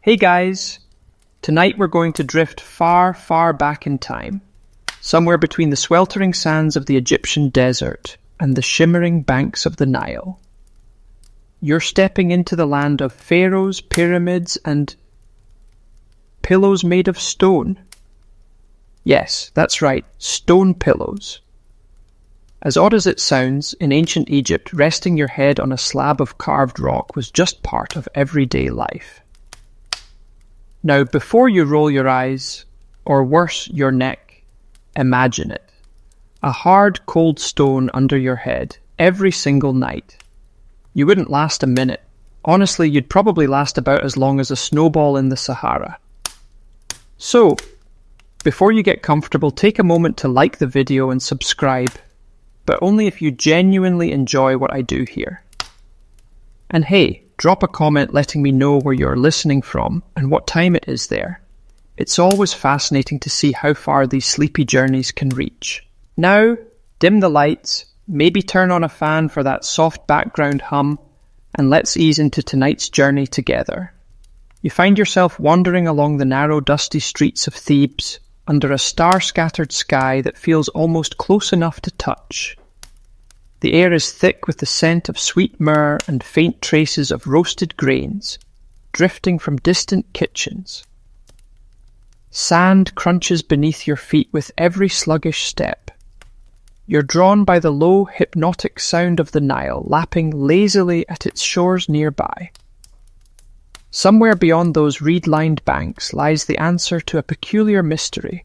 Hey guys! Tonight we're going to drift far, far back in time, somewhere between the sweltering sands of the Egyptian desert and the shimmering banks of the Nile. You're stepping into the land of pharaohs, pyramids, and pillows made of stone. Yes, that's right, stone pillows. As odd as it sounds, in ancient Egypt, resting your head on a slab of carved rock was just part of everyday life. Now, before you roll your eyes, or worse, your neck, imagine it. A hard, cold stone under your head, every single night. You wouldn't last a minute. Honestly, you'd probably last about as long as a snowball in the Sahara. So, before you get comfortable, take a moment to like the video and subscribe, but only if you genuinely enjoy what I do here. And hey, drop a comment letting me know where you're listening from and what time it is there. It's always fascinating to see how far these sleepy journeys can reach. Now, dim the lights, maybe turn on a fan for that soft background hum, and let's ease into tonight's journey together. You find yourself wandering along the narrow, dusty streets of Thebes under a star-scattered sky that feels almost close enough to touch. The air is thick with the scent of sweet myrrh and faint traces of roasted grains, drifting from distant kitchens. Sand crunches beneath your feet with every sluggish step. You're drawn by the low, hypnotic sound of the Nile lapping lazily at its shores nearby. Somewhere beyond those reed-lined banks lies the answer to a peculiar mystery.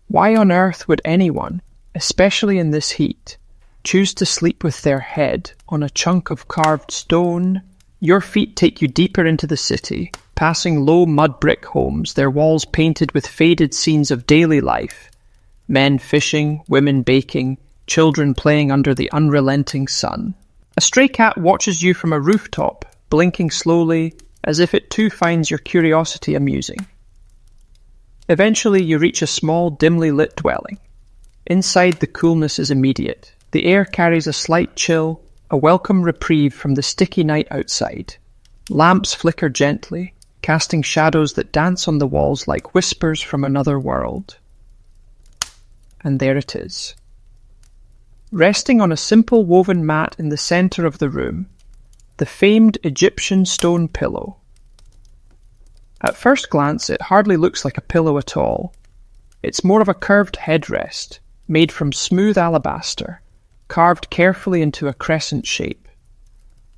Why on earth would anyone, especially in this heat, choose to sleep with their head on a chunk of carved stone? Your feet take you deeper into the city, passing low mud brick homes, their walls painted with faded scenes of daily life. Men fishing, women baking, children playing under the unrelenting sun. A stray cat watches you from a rooftop, blinking slowly, as if it too finds your curiosity amusing. Eventually you reach a small, dimly lit dwelling. Inside, the coolness is immediate. The air carries a slight chill, a welcome reprieve from the sticky night outside. Lamps flicker gently, casting shadows that dance on the walls like whispers from another world. And there it is. Resting on a simple woven mat in the center of the room, the famed Egyptian stone pillow. At first glance, it hardly looks like a pillow at all. It's more of a curved headrest, made from smooth alabaster, carved carefully into a crescent shape.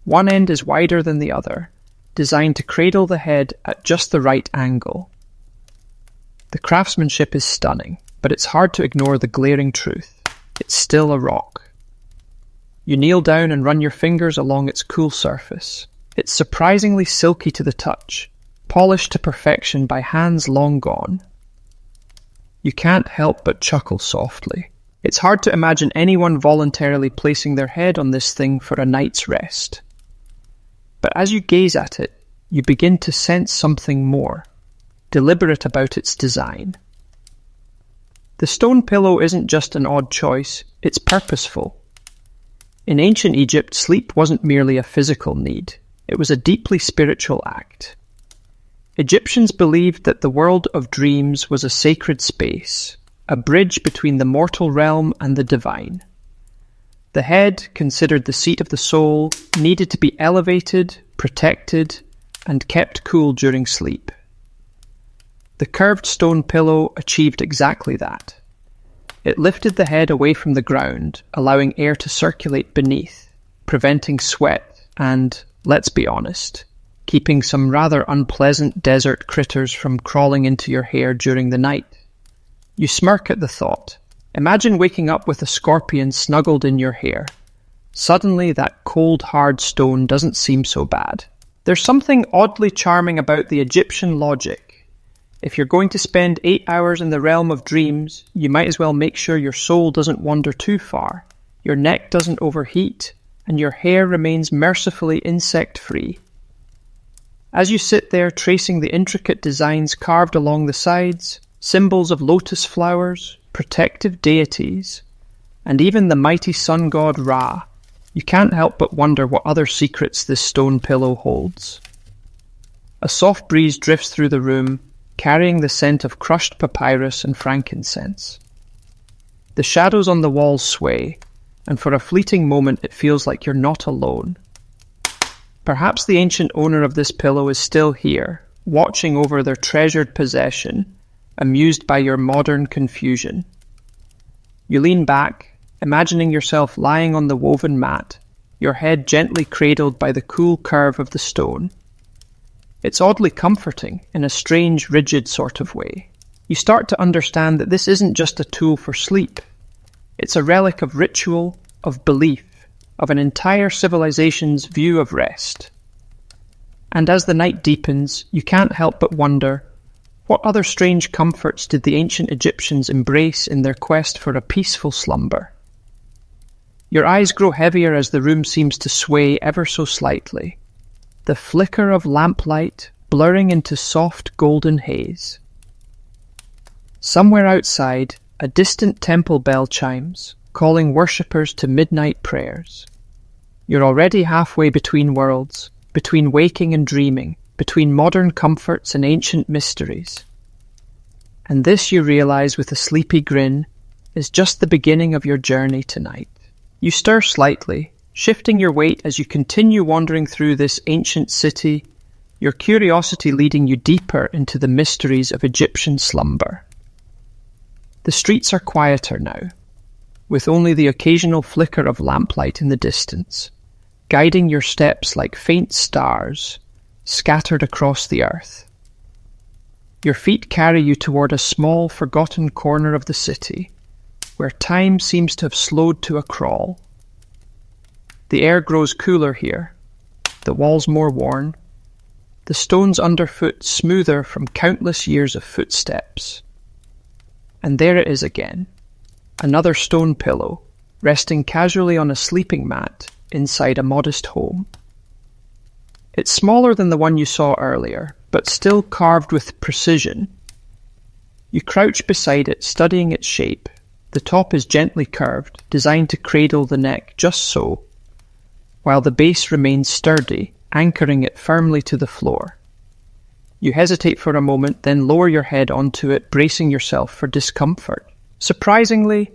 One end is wider than the other, designed to cradle the head at just the right angle. The craftsmanship is stunning, but it's hard to ignore the glaring truth. It's still a rock. You kneel down and run your fingers along its cool surface. It's surprisingly silky to the touch, polished to perfection by hands long gone. You can't help but chuckle softly. It's hard to imagine anyone voluntarily placing their head on this thing for a night's rest. But as you gaze at it, you begin to sense something more, deliberate about its design. The stone pillow isn't just an odd choice, it's purposeful. In ancient Egypt, sleep wasn't merely a physical need, it was a deeply spiritual act. Egyptians believed that the world of dreams was a sacred space, a bridge between the mortal realm and the divine. The head, considered the seat of the soul, needed to be elevated, protected, and kept cool during sleep. The curved stone pillow achieved exactly that. It lifted the head away from the ground, allowing air to circulate beneath, preventing sweat and, let's be honest, keeping some rather unpleasant desert critters from crawling into your hair during the night. You smirk at the thought. Imagine waking up with a scorpion snuggled in your hair. Suddenly, that cold, hard stone doesn't seem so bad. There's something oddly charming about the Egyptian logic. If you're going to spend 8 hours in the realm of dreams, you might as well make sure your soul doesn't wander too far, your neck doesn't overheat, and your hair remains mercifully insect-free. As you sit there tracing the intricate designs carved along the sides, symbols of lotus flowers, protective deities, and even the mighty sun god Ra, you can't help but wonder what other secrets this stone pillow holds. A soft breeze drifts through the room, carrying the scent of crushed papyrus and frankincense. The shadows on the walls sway, and for a fleeting moment it feels like you're not alone. Perhaps the ancient owner of this pillow is still here, watching over their treasured possession, amused by your modern confusion. You lean back, imagining yourself lying on the woven mat, your head gently cradled by the cool curve of the stone. It's oddly comforting, in a strange, rigid sort of way. You start to understand that this isn't just a tool for sleep. It's a relic of ritual, of belief, of an entire civilization's view of rest. And as the night deepens, you can't help but wonder, what other strange comforts did the ancient Egyptians embrace in their quest for a peaceful slumber? Your eyes grow heavier as the room seems to sway ever so slightly, the flicker of lamplight blurring into soft golden haze. Somewhere outside, a distant temple bell chimes, calling worshippers to midnight prayers. You're already halfway between worlds, between waking and dreaming, between modern comforts and ancient mysteries. And this, you realize with a sleepy grin, is just the beginning of your journey tonight. You stir slightly, shifting your weight as you continue wandering through this ancient city, your curiosity leading you deeper into the mysteries of Egyptian slumber. The streets are quieter now, with only the occasional flicker of lamplight in the distance, guiding your steps like faint stars scattered across the earth. Your feet carry you toward a small, forgotten corner of the city, where time seems to have slowed to a crawl. The air grows cooler here, the walls more worn, the stones underfoot smoother from countless years of footsteps. And there it is again, another stone pillow, resting casually on a sleeping mat inside a modest home. It's smaller than the one you saw earlier, but still carved with precision. You crouch beside it, studying its shape. The top is gently curved, designed to cradle the neck just so, while the base remains sturdy, anchoring it firmly to the floor. You hesitate for a moment, then lower your head onto it, bracing yourself for discomfort. Surprisingly,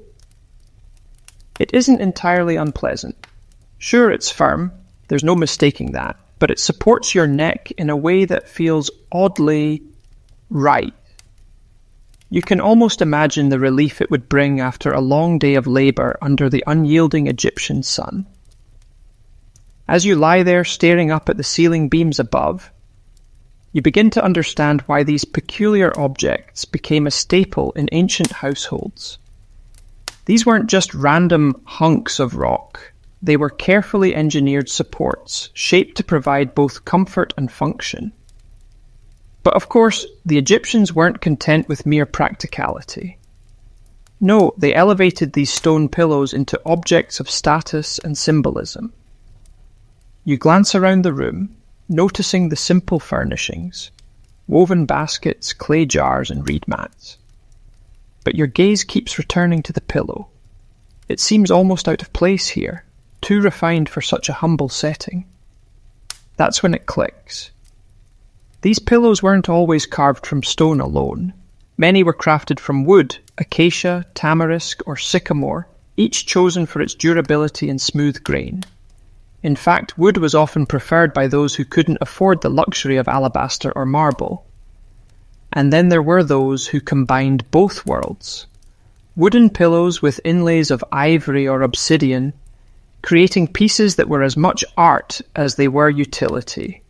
it isn't entirely unpleasant. Sure, it's firm, there's no mistaking that, but it supports your neck in a way that feels oddly right. You can almost imagine the relief it would bring after a long day of labor under the unyielding Egyptian sun. As you lie there staring up at the ceiling beams above, you begin to understand why these peculiar objects became a staple in ancient households. These weren't just random hunks of rock. They were carefully engineered supports, shaped to provide both comfort and function. But of course, the Egyptians weren't content with mere practicality. No, they elevated these stone pillows into objects of status and symbolism. You glance around the room, noticing the simple furnishings, woven baskets, clay jars, and reed mats. But your gaze keeps returning to the pillow. It seems almost out of place here, too refined for such a humble setting. That's when it clicks. These pillows weren't always carved from stone alone. Many were crafted from wood, acacia, tamarisk, or sycamore, each chosen for its durability and smooth grain. In fact, wood was often preferred by those who couldn't afford the luxury of alabaster or marble. And then there were those who combined both worlds. Wooden pillows with inlays of ivory or obsidian, creating pieces that were as much art as they were utility.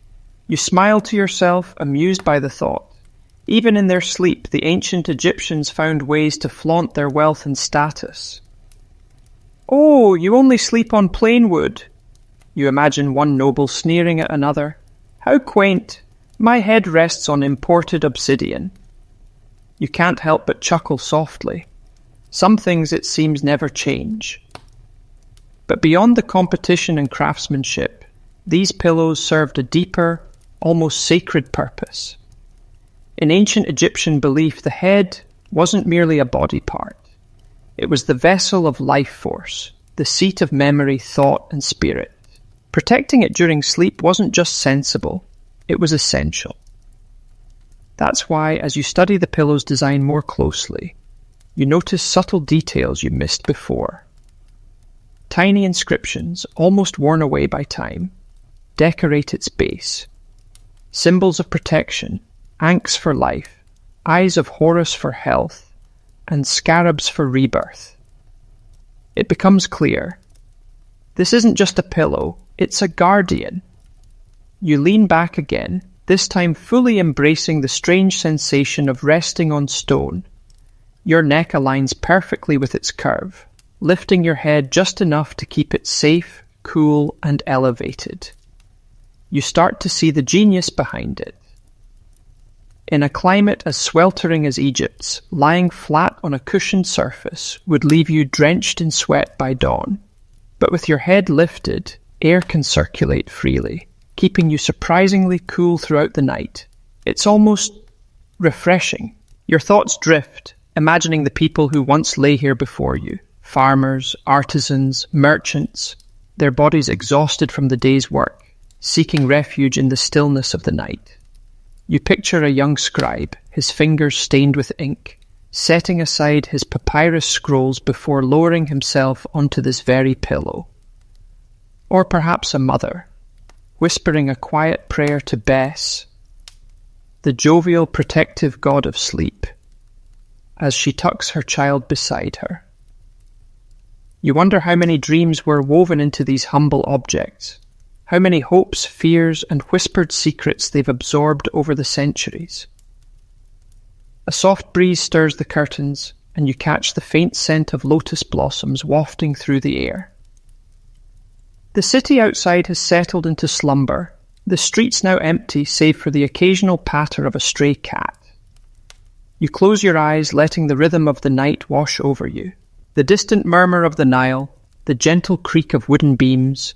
You smile to yourself, amused by the thought. Even in their sleep, the ancient Egyptians found ways to flaunt their wealth and status. "Oh, you only sleep on plain wood," you imagine one noble sneering at another. "How quaint! My head rests on imported obsidian." You can't help but chuckle softly. Some things, it seems, never change. But beyond the competition and craftsmanship, these pillows served a deeper, almost sacred purpose. In ancient Egyptian belief, the head wasn't merely a body part. It was the vessel of life force, the seat of memory, thought, and spirit. Protecting it during sleep wasn't just sensible, it was essential. That's why, as you study the pillow's design more closely, you notice subtle details you missed before. Tiny inscriptions, almost worn away by time, decorate its base. Symbols of protection, ankhs for life, eyes of Horus for health, and scarabs for rebirth. It becomes clear. This isn't just a pillow, it's a guardian. You lean back again, this time fully embracing the strange sensation of resting on stone. Your neck aligns perfectly with its curve, lifting your head just enough to keep it safe, cool, and elevated. You start to see the genius behind it. In a climate as sweltering as Egypt's, lying flat on a cushioned surface would leave you drenched in sweat by dawn. But with your head lifted, air can circulate freely, keeping you surprisingly cool throughout the night. It's almost refreshing. Your thoughts drift, imagining the people who once lay here before you. Farmers, artisans, merchants, their bodies exhausted from the day's work, seeking refuge in the stillness of the night. You picture a young scribe, his fingers stained with ink, setting aside his papyrus scrolls before lowering himself onto this very pillow. Or perhaps a mother, whispering a quiet prayer to Bess, the jovial protective god of sleep, as she tucks her child beside her. You wonder how many dreams were woven into these humble objects, how many hopes, fears, and whispered secrets they've absorbed over the centuries. A soft breeze stirs the curtains, and you catch the faint scent of lotus blossoms wafting through the air. The city outside has settled into slumber, the streets now empty save for the occasional patter of a stray cat. You close your eyes, letting the rhythm of the night wash over you. The distant murmur of the Nile, the gentle creak of wooden beams,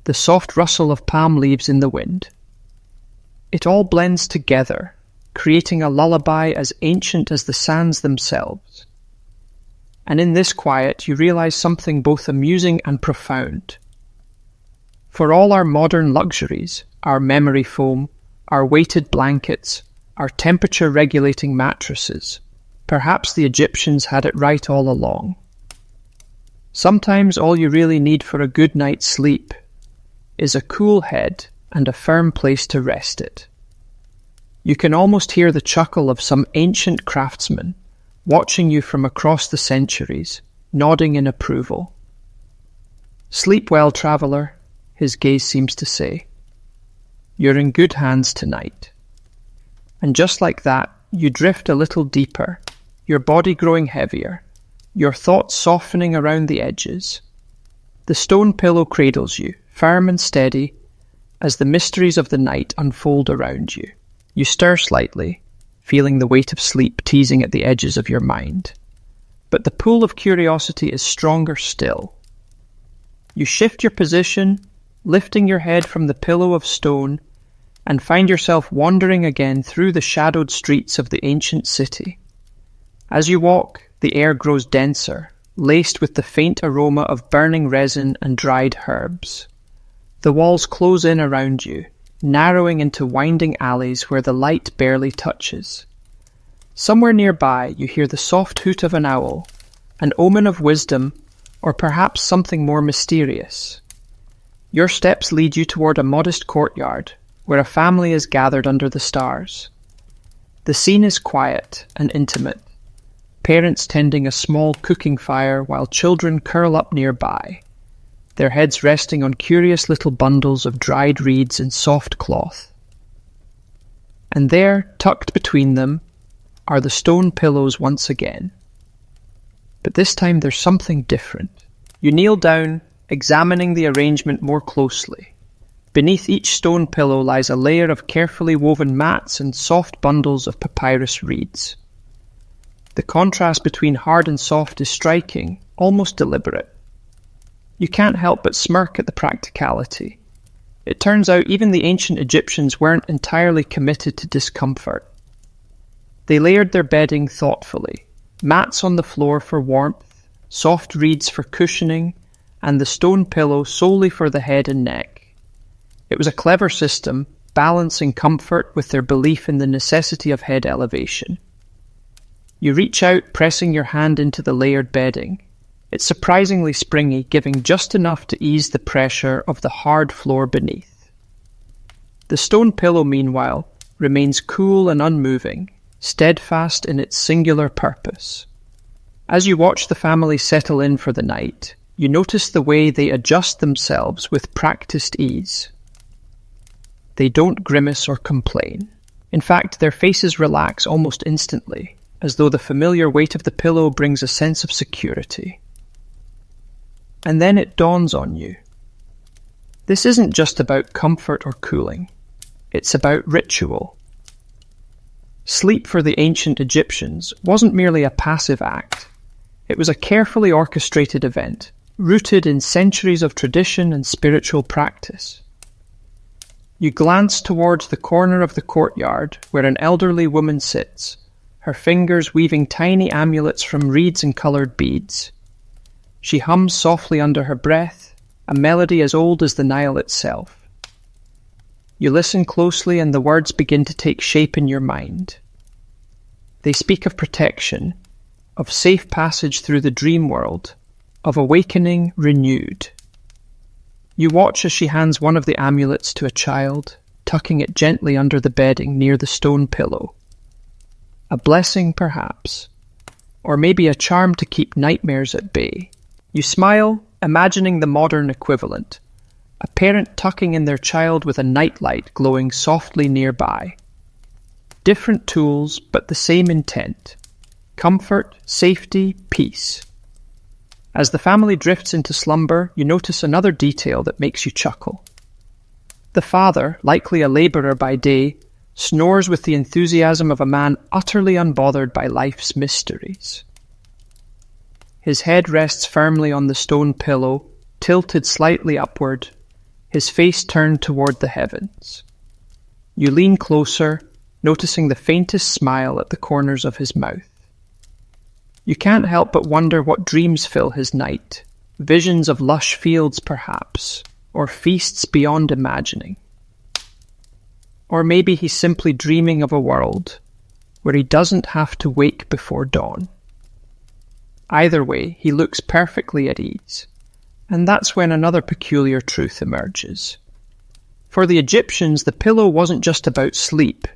the soft rustle of palm leaves in the wind. It all blends together, creating a lullaby as ancient as the sands themselves. And in this quiet, you realize something both amusing and profound. For all our modern luxuries, our memory foam, our weighted blankets, our temperature-regulating mattresses, perhaps the Egyptians had it right all along. Sometimes all you really need for a good night's sleep is a cool head and a firm place to rest it. You can almost hear the chuckle of some ancient craftsman watching you from across the centuries, nodding in approval. Sleep well, traveller, his gaze seems to say. You're in good hands tonight. And just like that, you drift a little deeper, your body growing heavier, your thoughts softening around the edges. The stone pillow cradles you, firm and steady, as the mysteries of the night unfold around you. You stir slightly, feeling the weight of sleep teasing at the edges of your mind. But the pull of curiosity is stronger still. You shift your position, lifting your head from the pillow of stone, and find yourself wandering again through the shadowed streets of the ancient city. As you walk, the air grows denser, laced with the faint aroma of burning resin and dried herbs. The walls close in around you, narrowing into winding alleys where the light barely touches. Somewhere nearby, you hear the soft hoot of an owl, an omen of wisdom, or perhaps something more mysterious. Your steps lead you toward a modest courtyard, where a family is gathered under the stars. The scene is quiet and intimate, parents tending a small cooking fire while children curl up nearby, their heads resting on curious little bundles of dried reeds and soft cloth. And there, tucked between them, are the stone pillows once again. But this time there's something different. You kneel down, examining the arrangement more closely. Beneath each stone pillow lies a layer of carefully woven mats and soft bundles of papyrus reeds. The contrast between hard and soft is striking, almost deliberate. You can't help but smirk at the practicality. It turns out even the ancient Egyptians weren't entirely committed to discomfort. They layered their bedding thoughtfully, mats on the floor for warmth, soft reeds for cushioning, and the stone pillow solely for the head and neck. It was a clever system, balancing comfort with their belief in the necessity of head elevation. You reach out, pressing your hand into the layered bedding. It's surprisingly springy, giving just enough to ease the pressure of the hard floor beneath. The stone pillow, meanwhile, remains cool and unmoving, steadfast in its singular purpose. As you watch the family settle in for the night, you notice the way they adjust themselves with practiced ease. They don't grimace or complain. In fact, their faces relax almost instantly, as though the familiar weight of the pillow brings a sense of security. And then it dawns on you. This isn't just about comfort or cooling. It's about ritual. Sleep for the ancient Egyptians wasn't merely a passive act. It was a carefully orchestrated event, rooted in centuries of tradition and spiritual practice. You glance towards the corner of the courtyard where an elderly woman sits, her fingers weaving tiny amulets from reeds and coloured beads. She hums softly under her breath, a melody as old as the Nile itself. You listen closely and the words begin to take shape in your mind. They speak of protection, of safe passage through the dream world, of awakening renewed. You watch as she hands one of the amulets to a child, tucking it gently under the bedding near the stone pillow. A blessing, perhaps, or maybe a charm to keep nightmares at bay. You smile, imagining the modern equivalent, a parent tucking in their child with a nightlight glowing softly nearby. Different tools, but the same intent. Comfort, safety, peace. As the family drifts into slumber, you notice another detail that makes you chuckle. The father, likely a labourer by day, snores with the enthusiasm of a man utterly unbothered by life's mysteries. His head rests firmly on the stone pillow, tilted slightly upward, his face turned toward the heavens. You lean closer, noticing the faintest smile at the corners of his mouth. You can't help but wonder what dreams fill his night, visions of lush fields perhaps, or feasts beyond imagining. Or maybe he's simply dreaming of a world where he doesn't have to wake before dawn. Either way, he looks perfectly at ease, and that's when another peculiar truth emerges. For the Egyptians, the pillow wasn't just about sleep.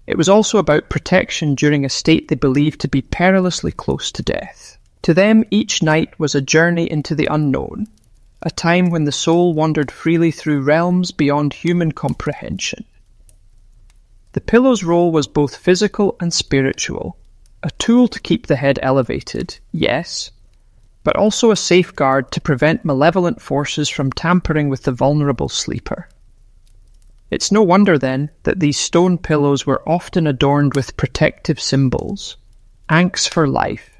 It was also about protection during a state they believed to be perilously close to death. To them, each night was a journey into the unknown, a time when the soul wandered freely through realms beyond human comprehension. The pillow's role was both physical and spiritual, a tool to keep the head elevated, yes, but also a safeguard to prevent malevolent forces from tampering with the vulnerable sleeper. It's no wonder, then, that these stone pillows were often adorned with protective symbols: ankhs for life,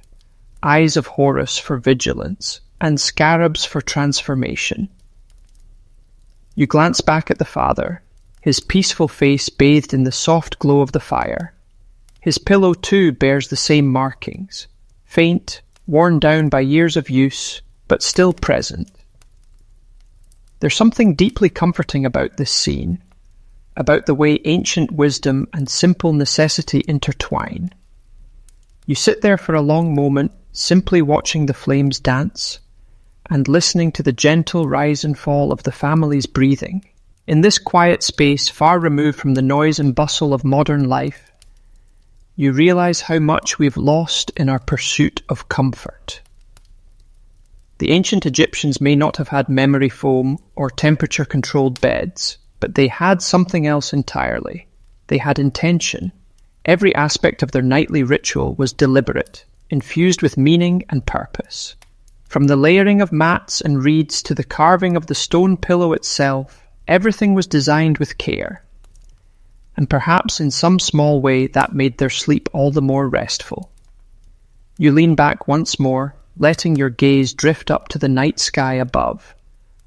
eyes of Horus for vigilance, and scarabs for transformation. You glance back at the father, his peaceful face bathed in the soft glow of the fire. His pillow, too, bears the same markings, faint, worn down by years of use, but still present. There's something deeply comforting about this scene, about the way ancient wisdom and simple necessity intertwine. You sit there for a long moment, simply watching the flames dance, and listening to the gentle rise and fall of the family's breathing. In this quiet space, far removed from the noise and bustle of modern life, you realize how much we've lost in our pursuit of comfort. The ancient Egyptians may not have had memory foam or temperature-controlled beds, but they had something else entirely. They had intention. Every aspect of their nightly ritual was deliberate, infused with meaning and purpose. From the layering of mats and reeds to the carving of the stone pillow itself, everything was designed with care. And perhaps in some small way that made their sleep all the more restful. You lean back once more, letting your gaze drift up to the night sky above,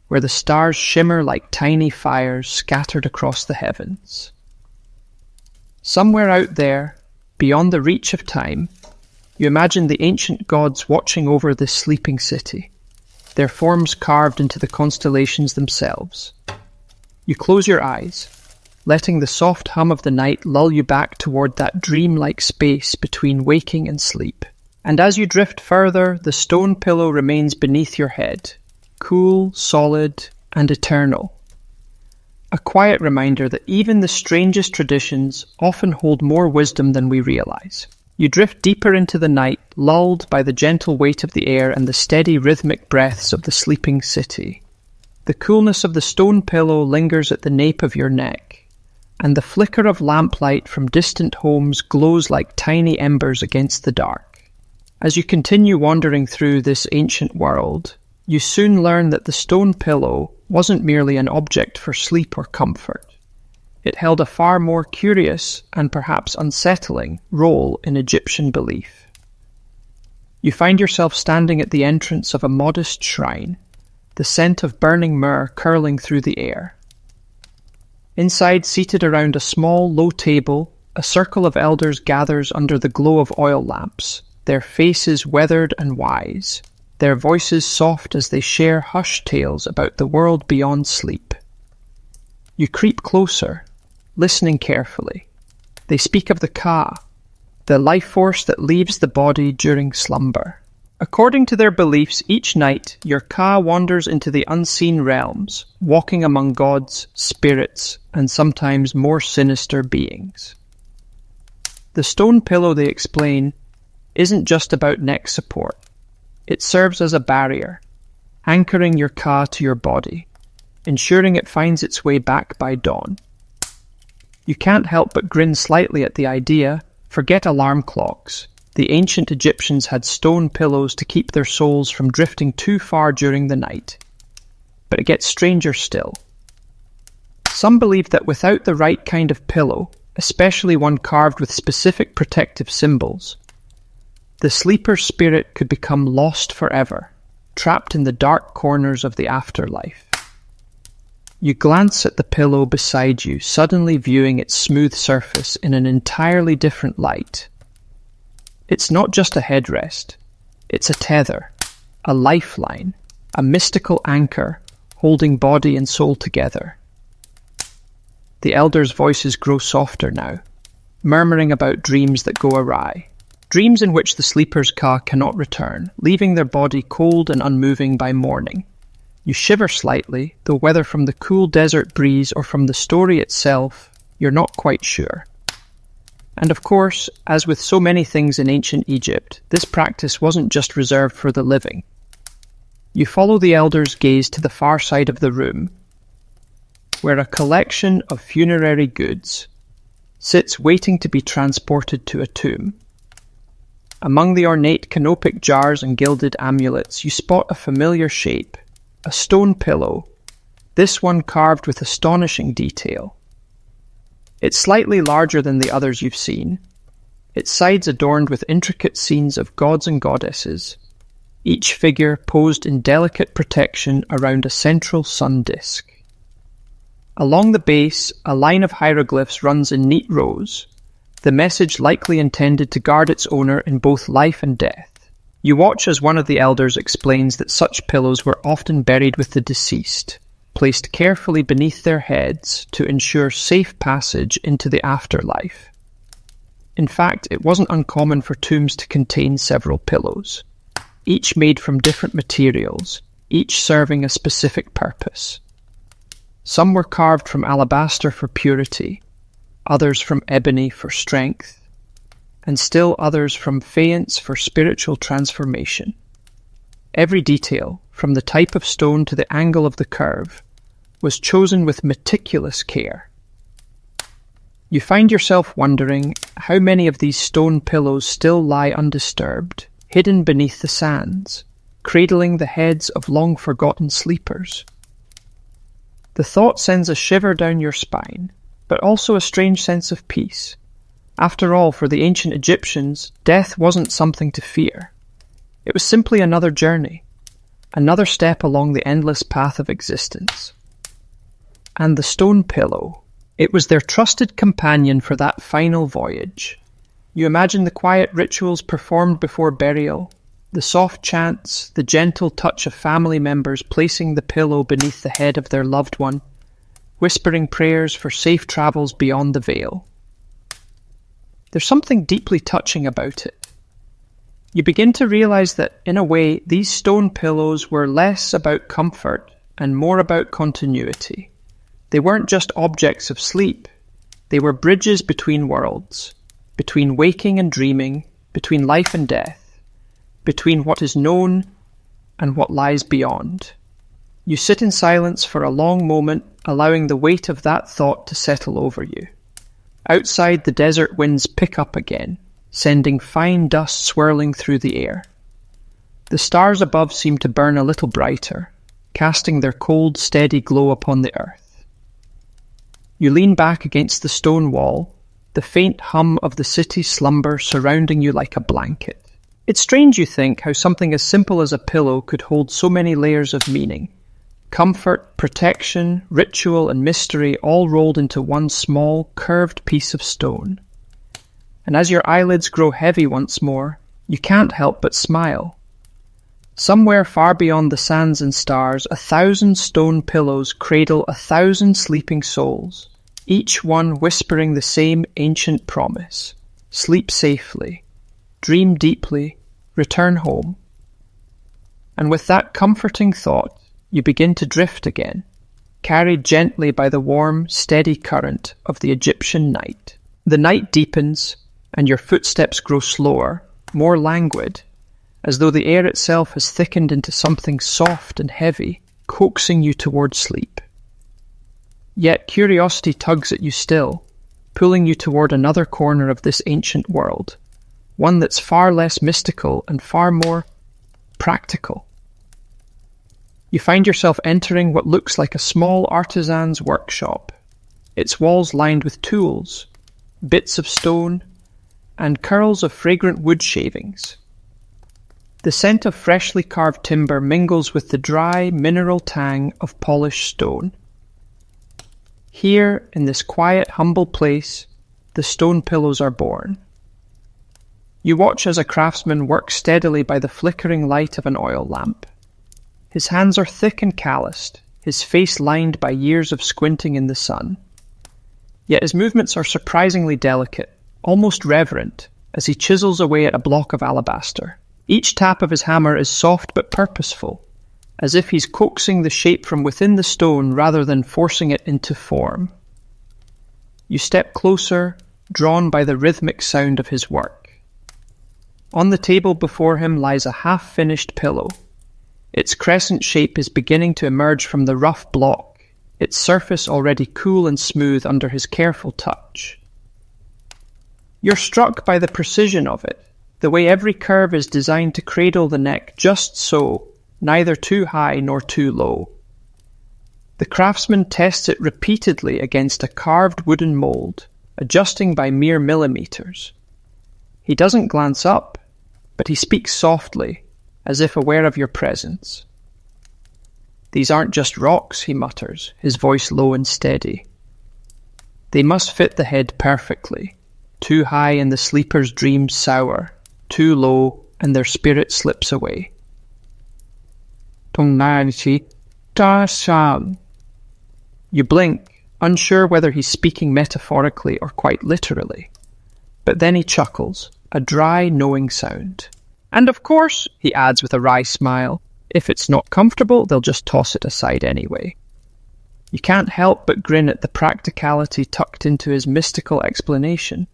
where the stars shimmer like tiny fires scattered across the heavens. Somewhere out there, beyond the reach of time, you imagine the ancient gods watching over this sleeping city, their forms carved into the constellations themselves. You close your eyes, letting the soft hum of the night lull you back toward that dreamlike space between waking and sleep. And as you drift further, the stone pillow remains beneath your head, cool, solid, and eternal. A quiet reminder that even the strangest traditions often hold more wisdom than we realize. You drift deeper into the night, lulled by the gentle weight of the air and the steady rhythmic breaths of the sleeping city. The coolness of the stone pillow lingers at the nape of your neck, and the flicker of lamplight from distant homes glows like tiny embers against the dark. As you continue wandering through this ancient world, you soon learn that the stone pillow wasn't merely an object for sleep or comfort. It held a far more curious and perhaps unsettling role in Egyptian belief. You find yourself standing at the entrance of a modest shrine, the scent of burning myrrh curling through the air. Inside, seated around a small, low table, a circle of elders gathers under the glow of oil lamps, their faces weathered and wise, their voices soft as they share hushed tales about the world beyond sleep. You creep closer, listening carefully. They speak of the Ka, the life force that leaves the body during slumber. According to their beliefs, each night your Ka wanders into the unseen realms, walking among gods, spirits, and sometimes more sinister beings. The stone pillow, they explain, isn't just about neck support. It serves as a barrier, anchoring your Ka to your body, ensuring it finds its way back by dawn. You can't help but grin slightly at the idea. Forget alarm clocks. The ancient Egyptians had stone pillows to keep their souls from drifting too far during the night. But it gets stranger still. Some believe that without the right kind of pillow, especially one carved with specific protective symbols, the sleeper's spirit could become lost forever, trapped in the dark corners of the afterlife. You glance at the pillow beside you, suddenly viewing its smooth surface in an entirely different light. It's not just a headrest, it's a tether, a lifeline, a mystical anchor holding body and soul together. The elders' voices grow softer now, murmuring about dreams that go awry. Dreams in which the sleeper's Ka cannot return, leaving their body cold and unmoving by morning. You shiver slightly, though whether from the cool desert breeze or from the story itself, you're not quite sure. And of course, as with so many things in ancient Egypt, this practice wasn't just reserved for the living. You follow the elders' gaze to the far side of the room, where a collection of funerary goods sits waiting to be transported to a tomb. Among the ornate canopic jars and gilded amulets, you spot a familiar shape, a stone pillow, this one carved with astonishing detail. It's slightly larger than the others you've seen, its sides adorned with intricate scenes of gods and goddesses, each figure posed in delicate protection around a central sun disk. Along the base, a line of hieroglyphs runs in neat rows, the message likely intended to guard its owner in both life and death. You watch as one of the elders explains that such pillows were often buried with the deceased, placed carefully beneath their heads to ensure safe passage into the afterlife. In fact, it wasn't uncommon for tombs to contain several pillows, each made from different materials, each serving a specific purpose. Some were carved from alabaster for purity, others from ebony for strength, and still others from faience for spiritual transformation. Every detail, from the type of stone to the angle of the curve, was chosen with meticulous care. You find yourself wondering how many of these stone pillows still lie undisturbed, hidden beneath the sands, cradling the heads of long-forgotten sleepers. The thought sends a shiver down your spine, but also a strange sense of peace. After all, for the ancient Egyptians, death wasn't something to fear. It was simply another journey, another step along the endless path of existence. And the stone pillow, it was their trusted companion for that final voyage. You imagine the quiet rituals performed before burial, the soft chants, the gentle touch of family members placing the pillow beneath the head of their loved one, whispering prayers for safe travels beyond the veil. There's something deeply touching about it. You begin to realize that, in a way, these stone pillows were less about comfort and more about continuity. They weren't just objects of sleep. They were bridges between worlds, between waking and dreaming, between life and death, between what is known and what lies beyond. You sit in silence for a long moment, allowing the weight of that thought to settle over you. Outside, the desert winds pick up again, sending fine dust swirling through the air. The stars above seem to burn a little brighter, casting their cold, steady glow upon the earth. You lean back against the stone wall, the faint hum of the city's slumber surrounding you like a blanket. It's strange, you think, how something as simple as a pillow could hold so many layers of meaning. Comfort, protection, ritual, and mystery all rolled into one small, curved piece of stone. And as your eyelids grow heavy once more, you can't help but smile. Somewhere far beyond the sands and stars, 1,000 stone pillows cradle 1,000 sleeping souls, each one whispering the same ancient promise: sleep safely, dream deeply, return home. And with that comforting thought, you begin to drift again, carried gently by the warm, steady current of the Egyptian night. The night deepens, and your footsteps grow slower, more languid, as though the air itself has thickened into something soft and heavy, coaxing you towards sleep. Yet curiosity tugs at you still, pulling you toward another corner of this ancient world, one that's far less mystical and far more practical. You find yourself entering what looks like a small artisan's workshop, its walls lined with tools, bits of stone, and curls of fragrant wood shavings. The scent of freshly carved timber mingles with the dry, mineral tang of polished stone. Here, in this quiet, humble place, the stone pillows are born. You watch as a craftsman works steadily by the flickering light of an oil lamp. His hands are thick and calloused, his face lined by years of squinting in the sun. Yet his movements are surprisingly delicate, almost reverent, as he chisels away at a block of alabaster. Each tap of his hammer is soft but purposeful, as if he's coaxing the shape from within the stone rather than forcing it into form. You step closer, drawn by the rhythmic sound of his work. On the table before him lies a half-finished pillow. Its crescent shape is beginning to emerge from the rough block, its surface already cool and smooth under his careful touch. You're struck by the precision of it, the way every curve is designed to cradle the neck just so, neither too high nor too low. The craftsman tests it repeatedly against a carved wooden mold, adjusting by mere millimeters. He doesn't glance up, but he speaks softly, as if aware of your presence. "These aren't just rocks," he mutters, his voice low and steady. "They must fit the head perfectly. Too high and the sleeper's dreams sour, too low and their spirit slips away." You blink, unsure whether he's speaking metaphorically or quite literally. But then he chuckles, a dry, knowing sound. "And of course," he adds with a wry smile, "if it's not comfortable, they'll just toss it aside anyway." You can't help but grin at the practicality tucked into his mystical explanation.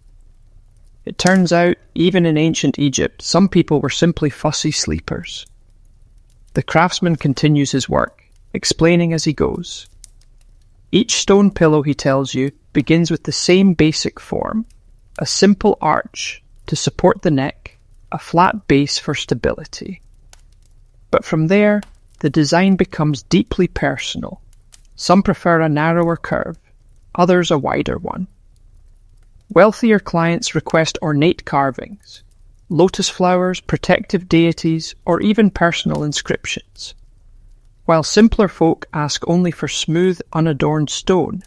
It turns out, even in ancient Egypt, some people were simply fussy sleepers. The craftsman continues his work, explaining as he goes. Each stone pillow, he tells you, begins with the same basic form: a simple arch to support the neck, a flat base for stability. But from there, the design becomes deeply personal. Some prefer a narrower curve, others a wider one. Wealthier clients request ornate carvings, lotus flowers, protective deities, or even personal inscriptions, while simpler folk ask only for smooth, unadorned stone.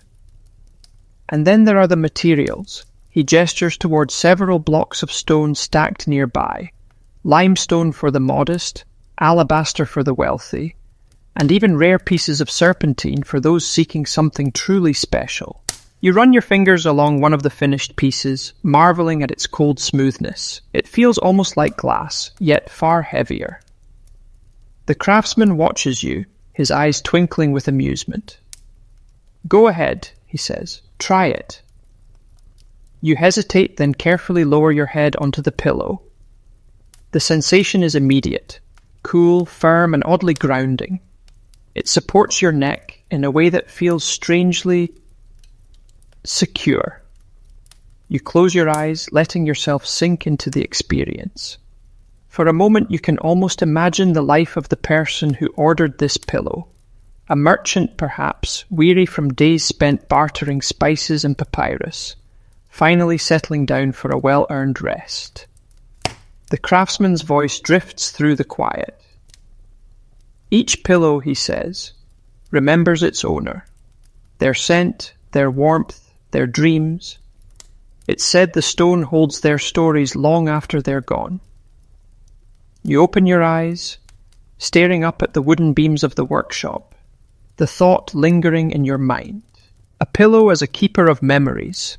And then there are the materials. He gestures towards several blocks of stone stacked nearby, limestone for the modest, alabaster for the wealthy, and even rare pieces of serpentine for those seeking something truly special. You run your fingers along one of the finished pieces, marveling at its cold smoothness. It feels almost like glass, yet far heavier. The craftsman watches you, his eyes twinkling with amusement. "Go ahead," he says. "Try it." You hesitate, then carefully lower your head onto the pillow. The sensation is immediate, cool, firm, and oddly grounding. It supports your neck in a way that feels strangely secure. You close your eyes, letting yourself sink into the experience. For a moment, you can almost imagine the life of the person who ordered this pillow. A merchant, perhaps, weary from days spent bartering spices and papyrus, finally settling down for a well-earned rest. The craftsman's voice drifts through the quiet. Each pillow, he says, remembers its owner, their scent, their warmth, their dreams. It's said the stone holds their stories long after they're gone. You open your eyes, staring up at the wooden beams of the workshop, the thought lingering in your mind. A pillow as a keeper of memories.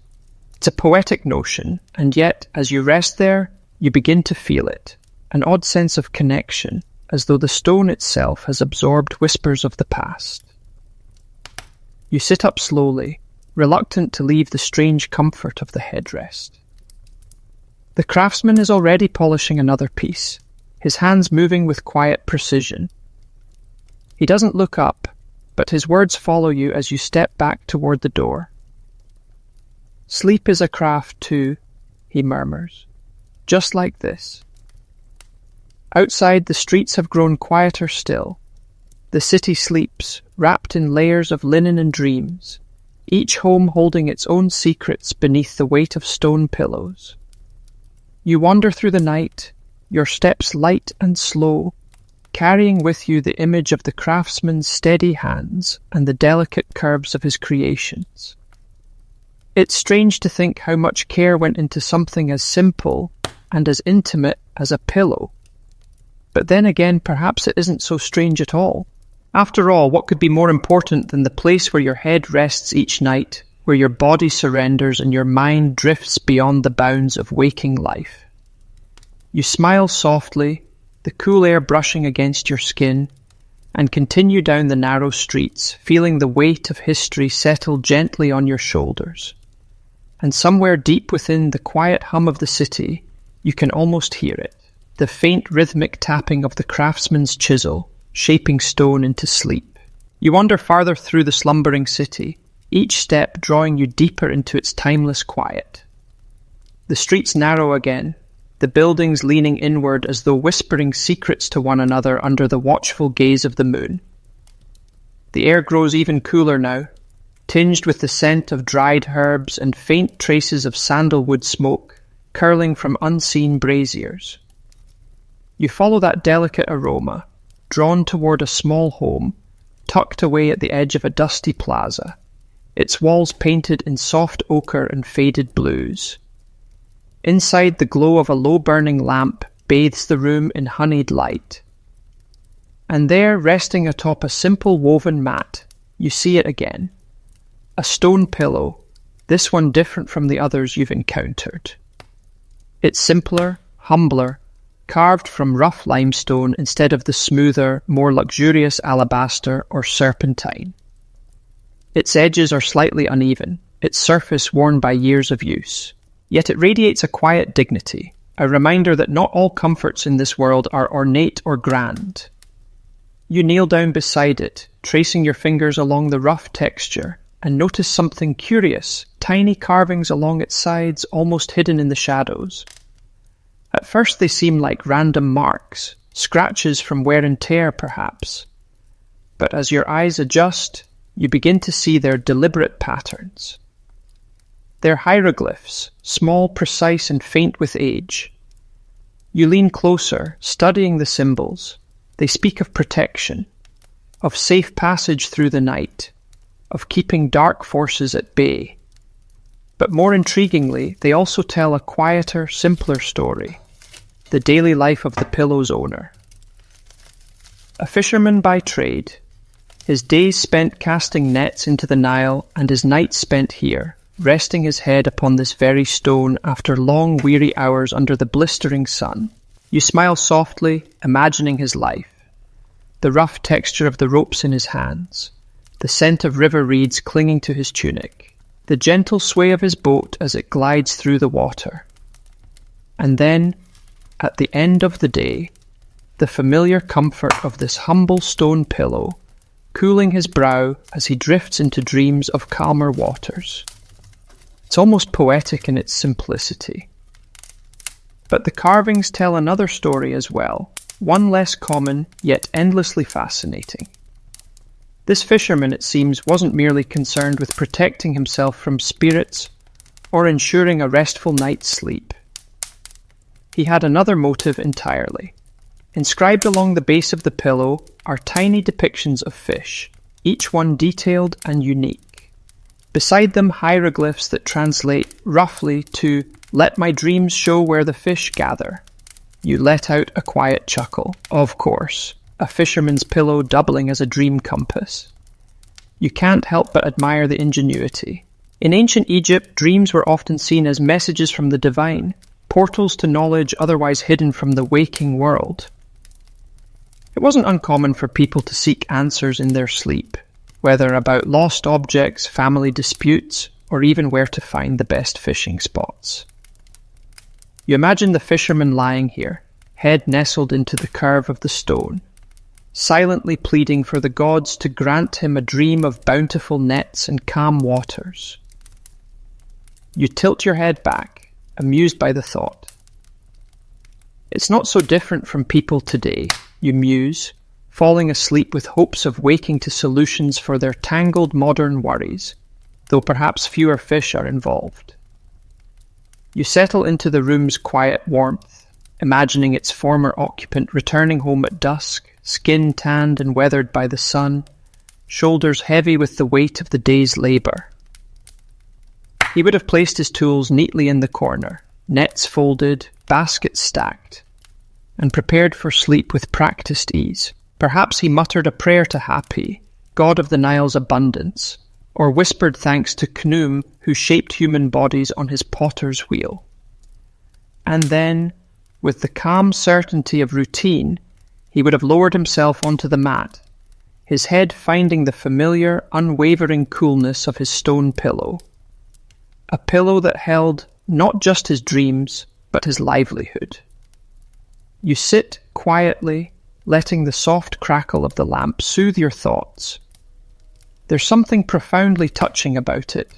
It's a poetic notion, and yet, as you rest there, you begin to feel it, an odd sense of connection, as though the stone itself has absorbed whispers of the past. You sit up slowly, reluctant to leave the strange comfort of the headrest. The craftsman is already polishing another piece, his hands moving with quiet precision. He doesn't look up, but his words follow you as you step back toward the door. "Sleep is a craft too," he murmurs, "just like this." Outside, the streets have grown quieter still. The city sleeps, wrapped in layers of linen and dreams, each home holding its own secrets beneath the weight of stone pillows. You wander through the night, your steps light and slow, carrying with you the image of the craftsman's steady hands and the delicate curves of his creations. It's strange to think how much care went into something as simple and as intimate as a pillow. But then again, perhaps it isn't so strange at all. After all, what could be more important than the place where your head rests each night, where your body surrenders and your mind drifts beyond the bounds of waking life? You smile softly, the cool air brushing against your skin, and continue down the narrow streets, feeling the weight of history settle gently on your shoulders. And somewhere deep within the quiet hum of the city, you can almost hear it, the faint rhythmic tapping of the craftsman's chisel, shaping stone into sleep. You wander farther through the slumbering city, each step drawing you deeper into its timeless quiet. The streets narrow again, the buildings leaning inward as though whispering secrets to one another under the watchful gaze of the moon. The air grows even cooler now, tinged with the scent of dried herbs and faint traces of sandalwood smoke curling from unseen braziers. You follow that delicate aroma, drawn toward a small home, tucked away at the edge of a dusty plaza, its walls painted in soft ochre and faded blues. Inside, the glow of a low-burning lamp bathes the room in honeyed light. And there, resting atop a simple woven mat, you see it again. A stone pillow, this one different from the others you've encountered. It's simpler, humbler, carved from rough limestone instead of the smoother, more luxurious alabaster or serpentine. Its edges are slightly uneven, its surface worn by years of use. Yet it radiates a quiet dignity, a reminder that not all comforts in this world are ornate or grand. You kneel down beside it, tracing your fingers along the rough texture, and notice something curious, tiny carvings along its sides almost hidden in the shadows. At first they seem like random marks, scratches from wear and tear perhaps. But as your eyes adjust, you begin to see their deliberate patterns. They're hieroglyphs, small, precise, and faint with age. You lean closer, studying the symbols. They speak of protection, of safe passage through the night, of keeping dark forces at bay. But more intriguingly, they also tell a quieter, simpler story, the daily life of the pillow's owner. A fisherman by trade, his days spent casting nets into the Nile and his nights spent here, resting his head upon this very stone after long weary hours under the blistering sun. You smile softly, imagining his life. The rough texture of the ropes in his hands, the scent of river reeds clinging to his tunic, the gentle sway of his boat as it glides through the water. And then, at the end of the day, the familiar comfort of this humble stone pillow, cooling his brow as he drifts into dreams of calmer waters. It's almost poetic in its simplicity. But the carvings tell another story as well, one less common, yet endlessly fascinating. This fisherman, it seems, wasn't merely concerned with protecting himself from spirits or ensuring a restful night's sleep. He had another motive entirely. Inscribed along the base of the pillow are tiny depictions of fish, each one detailed and unique. Beside them, hieroglyphs that translate roughly to "Let my dreams show where the fish gather." You let out a quiet chuckle. Of course, a fisherman's pillow doubling as a dream compass. You can't help but admire the ingenuity. In ancient Egypt, dreams were often seen as messages from the divine, portals to knowledge otherwise hidden from the waking world. It wasn't uncommon for people to seek answers in their sleep, whether about lost objects, family disputes, or even where to find the best fishing spots. You imagine the fisherman lying here, head nestled into the curve of the stone, silently pleading for the gods to grant him a dream of bountiful nets and calm waters. You tilt your head back, amused by the thought. It's not so different from people today, you muse, falling asleep with hopes of waking to solutions for their tangled modern worries, though perhaps fewer fish are involved. You settle into the room's quiet warmth, imagining its former occupant returning home at dusk, skin tanned and weathered by the sun, shoulders heavy with the weight of the day's labour. He would have placed his tools neatly in the corner, nets folded, baskets stacked, and prepared for sleep with practiced ease. Perhaps he muttered a prayer to Hapi, god of the Nile's abundance, or whispered thanks to Khnum, who shaped human bodies on his potter's wheel. And then, with the calm certainty of routine, he would have lowered himself onto the mat, his head finding the familiar, unwavering coolness of his stone pillow. A pillow that held not just his dreams, but his livelihood. You sit quietly, letting the soft crackle of the lamp soothe your thoughts. There's something profoundly touching about it,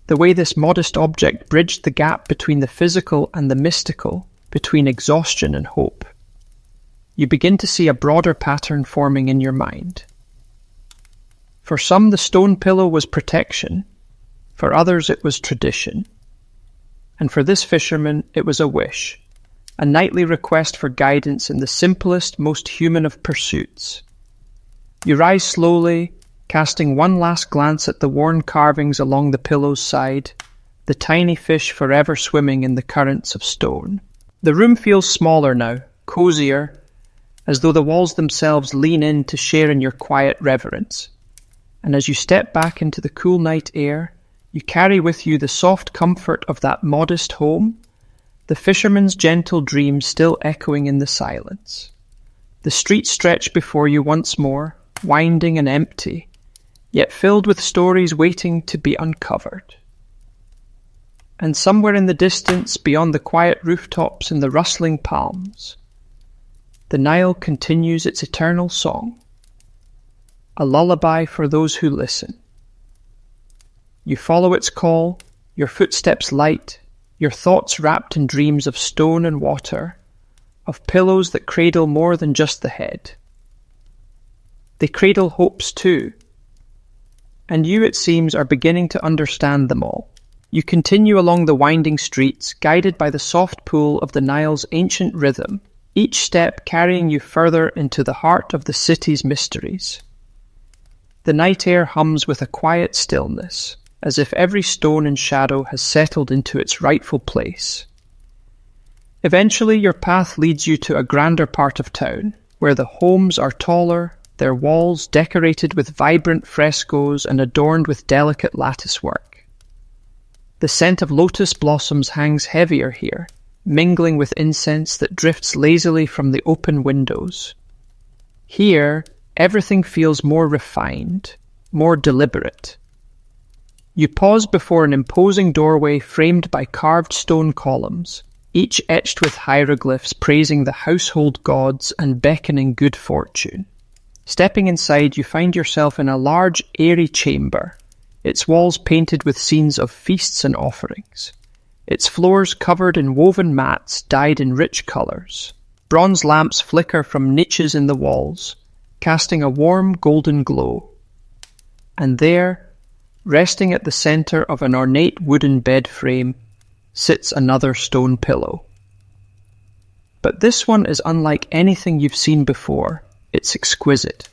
the way this modest object bridged the gap between the physical and the mystical, between exhaustion and hope. You begin to see a broader pattern forming in your mind. For some, the stone pillow was protection. For others, it was tradition. And for this fisherman, it was a wish, a nightly request for guidance in the simplest, most human of pursuits. You rise slowly, casting one last glance at the worn carvings along the pillow's side, the tiny fish forever swimming in the currents of stone. The room feels smaller now, cozier, as though the walls themselves lean in to share in your quiet reverence. And as you step back into the cool night air, you carry with you the soft comfort of that modest home, the fisherman's gentle dream still echoing in the silence. The streets stretch before you once more, winding and empty, yet filled with stories waiting to be uncovered. And somewhere in the distance, beyond the quiet rooftops and the rustling palms, the Nile continues its eternal song, a lullaby for those who listen. You follow its call, your footsteps light, your thoughts wrapped in dreams of stone and water, of pillows that cradle more than just the head. They cradle hopes too, and you, it seems, are beginning to understand them all. You continue along the winding streets, guided by the soft pull of the Nile's ancient rhythm, each step carrying you further into the heart of the city's mysteries. The night air hums with a quiet stillness, as if every stone and shadow has settled into its rightful place. Eventually, your path leads you to a grander part of town, where the homes are taller, their walls decorated with vibrant frescoes and adorned with delicate lattice work. The scent of lotus blossoms hangs heavier here, mingling with incense that drifts lazily from the open windows. Here, everything feels more refined, more deliberate. You pause before an imposing doorway framed by carved stone columns, each etched with hieroglyphs praising the household gods and beckoning good fortune. Stepping inside, you find yourself in a large, airy chamber, its walls painted with scenes of feasts and offerings, its floors covered in woven mats dyed in rich colours. Bronze lamps flicker from niches in the walls, casting a warm golden glow. And there, resting at the centre of an ornate wooden bed frame, sits another stone pillow. But this one is unlike anything you've seen before. It's exquisite,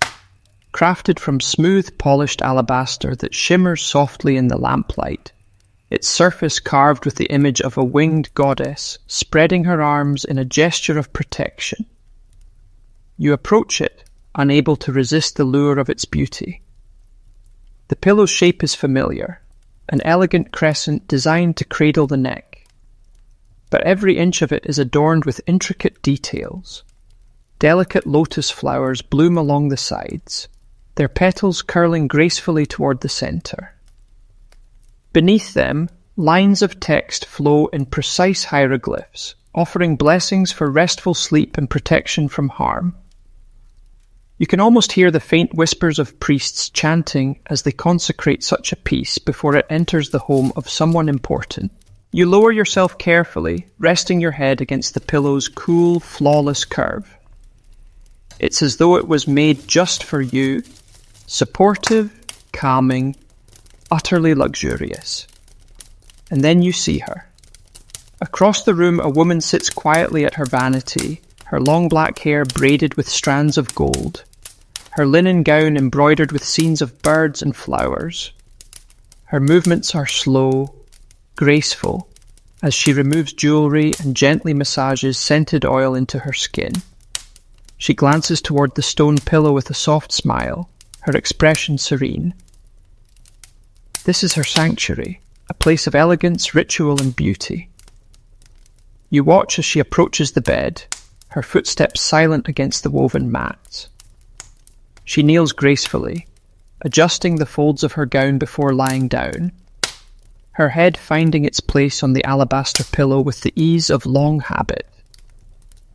crafted from smooth, polished alabaster that shimmers softly in the lamplight, its surface carved with the image of a winged goddess spreading her arms in a gesture of protection. You approach it, unable to resist the lure of its beauty. The pillow's shape is familiar, an elegant crescent designed to cradle the neck. But every inch of it is adorned with intricate details. Delicate lotus flowers bloom along the sides, their petals curling gracefully toward the centre. Beneath them, lines of text flow in precise hieroglyphs, offering blessings for restful sleep and protection from harm. You can almost hear the faint whispers of priests chanting as they consecrate such a piece before it enters the home of someone important. You lower yourself carefully, resting your head against the pillow's cool, flawless curve. It's as though it was made just for you, supportive, calming, utterly luxurious. And then you see her. Across the room, a woman sits quietly at her vanity, her long black hair braided with strands of gold, her linen gown embroidered with scenes of birds and flowers. Her movements are slow, graceful, as she removes jewellery and gently massages scented oil into her skin. She glances toward the stone pillow with a soft smile, her expression serene. This is her sanctuary, a place of elegance, ritual, and beauty. You watch as she approaches the bed, her footsteps silent against the woven mats. She kneels gracefully, adjusting the folds of her gown before lying down, her head finding its place on the alabaster pillow with the ease of long habit.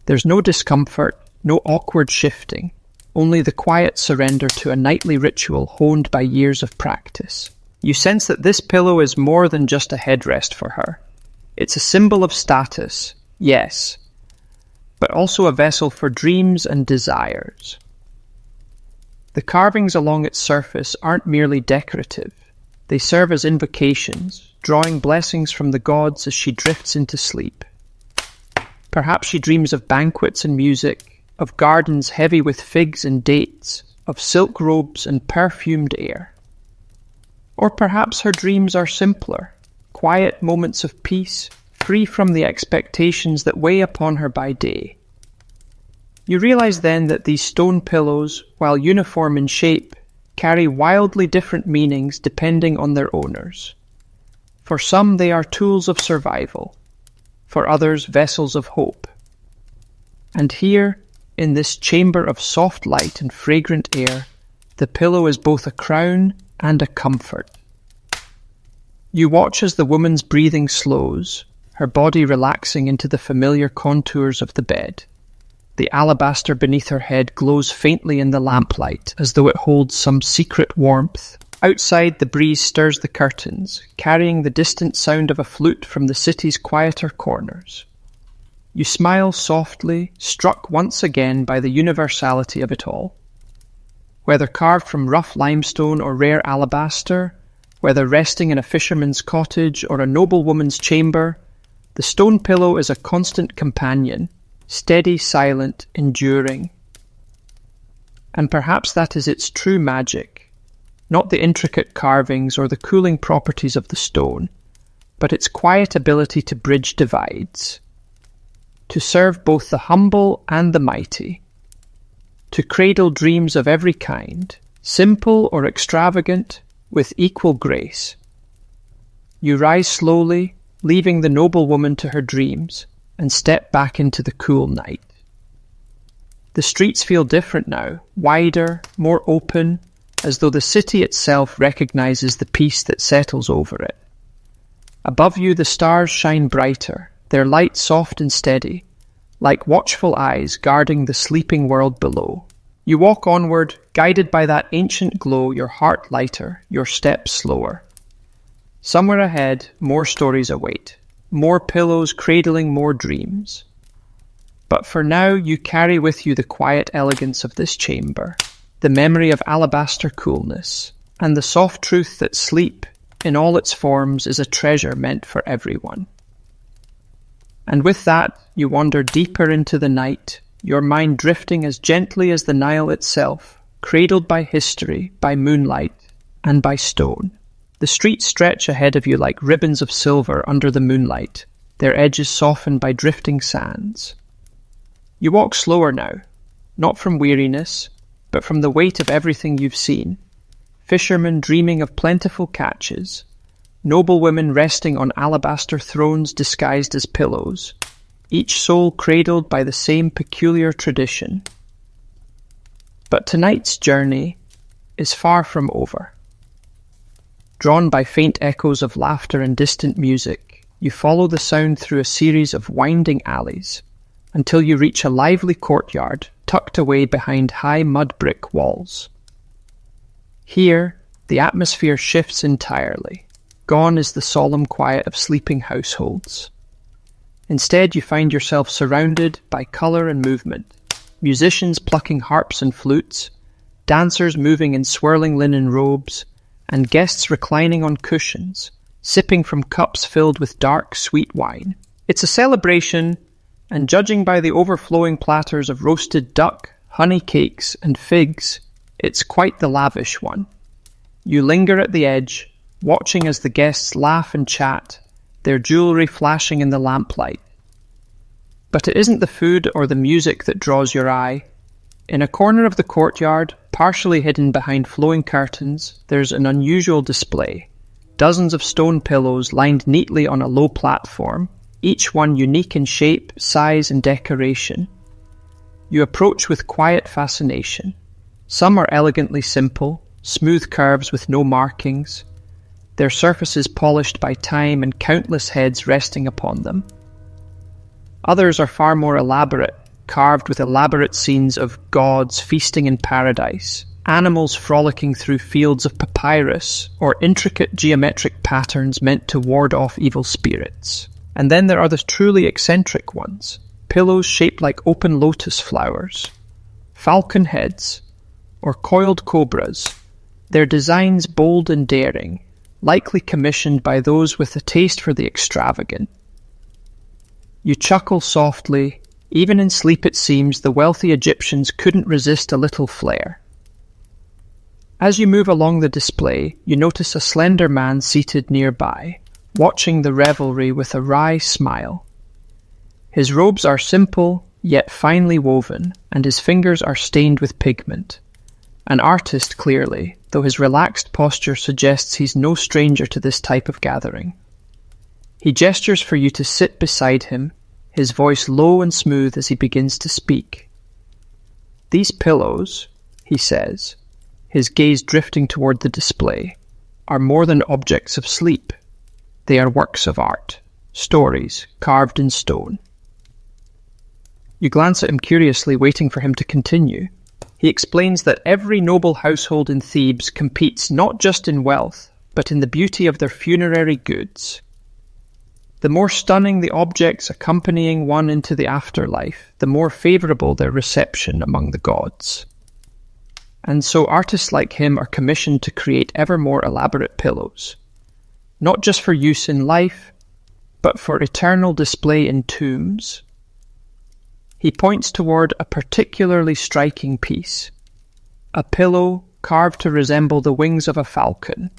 There's no discomfort, no awkward shifting, only the quiet surrender to a nightly ritual honed by years of practice. You sense that this pillow is more than just a headrest for her. It's a symbol of status, yes, but also a vessel for dreams and desires. The carvings along its surface aren't merely decorative. They serve as invocations, drawing blessings from the gods as she drifts into sleep. Perhaps she dreams of banquets and music, of gardens heavy with figs and dates, of silk robes and perfumed air. Or perhaps her dreams are simpler, quiet moments of peace, free from the expectations that weigh upon her by day. You realize then that these stone pillows, while uniform in shape, carry wildly different meanings depending on their owners. For some they are tools of survival, for others vessels of hope. And here, in this chamber of soft light and fragrant air, the pillow is both a crown and a comfort. You watch as the woman's breathing slows, her body relaxing into the familiar contours of the bed. The alabaster beneath her head glows faintly in the lamplight, as though it holds some secret warmth. Outside, the breeze stirs the curtains, carrying the distant sound of a flute from the city's quieter corners. You smile softly, struck once again by the universality of it all. Whether carved from rough limestone or rare alabaster, whether resting in a fisherman's cottage or a noblewoman's chamber, the stone pillow is a constant companion, steady, silent, enduring. And perhaps that is its true magic, not the intricate carvings or the cooling properties of the stone, but its quiet ability to bridge divides, to serve both the humble and the mighty, to cradle dreams of every kind, simple or extravagant, with equal grace. You rise slowly, leaving the noblewoman to her dreams, and step back into the cool night. The streets feel different now, wider, more open, as though the city itself recognizes the peace that settles over it. Above you the stars shine brighter, their light soft and steady, like watchful eyes guarding the sleeping world below. You walk onward, guided by that ancient glow, your heart lighter, your steps slower. Somewhere ahead, more stories await, more pillows cradling more dreams. But for now, you carry with you the quiet elegance of this chamber, the memory of alabaster coolness, and the soft truth that sleep, in all its forms, is a treasure meant for everyone. And with that, you wander deeper into the night, your mind drifting as gently as the Nile itself, cradled by history, by moonlight, and by stone. The streets stretch ahead of you like ribbons of silver under the moonlight, their edges softened by drifting sands. You walk slower now, not from weariness, but from the weight of everything you've seen. Fishermen dreaming of plentiful catches, noblewomen resting on alabaster thrones disguised as pillows, each soul cradled by the same peculiar tradition. But tonight's journey is far from over. Drawn by faint echoes of laughter and distant music, you follow the sound through a series of winding alleys, until you reach a lively courtyard tucked away behind high mud brick walls. Here, the atmosphere shifts entirely. Gone is the solemn quiet of sleeping households. Instead, you find yourself surrounded by colour and movement, musicians plucking harps and flutes, dancers moving in swirling linen robes, and guests reclining on cushions, sipping from cups filled with dark, sweet wine. It's a celebration, and judging by the overflowing platters of roasted duck, honey cakes, and figs, it's quite the lavish one. You linger at the edge, watching as the guests laugh and chat, their jewellery flashing in the lamplight. But it isn't the food or the music that draws your eye. In a corner of the courtyard, partially hidden behind flowing curtains, there's an unusual display. Dozens of stone pillows lined neatly on a low platform, each one unique in shape, size, and decoration. You approach with quiet fascination. Some are elegantly simple, smooth curves with no markings, their surfaces polished by time and countless heads resting upon them. Others are far more elaborate, carved with elaborate scenes of gods feasting in paradise, animals frolicking through fields of papyrus, or intricate geometric patterns meant to ward off evil spirits. And then there are the truly eccentric ones, pillows shaped like open lotus flowers, falcon heads, or coiled cobras, their designs bold and daring, likely commissioned by those with a taste for the extravagant. You chuckle softly. Even in sleep, it seems, the wealthy Egyptians couldn't resist a little flair. As you move along the display, you notice a slender man seated nearby, watching the revelry with a wry smile. His robes are simple, yet finely woven, and his fingers are stained with pigment. An artist, clearly, though his relaxed posture suggests he's no stranger to this type of gathering. He gestures for you to sit beside him, his voice low and smooth as he begins to speak. "These pillows," he says, his gaze drifting toward the display, "are more than objects of sleep. They are works of art, stories carved in stone." You glance at him curiously, waiting for him to continue. He explains that every noble household in Thebes competes not just in wealth, but in the beauty of their funerary goods. The more stunning the objects accompanying one into the afterlife, the more favourable their reception among the gods. And so artists like him are commissioned to create ever more elaborate pillows, not just for use in life, but for eternal display in tombs. He points toward a particularly striking piece, a pillow carved to resemble the wings of a falcon,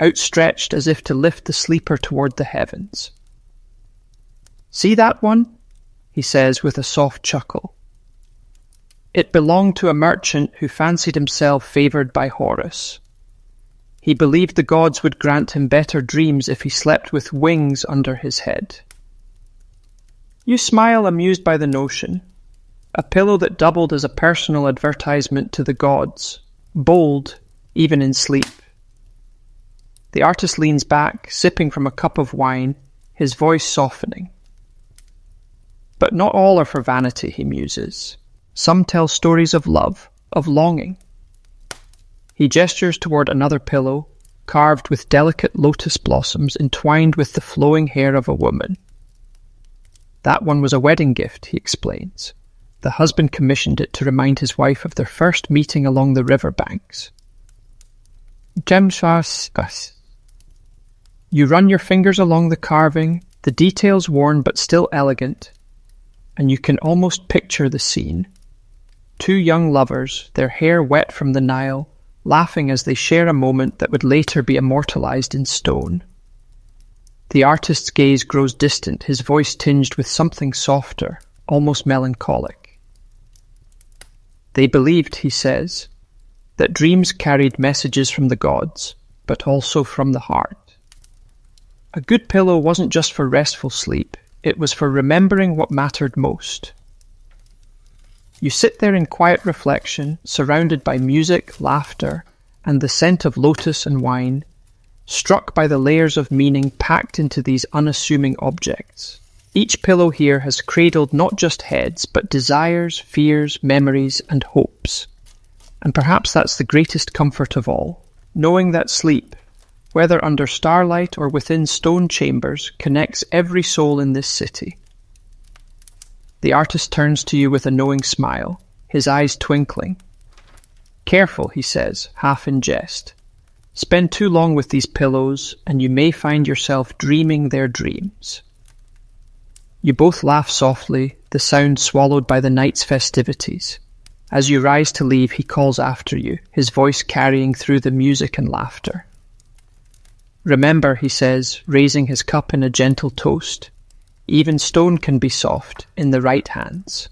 outstretched as if to lift the sleeper toward the heavens. "See that one?" he says with a soft chuckle. It belonged to a merchant who fancied himself favoured by Horus. He believed the gods would grant him better dreams if he slept with wings under his head. You smile, amused by the notion. A pillow that doubled as a personal advertisement to the gods, bold even in sleep. The artist leans back, sipping from a cup of wine, his voice softening. But not all are for vanity, he muses. Some tell stories of love, of longing. He gestures toward another pillow, carved with delicate lotus blossoms entwined with the flowing hair of a woman. That one was a wedding gift, he explains. The husband commissioned it to remind his wife of their first meeting along the river banks. You run your fingers along the carving, the details worn but still elegant, and you can almost picture the scene. Two young lovers, their hair wet from the Nile, laughing as they share a moment that would later be immortalized in stone. The artist's gaze grows distant, his voice tinged with something softer, almost melancholic. They believed, he says, that dreams carried messages from the gods, but also from the heart. A good pillow wasn't just for restful sleep, it was for remembering what mattered most. You sit there in quiet reflection, surrounded by music, laughter, and the scent of lotus and wine, struck by the layers of meaning packed into these unassuming objects. Each pillow here has cradled not just heads, but desires, fears, memories, and hopes. And perhaps that's the greatest comfort of all, knowing that sleep, whether under starlight or within stone chambers, connects every soul in this city. The artist turns to you with a knowing smile, his eyes twinkling. Careful, he says, half in jest. Spend too long with these pillows, and you may find yourself dreaming their dreams. You both laugh softly, the sound swallowed by the night's festivities. As you rise to leave, he calls after you, his voice carrying through the music and laughter. Remember, he says, raising his cup in a gentle toast, even stone can be soft in the right hands.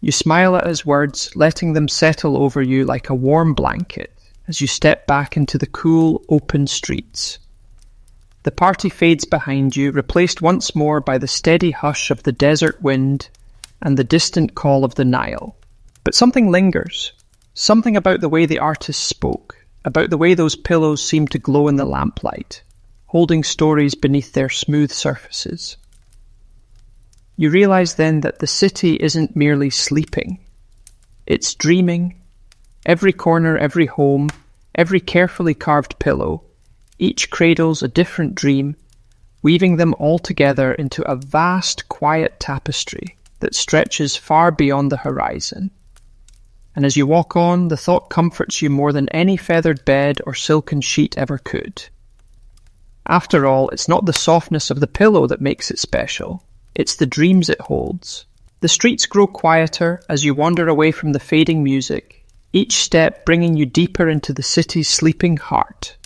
You smile at his words, letting them settle over you like a warm blanket as you step back into the cool, open streets. The party fades behind you, replaced once more by the steady hush of the desert wind and the distant call of the Nile. But something lingers, something about the way the artist spoke, about the way those pillows seemed to glow in the lamplight, holding stories beneath their smooth surfaces. You realize then that the city isn't merely sleeping. It's dreaming. Every corner, every home, every carefully carved pillow, each cradles a different dream, weaving them all together into a vast, quiet tapestry that stretches far beyond the horizon. And as you walk on, the thought comforts you more than any feathered bed or silken sheet ever could. After all, it's not the softness of the pillow that makes it special. It's the dreams it holds. The streets grow quieter as you wander away from the fading music, each step bringing you deeper into the city's sleeping heart.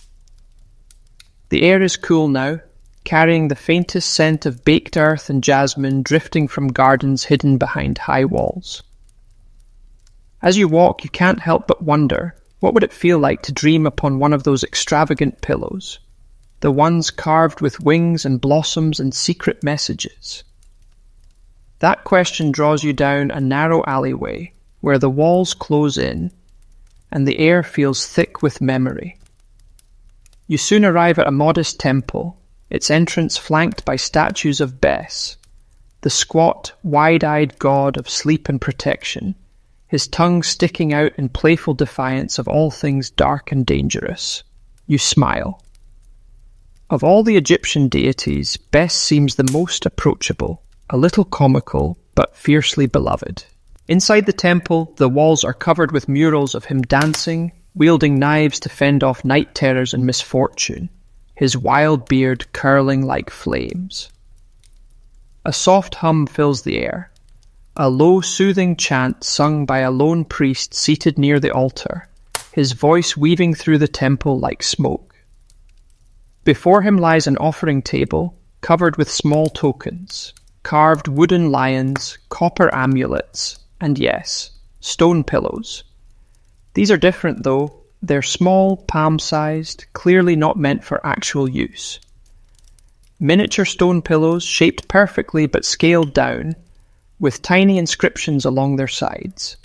The air is cool now, carrying the faintest scent of baked earth and jasmine drifting from gardens hidden behind high walls. As you walk, you can't help but wonder, what would it feel like to dream upon one of those extravagant pillows, the ones carved with wings and blossoms and secret messages? That question draws you down a narrow alleyway where the walls close in and the air feels thick with memory. You soon arrive at a modest temple, its entrance flanked by statues of Bes, the squat, wide-eyed god of sleep and protection, his tongue sticking out in playful defiance of all things dark and dangerous. You smile. Of all the Egyptian deities, Bes seems the most approachable, a little comical, but fiercely beloved. Inside the temple, the walls are covered with murals of him dancing, wielding knives to fend off night terrors and misfortune, his wild beard curling like flames. A soft hum fills the air, a low, soothing chant sung by a lone priest seated near the altar, his voice weaving through the temple like smoke. Before him lies an offering table covered with small tokens, carved wooden lions, copper amulets, and yes, stone pillows. These are different though. They're small, palm-sized, clearly not meant for actual use. Miniature stone pillows shaped perfectly but scaled down, with tiny inscriptions along their sides.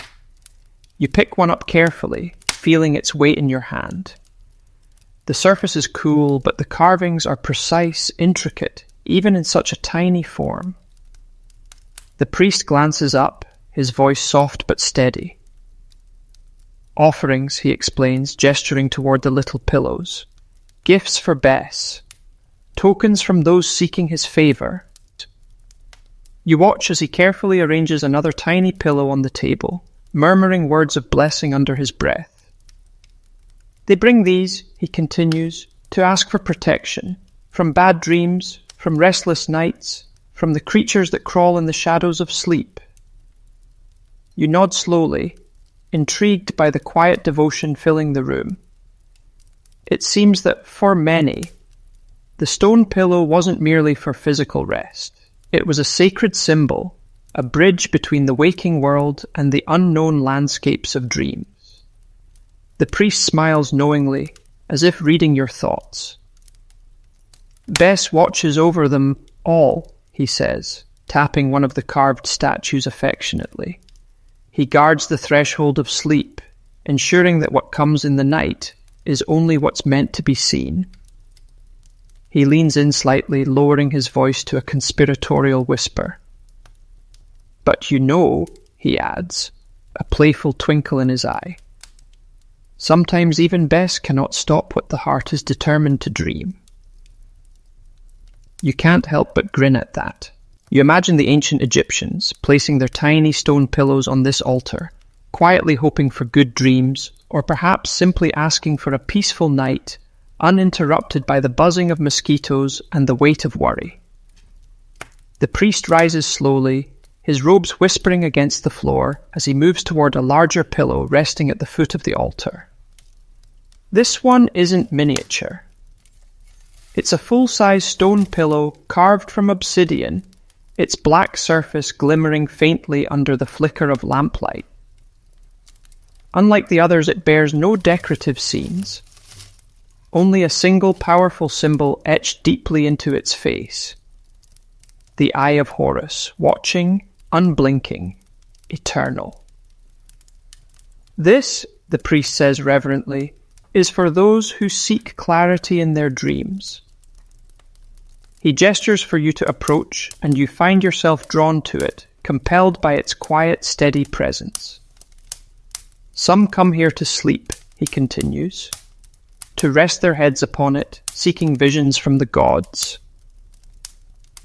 You pick one up carefully, feeling its weight in your hand. The surface is cool, but the carvings are precise, intricate, even in such a tiny form. The priest glances up, his voice soft but steady. Offerings, he explains, gesturing toward the little pillows. Gifts for Bess. Tokens from those seeking his favour. You watch as he carefully arranges another tiny pillow on the table, murmuring words of blessing under his breath. They bring these, he continues, to ask for protection, from bad dreams, from restless nights, from the creatures that crawl in the shadows of sleep. You nod slowly, intrigued by the quiet devotion filling the room. It seems that for many, the stone pillow wasn't merely for physical rest. It was a sacred symbol, a bridge between the waking world and the unknown landscapes of dreams. The priest smiles knowingly, as if reading your thoughts. Bess watches over them all, he says, tapping one of the carved statues affectionately. He guards the threshold of sleep, ensuring that what comes in the night is only what's meant to be seen. He leans in slightly, lowering his voice to a conspiratorial whisper. But you know, he adds, a playful twinkle in his eye. Sometimes even Bess cannot stop what the heart is determined to dream. You can't help but grin at that. You imagine the ancient Egyptians placing their tiny stone pillows on this altar, quietly hoping for good dreams, or perhaps simply asking for a peaceful night, uninterrupted by the buzzing of mosquitoes and the weight of worry. The priest rises slowly, his robes whispering against the floor as he moves toward a larger pillow resting at the foot of the altar. This one isn't miniature. It's a full-size stone pillow carved from obsidian, its black surface glimmering faintly under the flicker of lamplight. Unlike the others, it bears no decorative scenes, only a single powerful symbol etched deeply into its face. The Eye of Horus, watching, unblinking, eternal. This, the priest says reverently, is for those who seek clarity in their dreams. He gestures for you to approach, and you find yourself drawn to it, compelled by its quiet, steady presence. Some come here to sleep, he continues, to rest their heads upon it, seeking visions from the gods.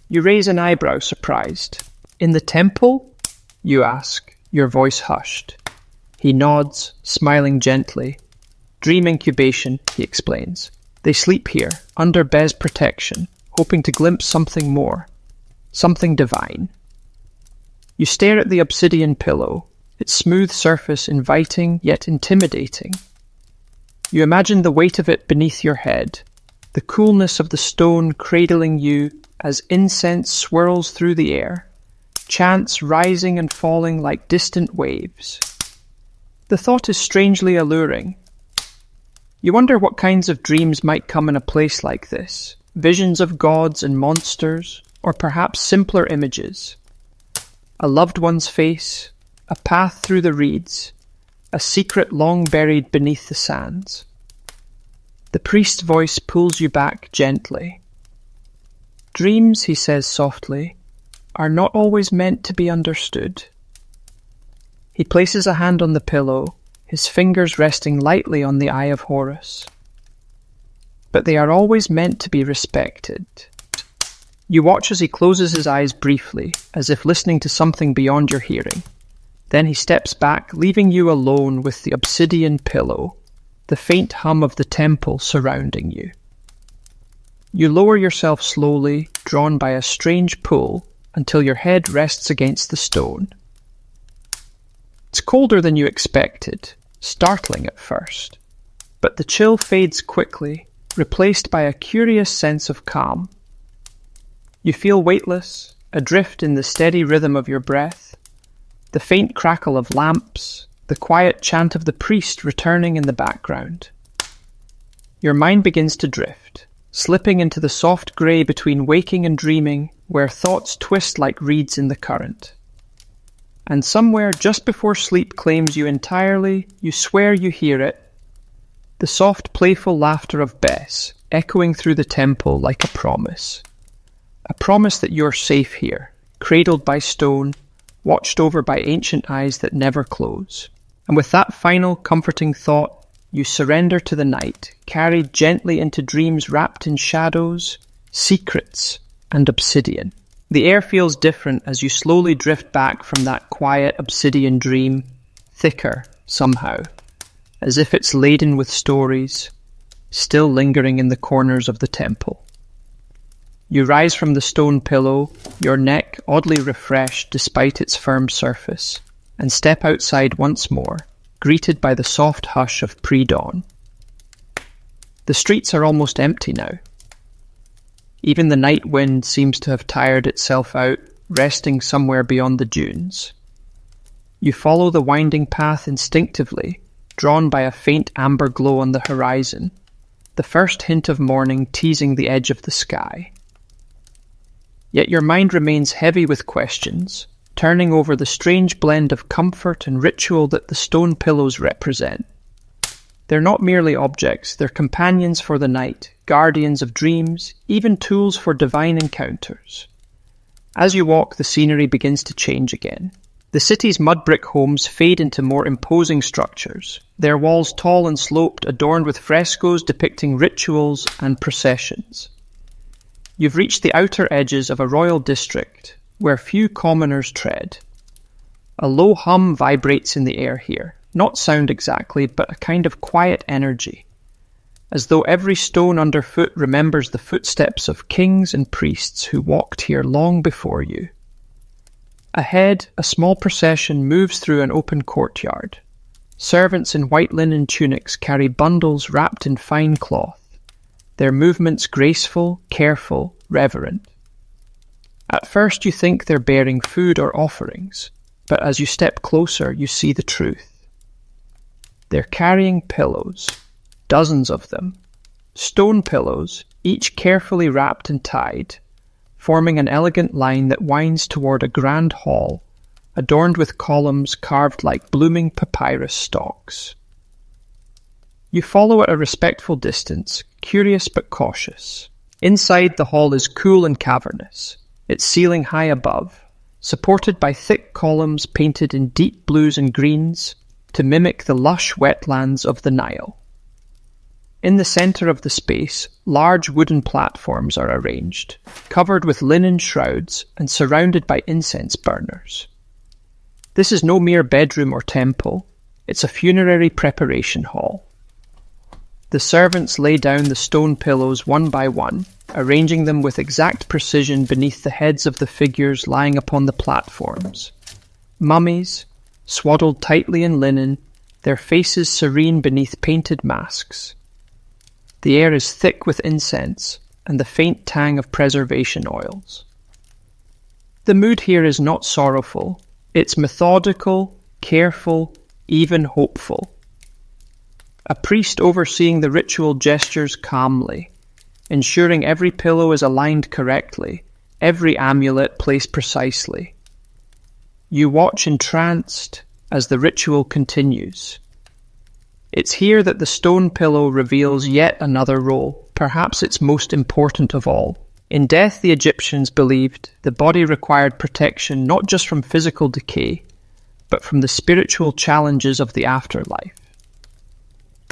You raise an eyebrow, surprised. In the temple? You ask, your voice hushed. He nods, smiling gently. Dream incubation, he explains. They sleep here, under Bez's protection, hoping to glimpse something more, something divine. You stare at the obsidian pillow, its smooth surface inviting yet intimidating. You imagine the weight of it beneath your head, the coolness of the stone cradling you as incense swirls through the air, chants rising and falling like distant waves. The thought is strangely alluring. You wonder what kinds of dreams might come in a place like this. Visions of gods and monsters, or perhaps simpler images. A loved one's face, a path through the reeds, a secret long buried beneath the sands. The priest's voice pulls you back gently. Dreams, he says softly, are not always meant to be understood. He places a hand on the pillow, his fingers resting lightly on the Eye of Horus. But they are always meant to be respected. You watch as he closes his eyes briefly, as if listening to something beyond your hearing. Then he steps back, leaving you alone with the obsidian pillow, the faint hum of the temple surrounding you. You lower yourself slowly, drawn by a strange pull, until your head rests against the stone. It's colder than you expected, startling at first, but the chill fades quickly, replaced by a curious sense of calm. You feel weightless, adrift in the steady rhythm of your breath, The faint crackle of lamps, the quiet chant of the priest returning in the background. Your mind begins to drift, slipping into the soft grey between waking and dreaming, where thoughts twist like reeds in the current. And somewhere just before sleep claims you entirely, you swear you hear it, the soft, playful laughter of Bess, echoing through the temple like a promise. A promise that you're safe here, cradled by stone, watched over by ancient eyes that never close. And with that final, comforting thought, you surrender to the night, carried gently into dreams wrapped in shadows, secrets, and obsidian. The air feels different as you slowly drift back from that quiet obsidian dream, thicker, somehow, as if it's laden with stories, still lingering in the corners of the temple. You rise from the stone pillow, your neck oddly refreshed despite its firm surface, and step outside once more, greeted by the soft hush of pre-dawn. The streets are almost empty now. Even the night wind seems to have tired itself out, resting somewhere beyond the dunes. You follow the winding path instinctively, drawn by a faint amber glow on the horizon, the first hint of morning teasing the edge of the sky. Yet your mind remains heavy with questions, turning over the strange blend of comfort and ritual that the stone pillows represent. They're not merely objects, they're companions for the night, guardians of dreams, even tools for divine encounters. As you walk, the scenery begins to change again. The city's mud brick homes fade into more imposing structures, their walls tall and sloped, adorned with frescoes depicting rituals and processions. You've reached the outer edges of a royal district, where few commoners tread. A low hum vibrates in the air here, not sound exactly, but a kind of quiet energy, as though every stone underfoot remembers the footsteps of kings and priests who walked here long before you. Ahead, a small procession moves through an open courtyard. Servants in white linen tunics carry bundles wrapped in fine cloth, their movements graceful, careful, reverent. At first you think they're bearing food or offerings, but as you step closer you see the truth. They're carrying pillows, dozens of them, stone pillows, each carefully wrapped and tied, forming an elegant line that winds toward a grand hall, adorned with columns carved like blooming papyrus stalks. You follow at a respectful distance, curious but cautious. Inside, the hall is cool and cavernous, its ceiling high above, supported by thick columns painted in deep blues and greens to mimic the lush wetlands of the Nile. In the centre of the space, large wooden platforms are arranged, covered with linen shrouds and surrounded by incense burners. This is no mere bedroom or temple, it's a funerary preparation hall. The servants lay down the stone pillows one by one, arranging them with exact precision beneath the heads of the figures lying upon the platforms. Mummies, swaddled tightly in linen, their faces serene beneath painted masks. The air is thick with incense and the faint tang of preservation oils. The mood here is not sorrowful, it's methodical, careful, even hopeful. A priest overseeing the ritual gestures calmly, ensuring every pillow is aligned correctly, every amulet placed precisely. You watch entranced as the ritual continues. It's here that the stone pillow reveals yet another role, perhaps its most important of all. In death, the Egyptians believed the body required protection not just from physical decay, but from the spiritual challenges of the afterlife.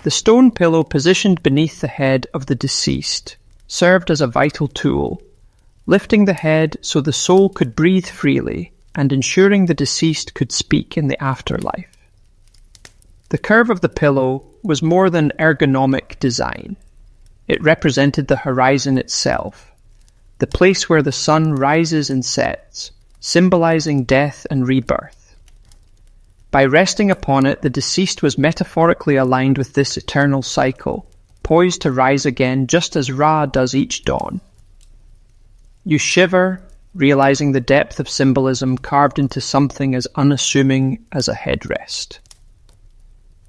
The stone pillow positioned beneath the head of the deceased served as a vital tool, lifting the head so the soul could breathe freely and ensuring the deceased could speak in the afterlife. The curve of the pillow was more than ergonomic design. It represented the horizon itself, the place where the sun rises and sets, symbolizing death and rebirth. By resting upon it, the deceased was metaphorically aligned with this eternal cycle, poised to rise again just as Ra does each dawn. You shiver, realizing the depth of symbolism carved into something as unassuming as a headrest.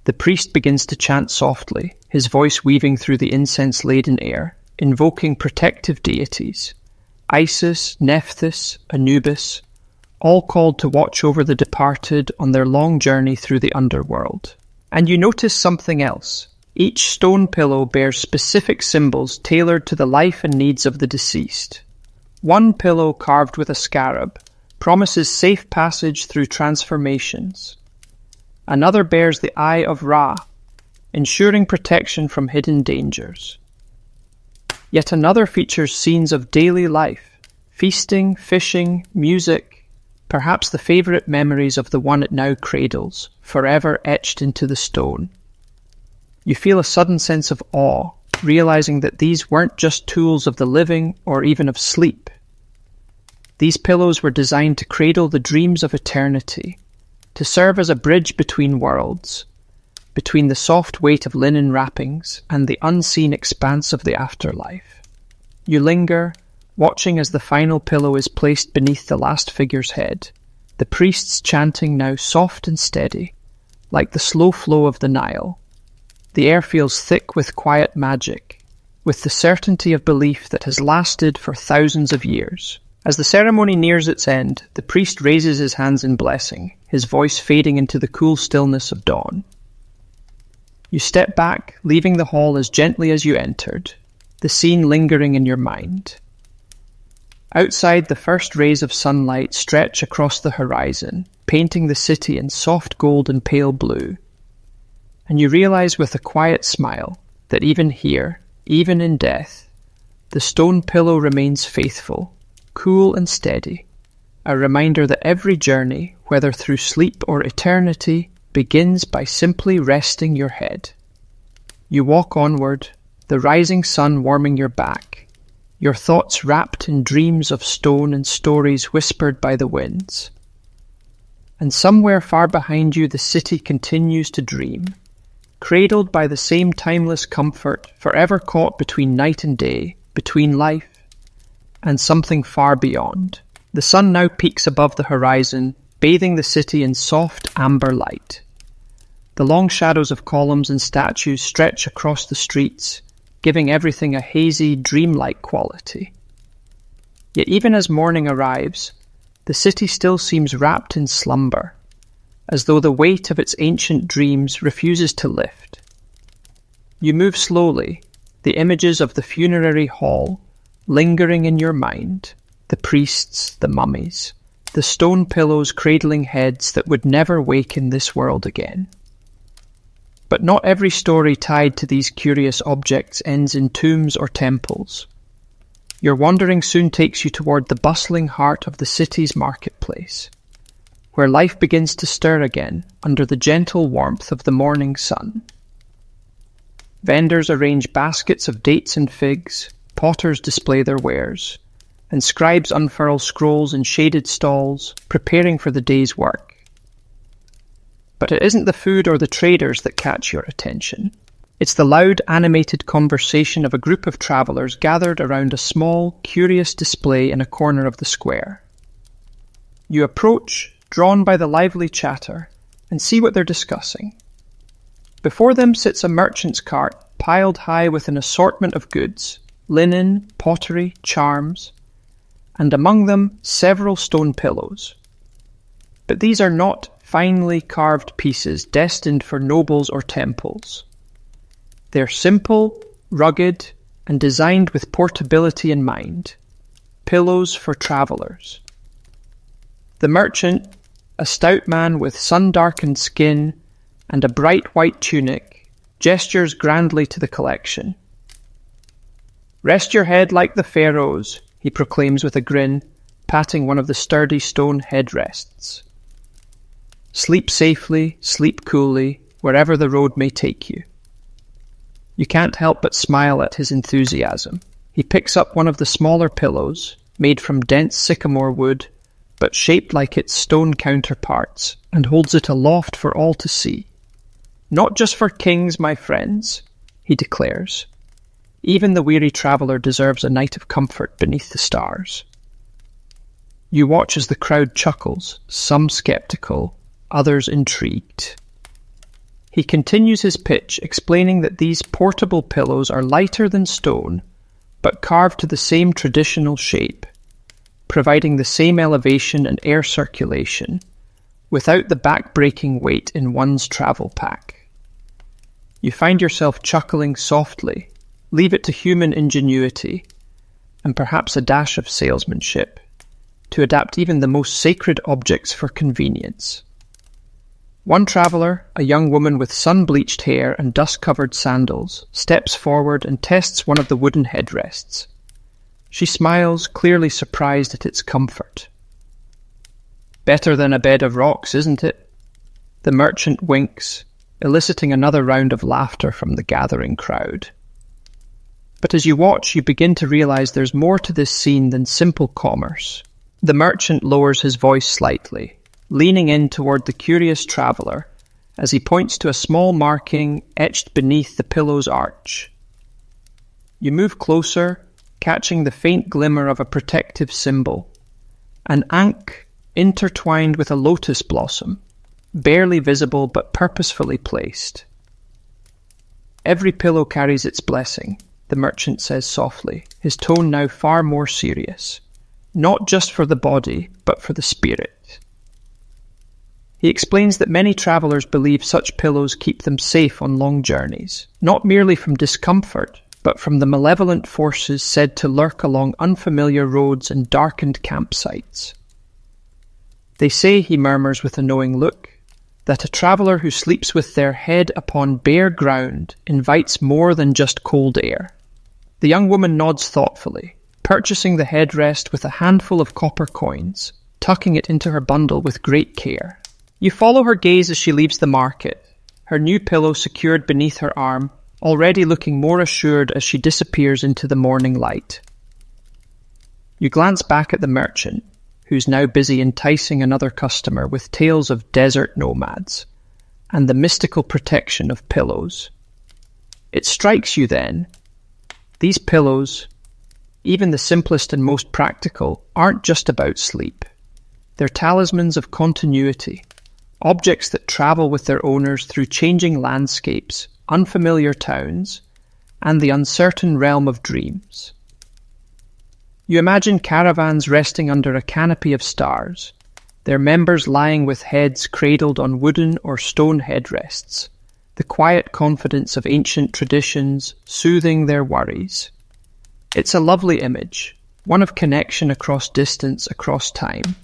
The priest begins to chant softly, his voice weaving through the incense-laden air, invoking protective deities, Isis, Nephthys, Anubis, all called to watch over the departed on their long journey through the underworld. And you notice something else. Each stone pillow bears specific symbols tailored to the life and needs of the deceased. One pillow carved with a scarab promises safe passage through transformations. Another bears the Eye of Ra, ensuring protection from hidden dangers. Yet another features scenes of daily life, feasting, fishing, music, perhaps the favourite memories of the one it now cradles, forever etched into the stone. You feel a sudden sense of awe, realizing that these weren't just tools of the living or even of sleep. These pillows were designed to cradle the dreams of eternity, to serve as a bridge between worlds, between the soft weight of linen wrappings and the unseen expanse of the afterlife. You linger, watching as the final pillow is placed beneath the last figure's head, the priests chanting now soft and steady, like the slow flow of the Nile. The air feels thick with quiet magic, with the certainty of belief that has lasted for thousands of years. As the ceremony nears its end, the priest raises his hands in blessing, his voice fading into the cool stillness of dawn. You step back, leaving the hall as gently as you entered, the scene lingering in your mind. Outside, the first rays of sunlight stretch across the horizon, painting the city in soft gold and pale blue. And you realize with a quiet smile that even here, even in death, the stone pillow remains faithful, cool and steady, a reminder that every journey, whether through sleep or eternity, begins by simply resting your head. You walk onward, the rising sun warming your back, your thoughts wrapped in dreams of stone and stories whispered by the winds. And somewhere far behind you the city continues to dream, cradled by the same timeless comfort, forever caught between night and day, between life and something far beyond. The sun now peaks above the horizon, bathing the city in soft amber light. The long shadows of columns and statues stretch across the streets, giving everything a hazy, dreamlike quality. Yet even as morning arrives, the city still seems wrapped in slumber, as though the weight of its ancient dreams refuses to lift. You move slowly, the images of the funerary hall lingering in your mind, the priests, the mummies, the stone pillows cradling heads that would never wake in this world again. But not every story tied to these curious objects ends in tombs or temples. Your wandering soon takes you toward the bustling heart of the city's marketplace, where life begins to stir again under the gentle warmth of the morning sun. Vendors arrange baskets of dates and figs, potters display their wares, and scribes unfurl scrolls in shaded stalls, preparing for the day's work. But it isn't the food or the traders that catch your attention. It's the loud, animated conversation of a group of travellers gathered around a small, curious display in a corner of the square. You approach, drawn by the lively chatter, and see what they're discussing. Before them sits a merchant's cart piled high with an assortment of goods, linen, pottery, charms, and among them several stone pillows. But these are not finely carved pieces destined for nobles or temples. They're simple, rugged, and designed with portability in mind. Pillows for travellers. The merchant, a stout man with sun-darkened skin and a bright white tunic, gestures grandly to the collection. "Rest your head like the pharaohs," he proclaims with a grin, patting one of the sturdy stone headrests. "Sleep safely, sleep coolly, wherever the road may take you." You can't help but smile at his enthusiasm. He picks up one of the smaller pillows, made from dense sycamore wood, but shaped like its stone counterparts, and holds it aloft for all to see. "Not just for kings, my friends," he declares. "Even the weary traveller deserves a night of comfort beneath the stars." You watch as the crowd chuckles, some skeptical, others intrigued. He continues his pitch, explaining that these portable pillows are lighter than stone, but carved to the same traditional shape, providing the same elevation and air circulation, without the back-breaking weight in one's travel pack. You find yourself chuckling softly, leave it to human ingenuity, and perhaps a dash of salesmanship, to adapt even the most sacred objects for convenience. One traveller, a young woman with sun-bleached hair and dust-covered sandals, steps forward and tests one of the wooden headrests. She smiles, clearly surprised at its comfort. "Better than a bed of rocks, isn't it?" The merchant winks, eliciting another round of laughter from the gathering crowd. But as you watch, you begin to realize there's more to this scene than simple commerce. The merchant lowers his voice slightly, leaning in toward the curious traveller as he points to a small marking etched beneath the pillow's arch. You move closer, catching the faint glimmer of a protective symbol, an ankh intertwined with a lotus blossom, barely visible but purposefully placed. "Every pillow carries its blessing," the merchant says softly, his tone now far more serious. "Not just for the body, but for the spirit." He explains that many travellers believe such pillows keep them safe on long journeys, not merely from discomfort, but from the malevolent forces said to lurk along unfamiliar roads and darkened campsites. "They say," he murmurs with a knowing look, "that a traveller who sleeps with their head upon bare ground invites more than just cold air." The young woman nods thoughtfully, purchasing the headrest with a handful of copper coins, tucking it into her bundle with great care. You follow her gaze as she leaves the market, her new pillow secured beneath her arm, already looking more assured as she disappears into the morning light. You glance back at the merchant, who's now busy enticing another customer with tales of desert nomads and the mystical protection of pillows. It strikes you then, these pillows, even the simplest and most practical, aren't just about sleep. They're talismans of continuity, objects that travel with their owners through changing landscapes, unfamiliar towns, and the uncertain realm of dreams. You imagine caravans resting under a canopy of stars, their members lying with heads cradled on wooden or stone headrests, the quiet confidence of ancient traditions soothing their worries. It's a lovely image, one of connection across distance, across time.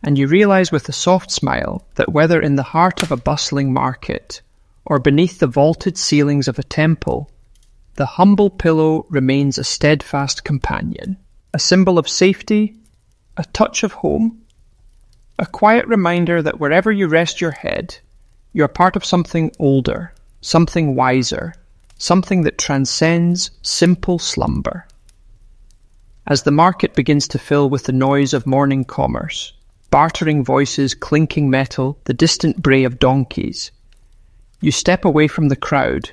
And you realize with a soft smile that whether in the heart of a bustling market or beneath the vaulted ceilings of a temple, the humble pillow remains a steadfast companion, a symbol of safety, a touch of home, a quiet reminder that wherever you rest your head, you are part of something older, something wiser, something that transcends simple slumber. As the market begins to fill with the noise of morning commerce, bartering voices, clinking metal, the distant bray of donkeys, you step away from the crowd,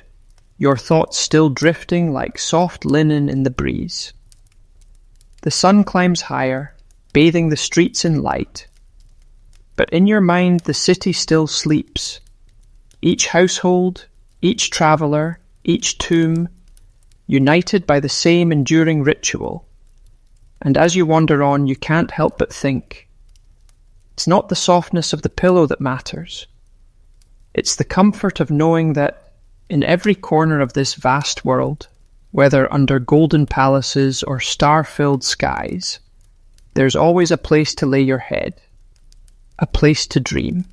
your thoughts still drifting like soft linen in the breeze. The sun climbs higher, bathing the streets in light. But in your mind the city still sleeps. Each household, each traveller, each tomb, united by the same enduring ritual. And as you wander on, you can't help but think, it's not the softness of the pillow that matters. It's the comfort of knowing that in every corner of this vast world, whether under golden palaces or star-filled skies, there's always a place to lay your head, a place to dream,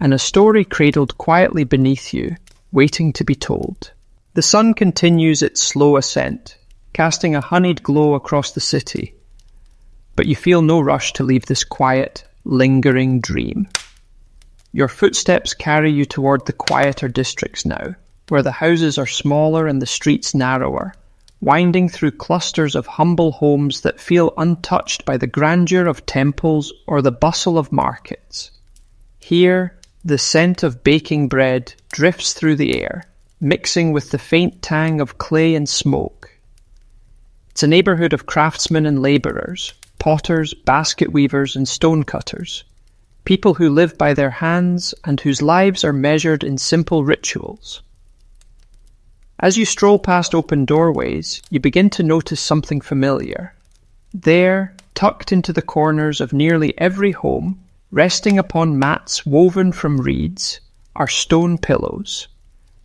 and a story cradled quietly beneath you, waiting to be told. The sun continues its slow ascent, casting a honeyed glow across the city, but you feel no rush to leave this quiet, lingering dream. Your footsteps carry you toward the quieter districts now, where the houses are smaller and the streets narrower, winding through clusters of humble homes that feel untouched by the grandeur of temples or the bustle of markets. Here, the scent of baking bread drifts through the air, mixing with the faint tang of clay and smoke. It's a neighbourhood of craftsmen and labourers, potters, basket weavers, and stone cutters, people who live by their hands and whose lives are measured in simple rituals. As you stroll past open doorways, you begin to notice something familiar. There, tucked into the corners of nearly every home, resting upon mats woven from reeds, are stone pillows.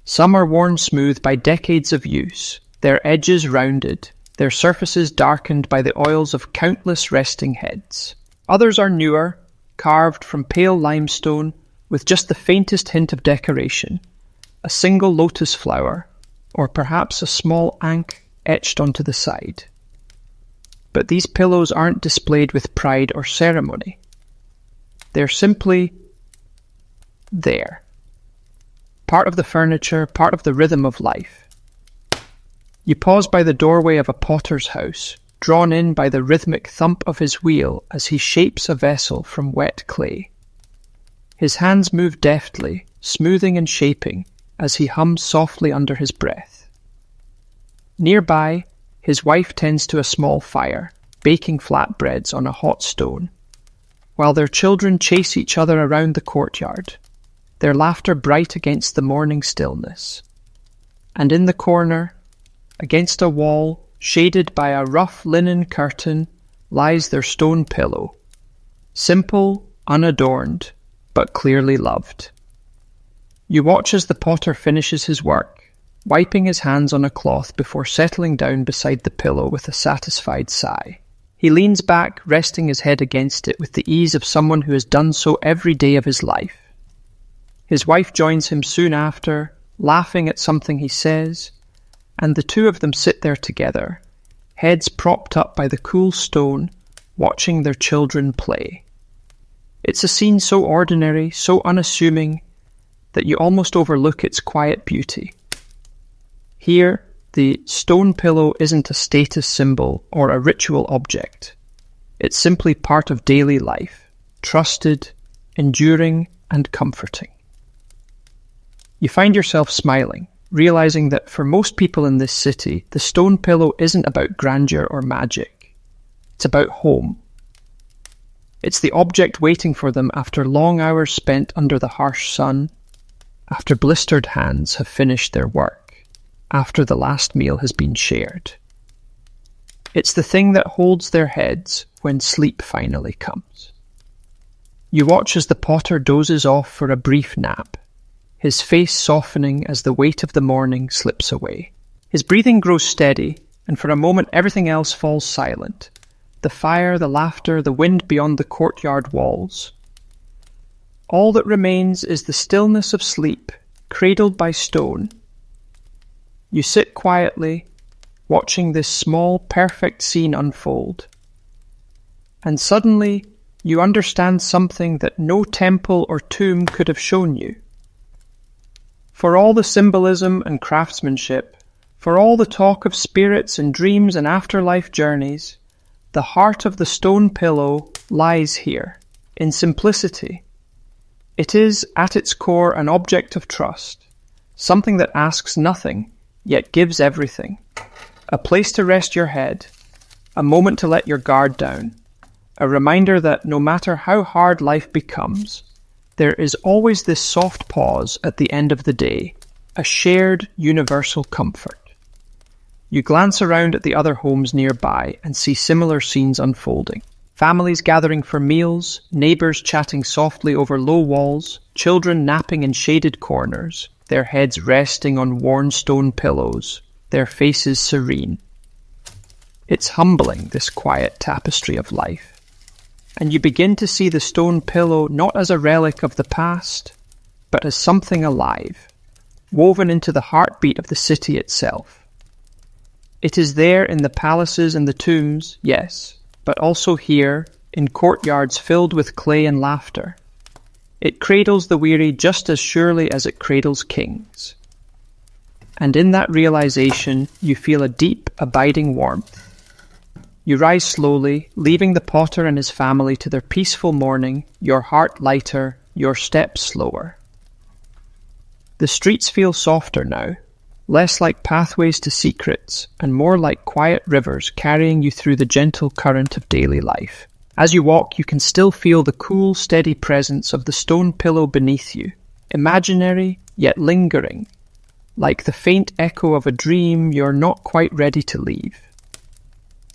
Some are worn smooth by decades of use, their edges rounded, their surfaces darkened by the oils of countless resting heads. Others are newer, carved from pale limestone with just the faintest hint of decoration, a single lotus flower, or perhaps a small ankh etched onto the side. But these pillows aren't displayed with pride or ceremony. They're simply there. Part of the furniture, part of the rhythm of life. You pause by the doorway of a potter's house, drawn in by the rhythmic thump of his wheel as he shapes a vessel from wet clay. His hands move deftly, smoothing and shaping, as he hums softly under his breath. Nearby, his wife tends to a small fire, baking flatbreads on a hot stone, while their children chase each other around the courtyard, their laughter bright against the morning stillness. And in the corner, against a wall, shaded by a rough linen curtain, lies their stone pillow, simple, unadorned, but clearly loved. You watch as the potter finishes his work, wiping his hands on a cloth before settling down beside the pillow with a satisfied sigh. He leans back, resting his head against it with the ease of someone who has done so every day of his life. His wife joins him soon after, laughing at something he says, and the two of them sit there together, heads propped up by the cool stone, watching their children play. It's a scene so ordinary, so unassuming, that you almost overlook its quiet beauty. Here, the stone pillow isn't a status symbol or a ritual object. It's simply part of daily life, trusted, enduring, and comforting. You find yourself smiling, realizing that for most people in this city, the stone pillow isn't about grandeur or magic. It's about home. It's the object waiting for them after long hours spent under the harsh sun, after blistered hands have finished their work, after the last meal has been shared. It's the thing that holds their heads when sleep finally comes. You watch as the potter dozes off for a brief nap, his face softening as the weight of the morning slips away. His breathing grows steady, and for a moment everything else falls silent. The fire, the laughter, the wind beyond the courtyard walls. All that remains is the stillness of sleep, cradled by stone. You sit quietly, watching this small, perfect scene unfold. And suddenly, you understand something that no temple or tomb could have shown you. For all the symbolism and craftsmanship, for all the talk of spirits and dreams and afterlife journeys, the heart of the stone pillow lies here, in simplicity. It is, at its core, an object of trust, something that asks nothing, yet gives everything. A place to rest your head, a moment to let your guard down, a reminder that no matter how hard life becomes, there is always this soft pause at the end of the day, a shared universal comfort. You glance around at the other homes nearby and see similar scenes unfolding. Families gathering for meals, neighbours chatting softly over low walls, children napping in shaded corners, their heads resting on worn stone pillows, their faces serene. It's humbling, this quiet tapestry of life. And you begin to see the stone pillow not as a relic of the past, but as something alive, woven into the heartbeat of the city itself. It is there in the palaces and the tombs, yes, but also here, in courtyards filled with clay and laughter. It cradles the weary just as surely as it cradles kings. And in that realization, you feel a deep, abiding warmth. You rise slowly, leaving the potter and his family to their peaceful morning, your heart lighter, your steps slower. The streets feel softer now, less like pathways to secrets and more like quiet rivers carrying you through the gentle current of daily life. As you walk, you can still feel the cool, steady presence of the stone pillow beneath you, imaginary yet lingering, like the faint echo of a dream you're not quite ready to leave.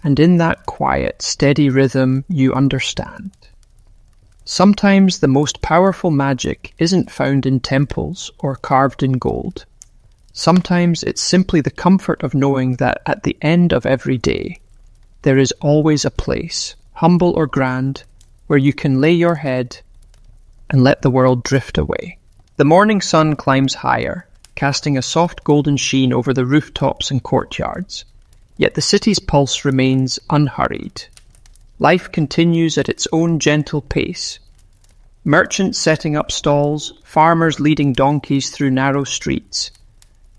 And in that quiet, steady rhythm, you understand. Sometimes the most powerful magic isn't found in temples or carved in gold. Sometimes it's simply the comfort of knowing that at the end of every day, there is always a place, humble or grand, where you can lay your head and let the world drift away. The morning sun climbs higher, casting a soft golden sheen over the rooftops and courtyards. Yet the city's pulse remains unhurried. Life continues at its own gentle pace. Merchants setting up stalls, farmers leading donkeys through narrow streets,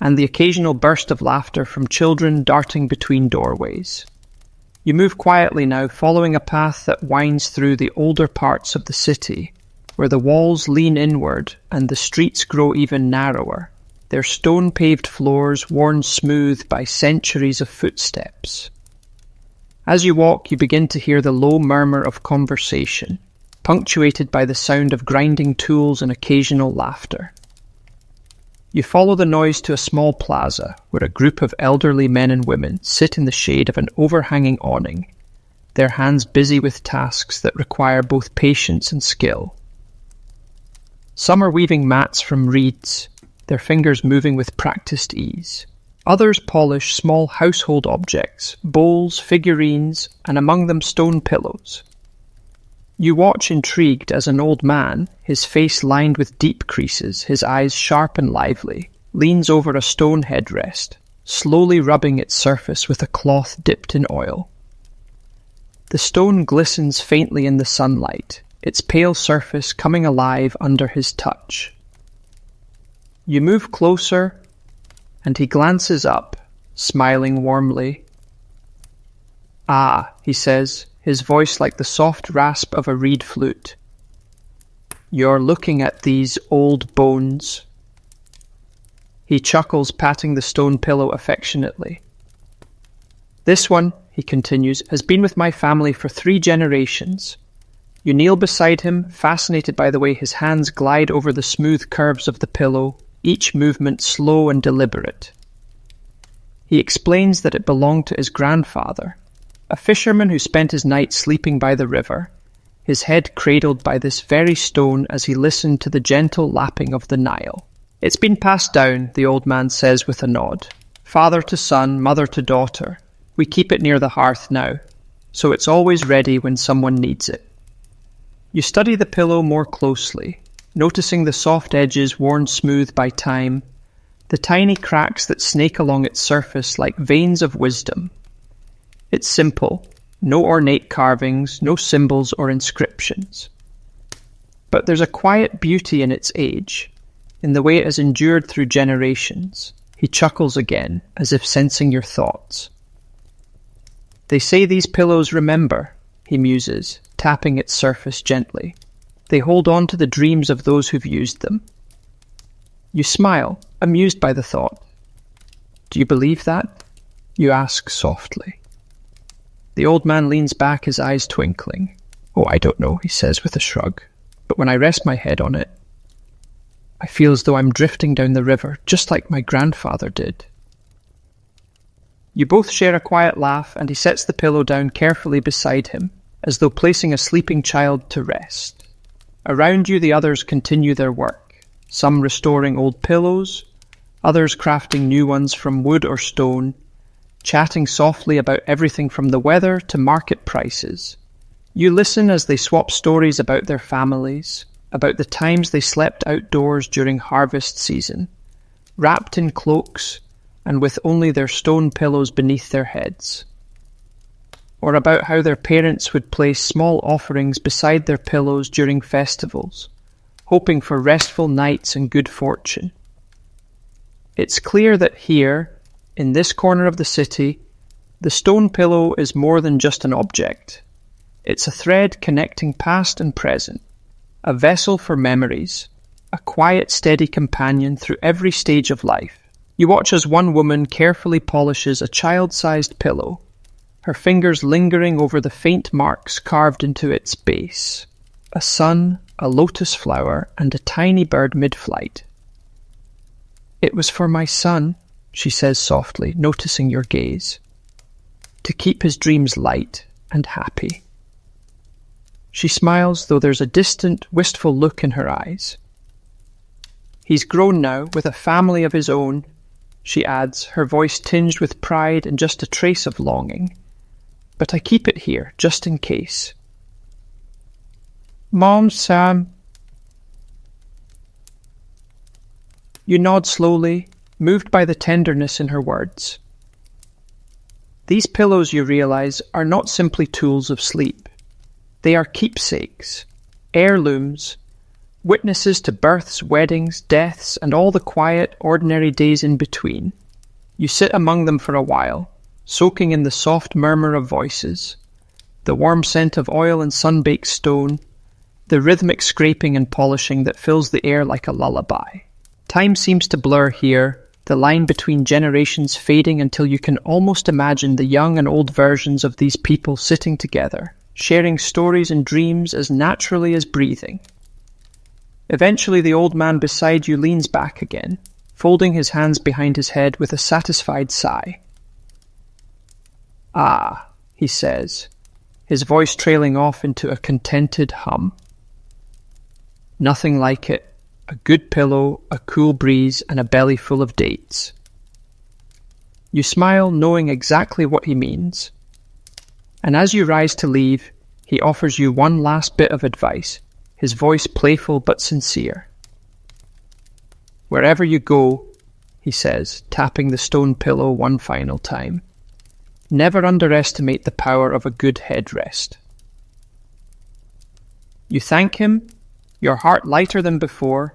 and the occasional burst of laughter from children darting between doorways. You move quietly now, following a path that winds through the older parts of the city, where the walls lean inward and the streets grow even narrower, their stone-paved floors worn smooth by centuries of footsteps. As you walk, you begin to hear the low murmur of conversation, punctuated by the sound of grinding tools and occasional laughter. You follow the noise to a small plaza, where a group of elderly men and women sit in the shade of an overhanging awning, their hands busy with tasks that require both patience and skill. Some are weaving mats from reeds, their fingers moving with practiced ease. Others polish small household objects, bowls, figurines, and among them stone pillows. You watch intrigued as an old man, his face lined with deep creases, his eyes sharp and lively, leans over a stone headrest, slowly rubbing its surface with a cloth dipped in oil. The stone glistens faintly in the sunlight, its pale surface coming alive under his touch. You move closer, and he glances up, smiling warmly. "Ah," he says, his voice like the soft rasp of a reed flute. "You're looking at these old bones." He chuckles, patting the stone pillow affectionately. "This one," he continues, "has been with my family for 3 generations. You kneel beside him, fascinated by the way his hands glide over the smooth curves of the pillow, each movement slow and deliberate. He explains that it belonged to his grandfather, a fisherman who spent his nights sleeping by the river, his head cradled by this very stone as he listened to the gentle lapping of the Nile. It's been passed down, the old man says with a nod. Father to son, mother to daughter. We keep it near the hearth now, so it's always ready when someone needs it. You study the pillow more closely, noticing the soft edges worn smooth by time, the tiny cracks that snake along its surface like veins of wisdom. It's simple, no ornate carvings, no symbols or inscriptions. But there's a quiet beauty in its age, in the way it has endured through generations. He chuckles again, as if sensing your thoughts. They say these pillows remember, he muses, tapping its surface gently. They hold on to the dreams of those who've used them. You smile, amused by the thought. Do you believe that? You ask softly. The old man leans back, his eyes twinkling. Oh, I don't know, he says with a shrug. But when I rest my head on it, I feel as though I'm drifting down the river, just like my grandfather did. You both share a quiet laugh, and he sets the pillow down carefully beside him, as though placing a sleeping child to rest. Around you the others continue their work, some restoring old pillows, others crafting new ones from wood or stone, chatting softly about everything from the weather to market prices. You listen as they swap stories about their families, about the times they slept outdoors during harvest season, wrapped in cloaks and with only their stone pillows beneath their heads. Or about how their parents would place small offerings beside their pillows during festivals, hoping for restful nights and good fortune. It's clear that here, in this corner of the city, the stone pillow is more than just an object. It's a thread connecting past and present, a vessel for memories, a quiet, steady companion through every stage of life. You watch as one woman carefully polishes a child-sized pillow, her fingers lingering over the faint marks carved into its base. A sun, a lotus flower, and a tiny bird mid-flight. "It was for my son," she says softly, noticing your gaze. "To keep his dreams light and happy." She smiles, though there's a distant, wistful look in her eyes. "He's grown now, with a family of his own," she adds, her voice tinged with pride and just a trace of longing. "But I keep it here, just in case." "Mom, Sam." You nod slowly, moved by the tenderness in her words. These pillows, you realize, are not simply tools of sleep. They are keepsakes, heirlooms, witnesses to births, weddings, deaths, and all the quiet, ordinary days in between. You sit among them for a while, soaking in the soft murmur of voices, the warm scent of oil and sun-baked stone, the rhythmic scraping and polishing that fills the air like a lullaby. Time seems to blur here, the line between generations fading until you can almost imagine the young and old versions of these people sitting together, sharing stories and dreams as naturally as breathing. Eventually the old man beside you leans back again, folding his hands behind his head with a satisfied sigh. "Ah," he says, his voice trailing off into a contented hum. "Nothing like it. A good pillow, a cool breeze, and a belly full of dates." You smile, knowing exactly what he means. And as you rise to leave, he offers you one last bit of advice, his voice playful but sincere. "Wherever you go," he says, tapping the stone pillow one final time, "never underestimate the power of a good headrest." You thank him, your heart lighter than before,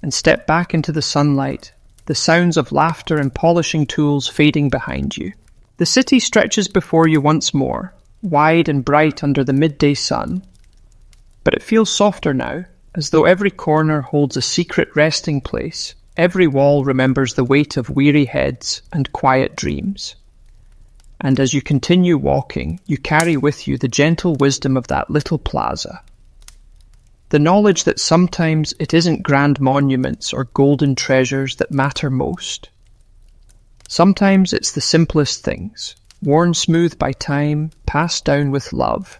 and step back into the sunlight, the sounds of laughter and polishing tools fading behind you. The city stretches before you once more, wide and bright under the midday sun. But it feels softer now, as though every corner holds a secret resting place. Every wall remembers the weight of weary heads and quiet dreams. And as you continue walking, you carry with you the gentle wisdom of that little plaza. The knowledge that sometimes it isn't grand monuments or golden treasures that matter most. Sometimes it's the simplest things, worn smooth by time, passed down with love,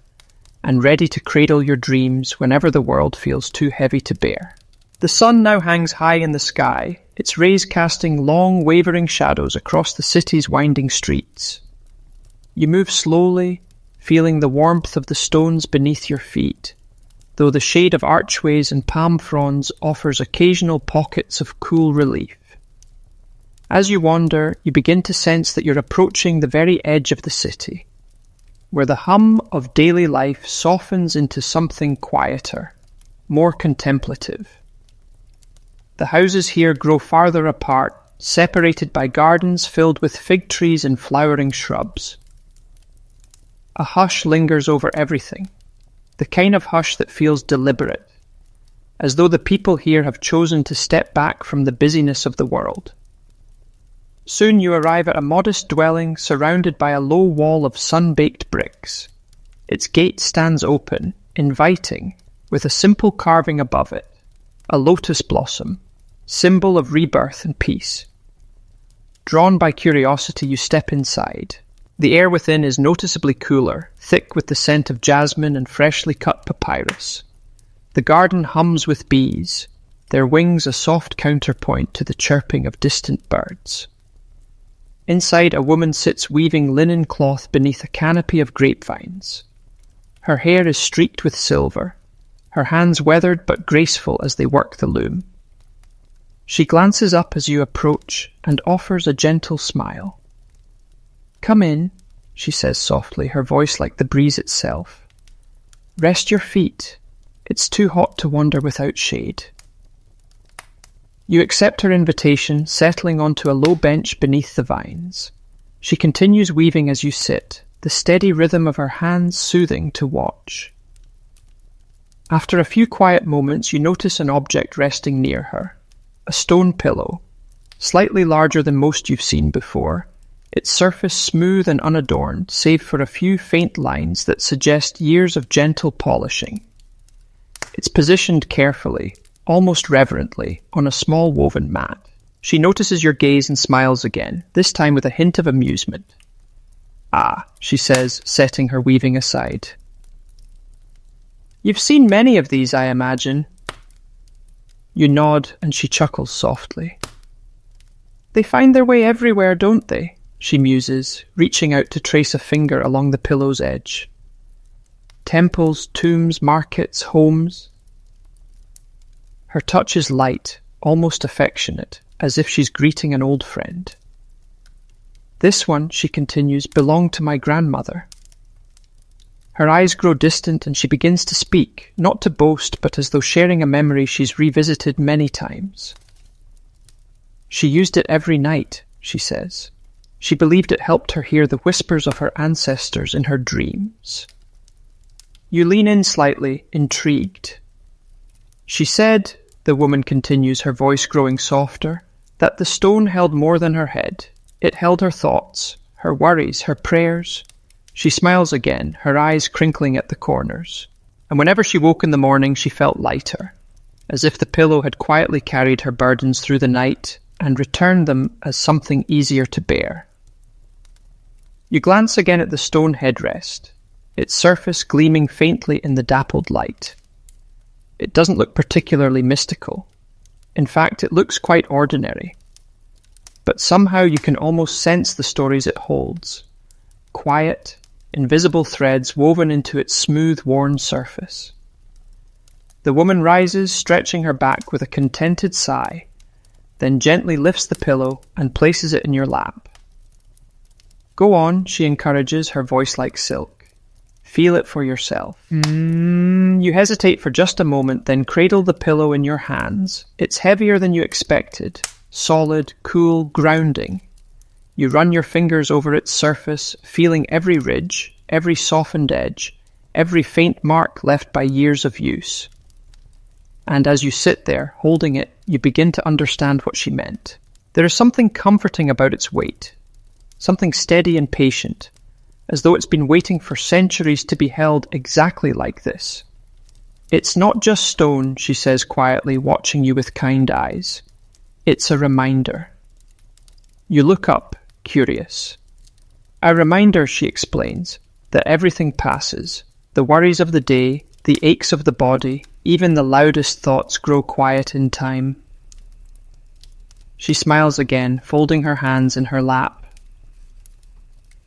and ready to cradle your dreams whenever the world feels too heavy to bear. The sun now hangs high in the sky, its rays casting long, wavering shadows across the city's winding streets. You move slowly, feeling the warmth of the stones beneath your feet, though the shade of archways and palm fronds offers occasional pockets of cool relief. As you wander, you begin to sense that you're approaching the very edge of the city, where the hum of daily life softens into something quieter, more contemplative. The houses here grow farther apart, separated by gardens filled with fig trees and flowering shrubs. A hush lingers over everything, the kind of hush that feels deliberate, as though the people here have chosen to step back from the busyness of the world. Soon you arrive at a modest dwelling surrounded by a low wall of sun-baked bricks. Its gate stands open, inviting, with a simple carving above it, a lotus blossom, symbol of rebirth and peace. Drawn by curiosity, you step inside. The air within is noticeably cooler, thick with the scent of jasmine and freshly cut papyrus. The garden hums with bees, their wings a soft counterpoint to the chirping of distant birds. Inside, a woman sits weaving linen cloth beneath a canopy of grapevines. Her hair is streaked with silver, her hands weathered but graceful as they work the loom. She glances up as you approach and offers a gentle smile. "Come in," she says softly, her voice like the breeze itself. "Rest your feet. It's too hot to wander without shade." You accept her invitation, settling onto a low bench beneath the vines. She continues weaving as you sit, the steady rhythm of her hands soothing to watch. After a few quiet moments, you notice an object resting near her, a stone pillow, slightly larger than most you've seen before, its surface smooth and unadorned, save for a few faint lines that suggest years of gentle polishing. It's positioned carefully, almost reverently, on a small woven mat. She notices your gaze and smiles again, this time with a hint of amusement. "Ah," she says, setting her weaving aside. "You've seen many of these, I imagine." You nod, and she chuckles softly. "They find their way everywhere, don't they?" she muses, reaching out to trace a finger along the pillow's edge. "Temples, tombs, markets, homes." Her touch is light, almost affectionate, as if she's greeting an old friend. "This one," she continues, "belonged to my grandmother." Her eyes grow distant and she begins to speak, not to boast, but as though sharing a memory she's revisited many times. "She used it every night," she says. "She believed it helped her hear the whispers of her ancestors in her dreams." You lean in slightly, intrigued. "She said," the woman continues, her voice growing softer, "that the stone held more than her head. It held her thoughts, her worries, her prayers." She smiles again, her eyes crinkling at the corners. And whenever she woke in the morning, she felt lighter, as if the pillow had quietly carried her burdens through the night and returned them as something easier to bear. You glance again at the stone headrest, its surface gleaming faintly in the dappled light. It doesn't look particularly mystical. In fact, it looks quite ordinary. But somehow you can almost sense the stories it holds. Quiet, invisible threads woven into its smooth, worn surface. The woman rises, stretching her back with a contented sigh, then gently lifts the pillow and places it in your lap. "Go on," she encourages, her voice like silk. "Feel it for yourself." You hesitate for just a moment, then cradle the pillow in your hands. It's heavier than you expected. Solid, cool, grounding. You run your fingers over its surface, feeling every ridge, every softened edge, every faint mark left by years of use. And as you sit there, holding it, you begin to understand what she meant. There is something comforting about its weight. Something steady and patient, as though it's been waiting for centuries to be held exactly like this. "It's not just stone," she says quietly, watching you with kind eyes. "It's a reminder." You look up, curious. "A reminder," she explains, "that everything passes. The worries of the day, the aches of the body, even the loudest thoughts grow quiet in time." She smiles again, folding her hands in her lap.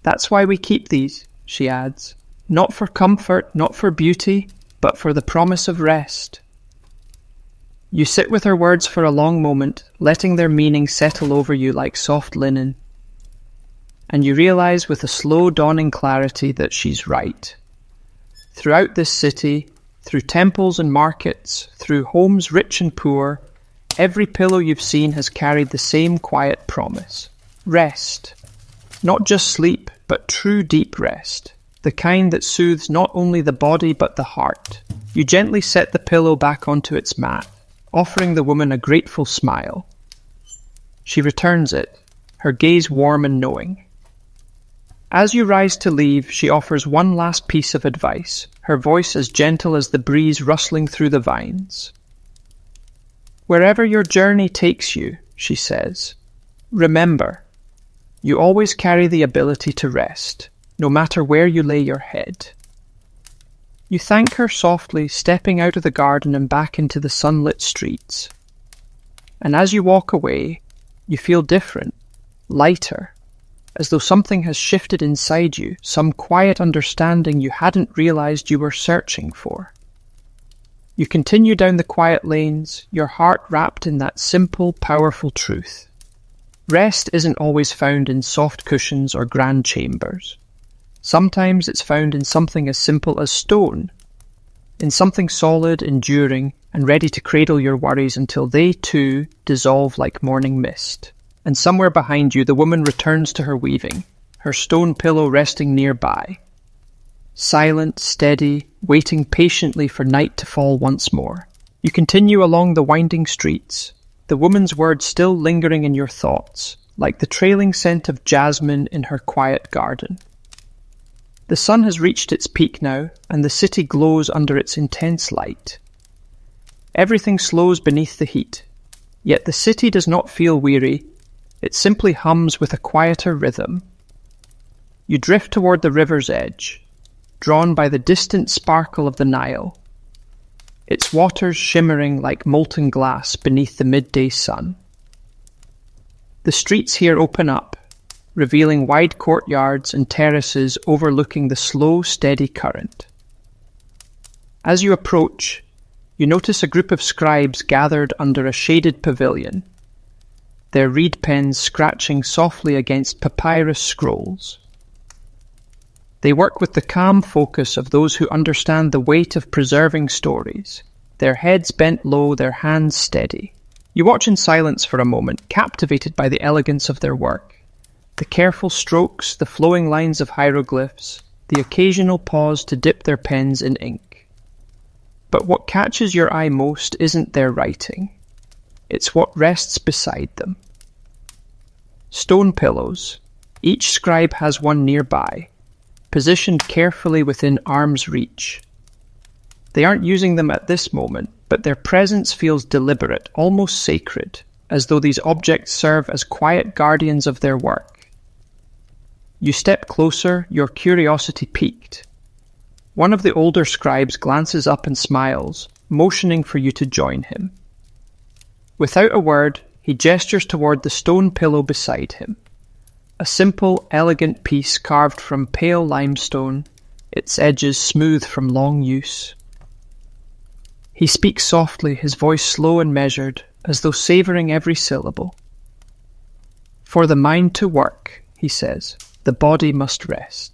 "That's why we keep these," she adds. "Not for comfort, not for beauty, but for the promise of rest." You sit with her words for a long moment, letting their meaning settle over you like soft linen. And you realize with a slow dawning clarity that she's right. Throughout this city, through temples and markets, through homes rich and poor, every pillow you've seen has carried the same quiet promise. Rest. Not just sleep, but true deep rest. The kind that soothes not only the body but the heart. You gently set the pillow back onto its mat, offering the woman a grateful smile. She returns it, her gaze warm and knowing. As you rise to leave, she offers one last piece of advice, her voice as gentle as the breeze rustling through the vines. "Wherever your journey takes you," she says, "remember, you always carry the ability to rest, no matter where you lay your head." You thank her softly, stepping out of the garden and back into the sunlit streets. And as you walk away, you feel different, lighter, as though something has shifted inside you, some quiet understanding you hadn't realized you were searching for. You continue down the quiet lanes, your heart wrapped in that simple, powerful truth. Rest isn't always found in soft cushions or grand chambers. Sometimes it's found in something as simple as stone, in something solid, enduring, and ready to cradle your worries until they, too, dissolve like morning mist. And somewhere behind you, the woman returns to her weaving, her stone pillow resting nearby. Silent, steady, waiting patiently for night to fall once more. You continue along the winding streets, the woman's words still lingering in your thoughts, like the trailing scent of jasmine in her quiet garden. The sun has reached its peak now, and the city glows under its intense light. Everything slows beneath the heat, yet the city does not feel weary, it simply hums with a quieter rhythm. You drift toward the river's edge, drawn by the distant sparkle of the Nile, its waters shimmering like molten glass beneath the midday sun. The streets here open up, revealing wide courtyards and terraces overlooking the slow, steady current. As you approach, you notice a group of scribes gathered under a shaded pavilion, their reed pens scratching softly against papyrus scrolls. They work with the calm focus of those who understand the weight of preserving stories, their heads bent low, their hands steady. You watch in silence for a moment, captivated by the elegance of their work. The careful strokes, the flowing lines of hieroglyphs, the occasional pause to dip their pens in ink. But what catches your eye most isn't their writing. It's what rests beside them. Stone pillows. Each scribe has one nearby, positioned carefully within arm's reach. They aren't using them at this moment, but their presence feels deliberate, almost sacred, as though these objects serve as quiet guardians of their work. You step closer, your curiosity piqued. One of the older scribes glances up and smiles, motioning for you to join him. Without a word, he gestures toward the stone pillow beside him. A simple, elegant piece carved from pale limestone, its edges smooth from long use. He speaks softly, his voice slow and measured, as though savouring every syllable. For the mind to work, he says, the body must rest.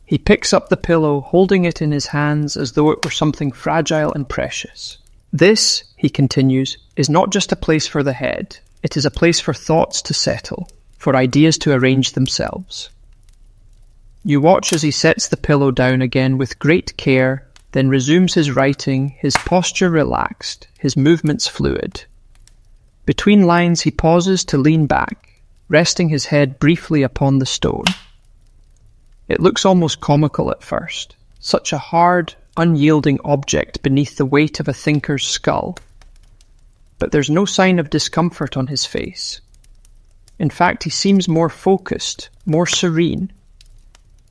He picks up the pillow, holding it in his hands as though it were something fragile and precious. This, he continues, is not just a place for the head. It is a place for thoughts to settle, for ideas to arrange themselves. You watch as he sets the pillow down again with great care, then resumes his writing, his posture relaxed, his movements fluid. Between lines he pauses to lean back, resting his head briefly upon the stone. It looks almost comical at first, such a hard, unyielding object beneath the weight of a thinker's skull. But there's no sign of discomfort on his face. In fact, he seems more focused, more serene.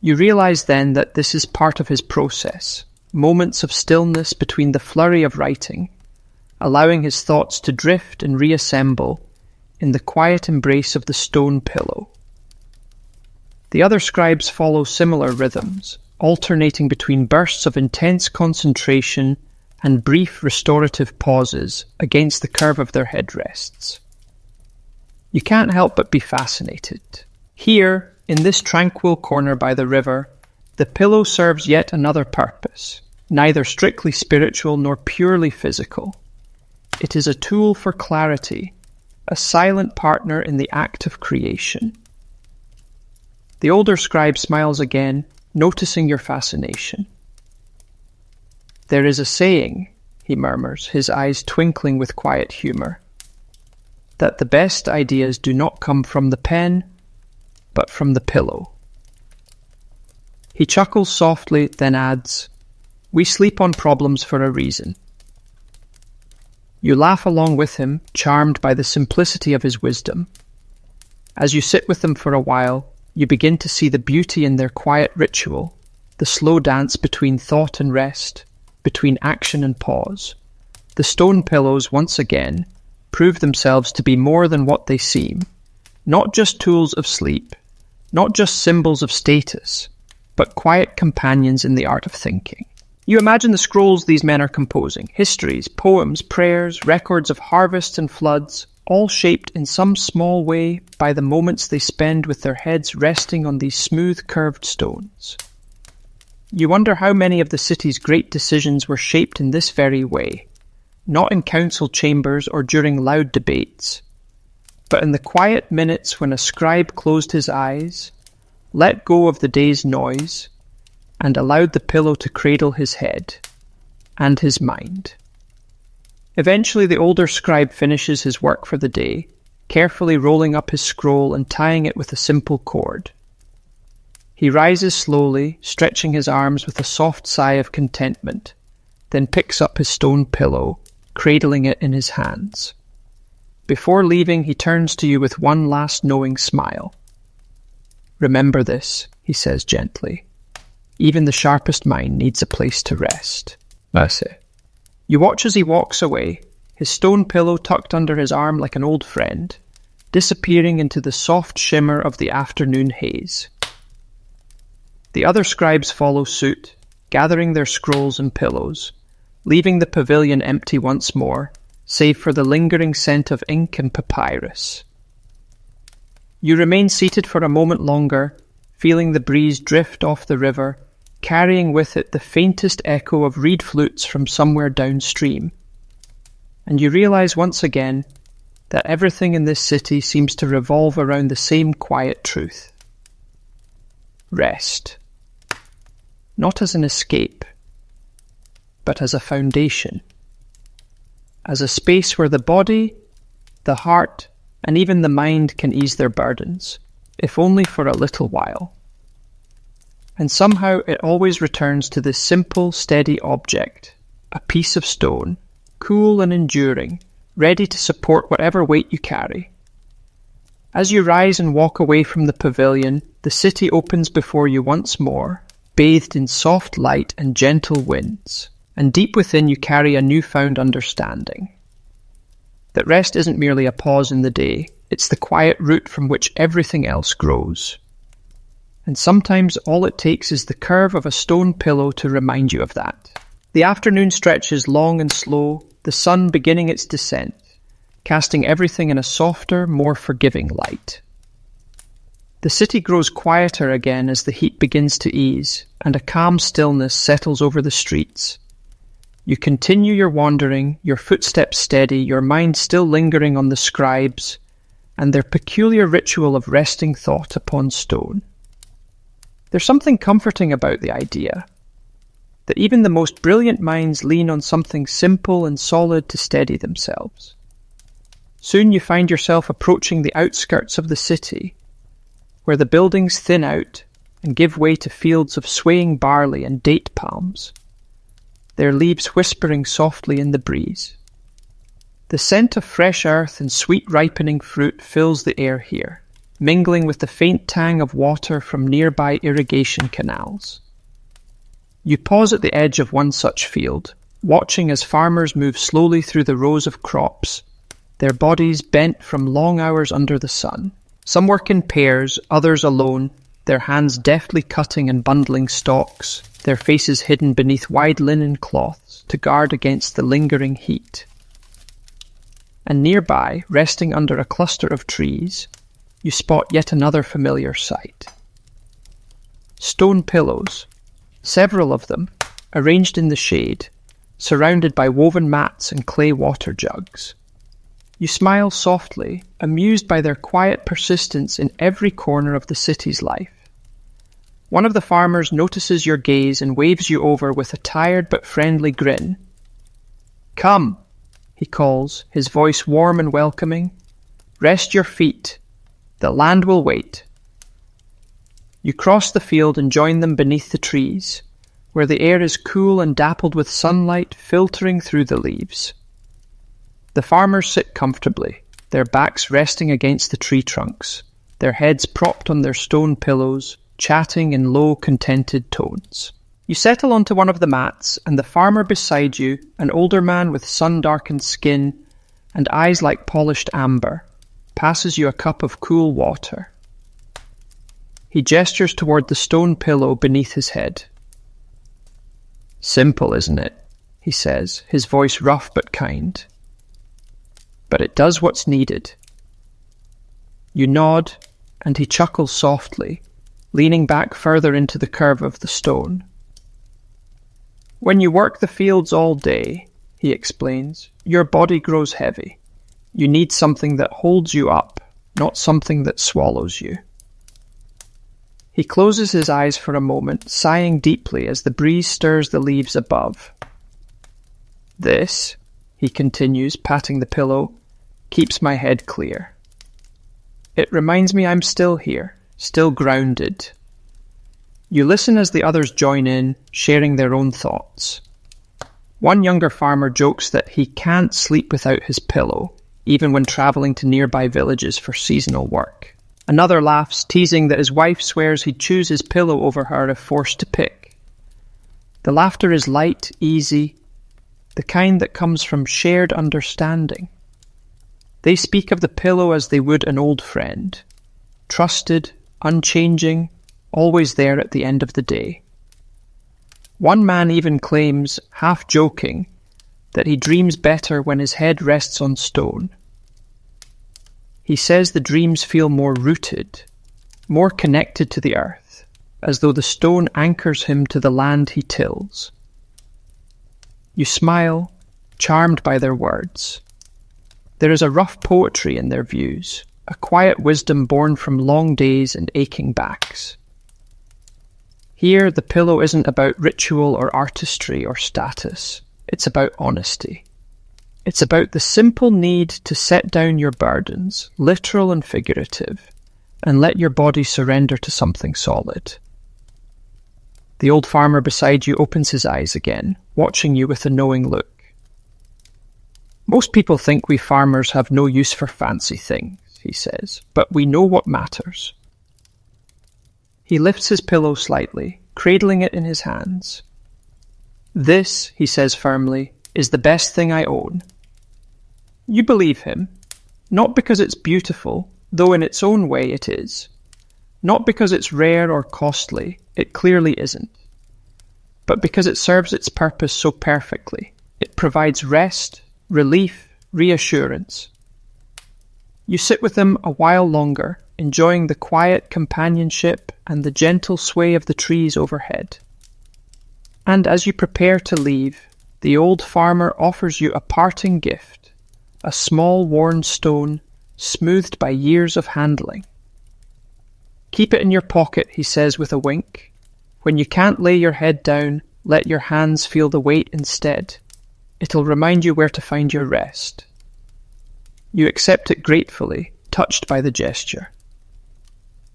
You realize then that this is part of his process, moments of stillness between the flurry of writing, allowing his thoughts to drift and reassemble in the quiet embrace of the stone pillow. The other scribes follow similar rhythms, alternating between bursts of intense concentration and brief restorative pauses against the curve of their headrests. You can't help but be fascinated. Here, in this tranquil corner by the river, the pillow serves yet another purpose, neither strictly spiritual nor purely physical. It is a tool for clarity, a silent partner in the act of creation. The older scribe smiles again, noticing your fascination. There is a saying, he murmurs, his eyes twinkling with quiet humour, that the best ideas do not come from the pen, but from the pillow. He chuckles softly, then adds, "We sleep on problems for a reason." You laugh along with him, charmed by the simplicity of his wisdom. As you sit with them for a while, you begin to see the beauty in their quiet ritual, the slow dance between thought and rest, between action and pause. The stone pillows, once again, prove themselves to be more than what they seem, not just tools of sleep, not just symbols of status, but quiet companions in the art of thinking. You imagine the scrolls these men are composing, histories, poems, prayers, records of harvests and floods, all shaped in some small way by the moments they spend with their heads resting on these smooth curved stones. You wonder how many of the city's great decisions were shaped in this very way, not in council chambers or during loud debates, but in the quiet minutes when a scribe closed his eyes, let go of the day's noise, and allowed the pillow to cradle his head and his mind. Eventually, the older scribe finishes his work for the day, carefully rolling up his scroll and tying it with a simple cord. He rises slowly, stretching his arms with a soft sigh of contentment, then picks up his stone pillow, cradling it in his hands. Before leaving, he turns to you with one last knowing smile. "Remember this," he says gently. "Even the sharpest mind needs a place to rest." That's it. You watch as he walks away, his stone pillow tucked under his arm like an old friend, disappearing into the soft shimmer of the afternoon haze. The other scribes follow suit, gathering their scrolls and pillows, leaving the pavilion empty once more, save for the lingering scent of ink and papyrus. You remain seated for a moment longer, feeling the breeze drift off the river, carrying with it the faintest echo of reed flutes from somewhere downstream. And you realize once again that everything in this city seems to revolve around the same quiet truth. Rest. Not as an escape, but as a foundation. As a space where the body, the heart, and even the mind can ease their burdens, if only for a little while. And somehow it always returns to this simple, steady object, a piece of stone, cool and enduring, ready to support whatever weight you carry. As you rise and walk away from the pavilion, the city opens before you once more, bathed in soft light and gentle winds, and deep within you carry a newfound understanding. That rest isn't merely a pause in the day, it's the quiet root from which everything else grows. And sometimes all it takes is the curve of a stone pillow to remind you of that. The afternoon stretches long and slow, the sun beginning its descent, casting everything in a softer, more forgiving light. The city grows quieter again as the heat begins to ease, and a calm stillness settles over the streets. You continue your wandering, your footsteps steady, your mind still lingering on the scribes, and their peculiar ritual of resting thought upon stone. There's something comforting about the idea that even the most brilliant minds lean on something simple and solid to steady themselves. Soon you find yourself approaching the outskirts of the city, where the buildings thin out and give way to fields of swaying barley and date palms, their leaves whispering softly in the breeze. The scent of fresh earth and sweet ripening fruit fills the air here, mingling with the faint tang of water from nearby irrigation canals. You pause at the edge of one such field, watching as farmers move slowly through the rows of crops, their bodies bent from long hours under the sun. Some work in pairs, others alone, their hands deftly cutting and bundling stalks, their faces hidden beneath wide linen cloths to guard against the lingering heat. And nearby, resting under a cluster of trees, you spot yet another familiar sight. Stone pillows, several of them, arranged in the shade, surrounded by woven mats and clay water jugs. You smile softly, amused by their quiet persistence in every corner of the city's life. One of the farmers notices your gaze and waves you over with a tired but friendly grin. "Come," he calls, his voice warm and welcoming. "Rest your feet. The land will wait." You cross the field and join them beneath the trees, where the air is cool and dappled with sunlight filtering through the leaves. The farmers sit comfortably, their backs resting against the tree trunks, their heads propped on their stone pillows, chatting in low, contented tones. You settle onto one of the mats, and the farmer beside you, an older man with sun-darkened skin and eyes like polished amber, passes you a cup of cool water. He gestures toward the stone pillow beneath his head. "Simple, isn't it?" he says, his voice rough but kind. "But it does what's needed." You nod, and he chuckles softly, leaning back further into the curve of the stone. "When you work the fields all day," he explains, "your body grows heavy. You need something that holds you up, not something that swallows you." He closes his eyes for a moment, sighing deeply as the breeze stirs the leaves above. "This," he continues, patting the pillow, keeps my head clear. It reminds me I'm still here, still grounded. You listen as the others join in, sharing their own thoughts. One younger farmer jokes that he can't sleep without his pillow, even when travelling to nearby villages for seasonal work. Another laughs, teasing that his wife swears he'd choose his pillow over her if forced to pick. The laughter is light, easy, the kind that comes from shared understanding. They speak of the pillow as they would an old friend, trusted, unchanging, always there at the end of the day. One man even claims, half joking, that he dreams better when his head rests on stone. He says the dreams feel more rooted, more connected to the earth, as though the stone anchors him to the land he tills. You smile, charmed by their words. There is a rough poetry in their views, a quiet wisdom born from long days and aching backs. Here, the pillow isn't about ritual or artistry or status. It's about honesty. It's about the simple need to set down your burdens, literal and figurative, and let your body surrender to something solid. The old farmer beside you opens his eyes again, watching you with a knowing look. Most people think we farmers have no use for fancy things, he says, but we know what matters. He lifts his pillow slightly, cradling it in his hands. This, he says firmly, is the best thing I own. You believe him, not because it's beautiful, though in its own way it is. Not because it's rare or costly, it clearly isn't. But because it serves its purpose so perfectly. It provides rest, relief, reassurance. You sit with him a while longer, enjoying the quiet companionship and the gentle sway of the trees overhead. And as you prepare to leave, the old farmer offers you a parting gift, a small worn stone, smoothed by years of handling. Keep it in your pocket, he says with a wink. When you can't lay your head down, let your hands feel the weight instead. It'll remind you where to find your rest. You accept it gratefully, touched by the gesture.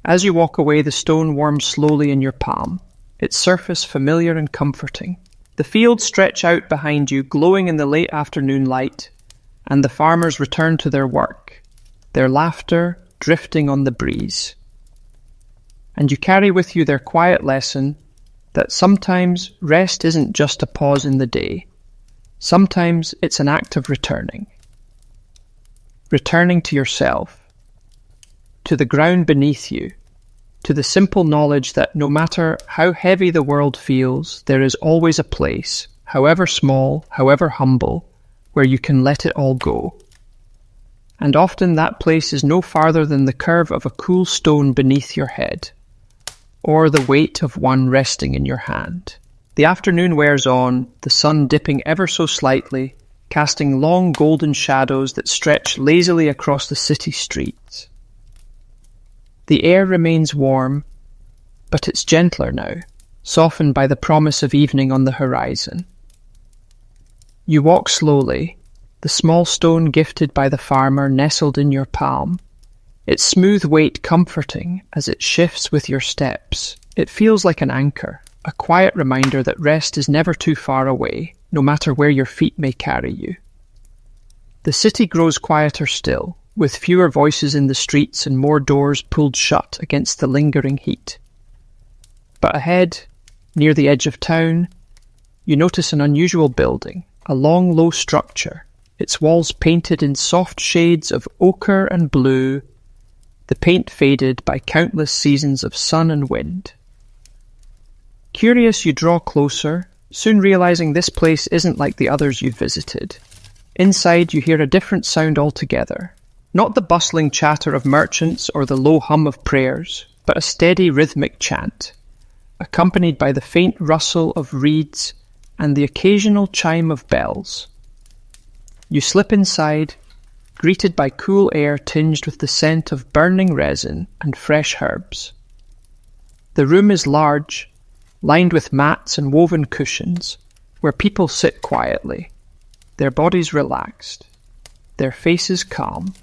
As you walk away, the stone warms slowly in your palm, its surface familiar and comforting. The fields stretch out behind you, glowing in the late afternoon light, and the farmers return to their work, their laughter drifting on the breeze. And you carry with you their quiet lesson that sometimes rest isn't just a pause in the day. Sometimes it's an act of returning. Returning to yourself, to the ground beneath you, to the simple knowledge that no matter how heavy the world feels, there is always a place, however small, however humble, where you can let it all go. And often that place is no farther than the curve of a cool stone beneath your head, or the weight of one resting in your hand. The afternoon wears on, the sun dipping ever so slightly, casting long golden shadows that stretch lazily across the city streets. The air remains warm, but it's gentler now, softened by the promise of evening on the horizon. You walk slowly, the small stone gifted by the farmer nestled in your palm, its smooth weight comforting as it shifts with your steps. It feels like an anchor, a quiet reminder that rest is never too far away, no matter where your feet may carry you. The city grows quieter still, with fewer voices in the streets and more doors pulled shut against the lingering heat. But ahead, near the edge of town, you notice an unusual building, a long, low structure, its walls painted in soft shades of ochre and blue, the paint faded by countless seasons of sun and wind. Curious, you draw closer, soon realizing this place isn't like the others you've visited. Inside, you hear a different sound altogether. Not the bustling chatter of merchants or the low hum of prayers, but a steady rhythmic chant, accompanied by the faint rustle of reeds and the occasional chime of bells. You slip inside, greeted by cool air tinged with the scent of burning resin and fresh herbs. The room is large, lined with mats and woven cushions, where people sit quietly. their bodies relaxed, their faces calm,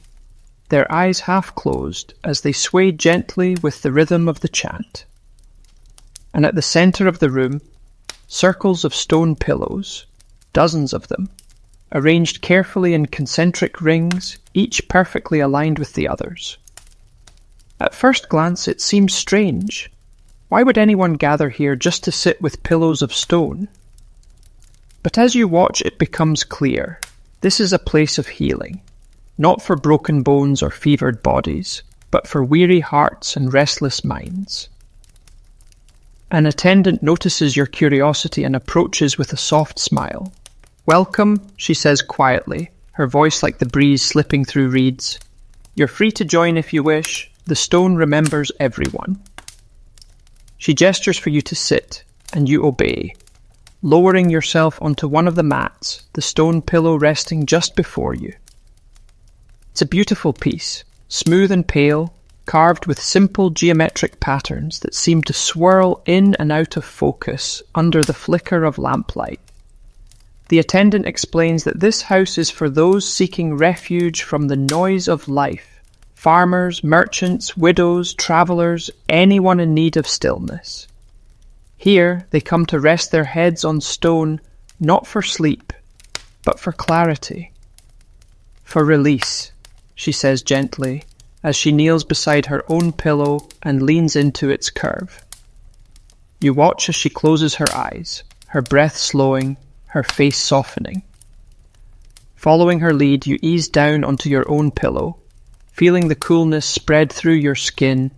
their eyes half closed as they sway gently with the rhythm of the chant. And at the center of the room, circles of stone pillows, dozens of them, arranged carefully in concentric rings, each perfectly aligned with the others. At first glance, it seems strange. Why would anyone gather here just to sit with pillows of stone? But as you watch, it becomes clear. This is a place of healing, not for broken bones or fevered bodies, but for weary hearts and restless minds. An attendant notices your curiosity and approaches with a soft smile. "Welcome," she says quietly, her voice like the breeze slipping through reeds. "You're free to join if you wish. The stone remembers everyone." She gestures for you to sit, and you obey, lowering yourself onto one of the mats, the stone pillow resting just before you. It's a beautiful piece, smooth and pale, carved with simple geometric patterns that seem to swirl in and out of focus under the flicker of lamplight. The attendant explains that this house is for those seeking refuge from the noise of life: farmers, merchants, widows, travellers, anyone in need of stillness. Here they come to rest their heads on stone, not for sleep, but for clarity, for release, she says gently, as she kneels beside her own pillow and leans into its curve. You watch as she closes her eyes, her breath slowing, her face softening. Following her lead, you ease down onto your own pillow, feeling the coolness spread through your skin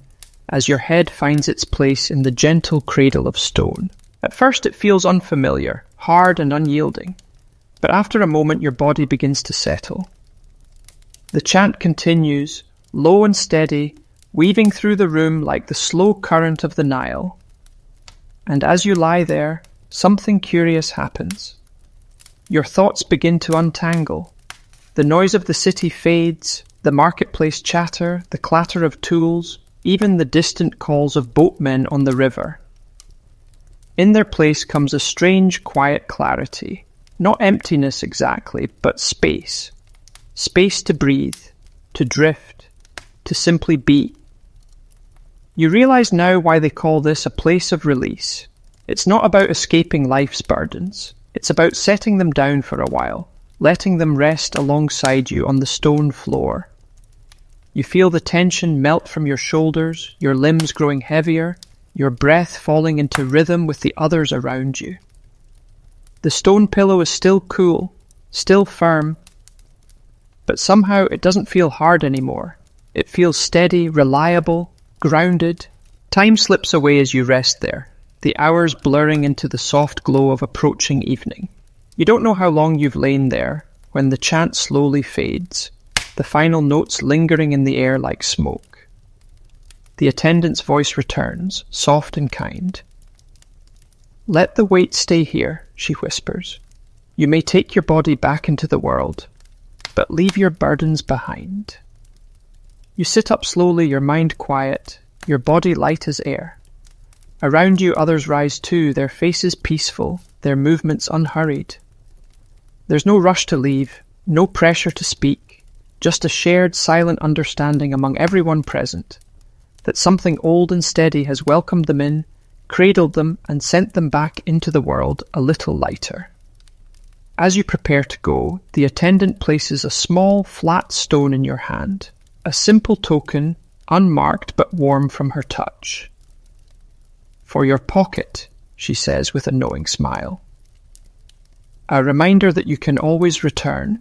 as your head finds its place in the gentle cradle of stone. At first it feels unfamiliar, hard and unyielding, but after a moment your body begins to settle. The chant continues, low and steady, weaving through the room like the slow current of the Nile. And as you lie there, something curious happens. Your thoughts begin to untangle. The noise of the city fades, the marketplace chatter, the clatter of tools, even the distant calls of boatmen on the river. In their place comes a strange, quiet clarity. Not emptiness exactly, but space. Space to breathe, to drift, to simply be. You realize now why they call this a place of release. It's not about escaping life's burdens. It's about setting them down for a while, letting them rest alongside you on the stone floor. You feel the tension melt from your shoulders, your limbs growing heavier, your breath falling into rhythm with the others around you. The stone pillow is still cool, still firm, but somehow it doesn't feel hard anymore. It feels steady, reliable, grounded. Time slips away as you rest there, the hours blurring into the soft glow of approaching evening. You don't know how long you've lain there when the chant slowly fades, the final notes lingering in the air like smoke. The attendant's voice returns, soft and kind. "Let the weight stay here," she whispers. "You may take your body back into the world, but leave your burdens behind." You sit up slowly, your mind quiet, your body light as air. Around you others rise too, their faces peaceful, their movements unhurried. There's no rush to leave, no pressure to speak, just a shared silent understanding among everyone present, that something old and steady has welcomed them in, cradled them, and sent them back into the world a little lighter. As you prepare to go, the attendant places a small, flat stone in your hand, a simple token, unmarked but warm from her touch. "For your pocket," she says with a knowing smile. A reminder that you can always return,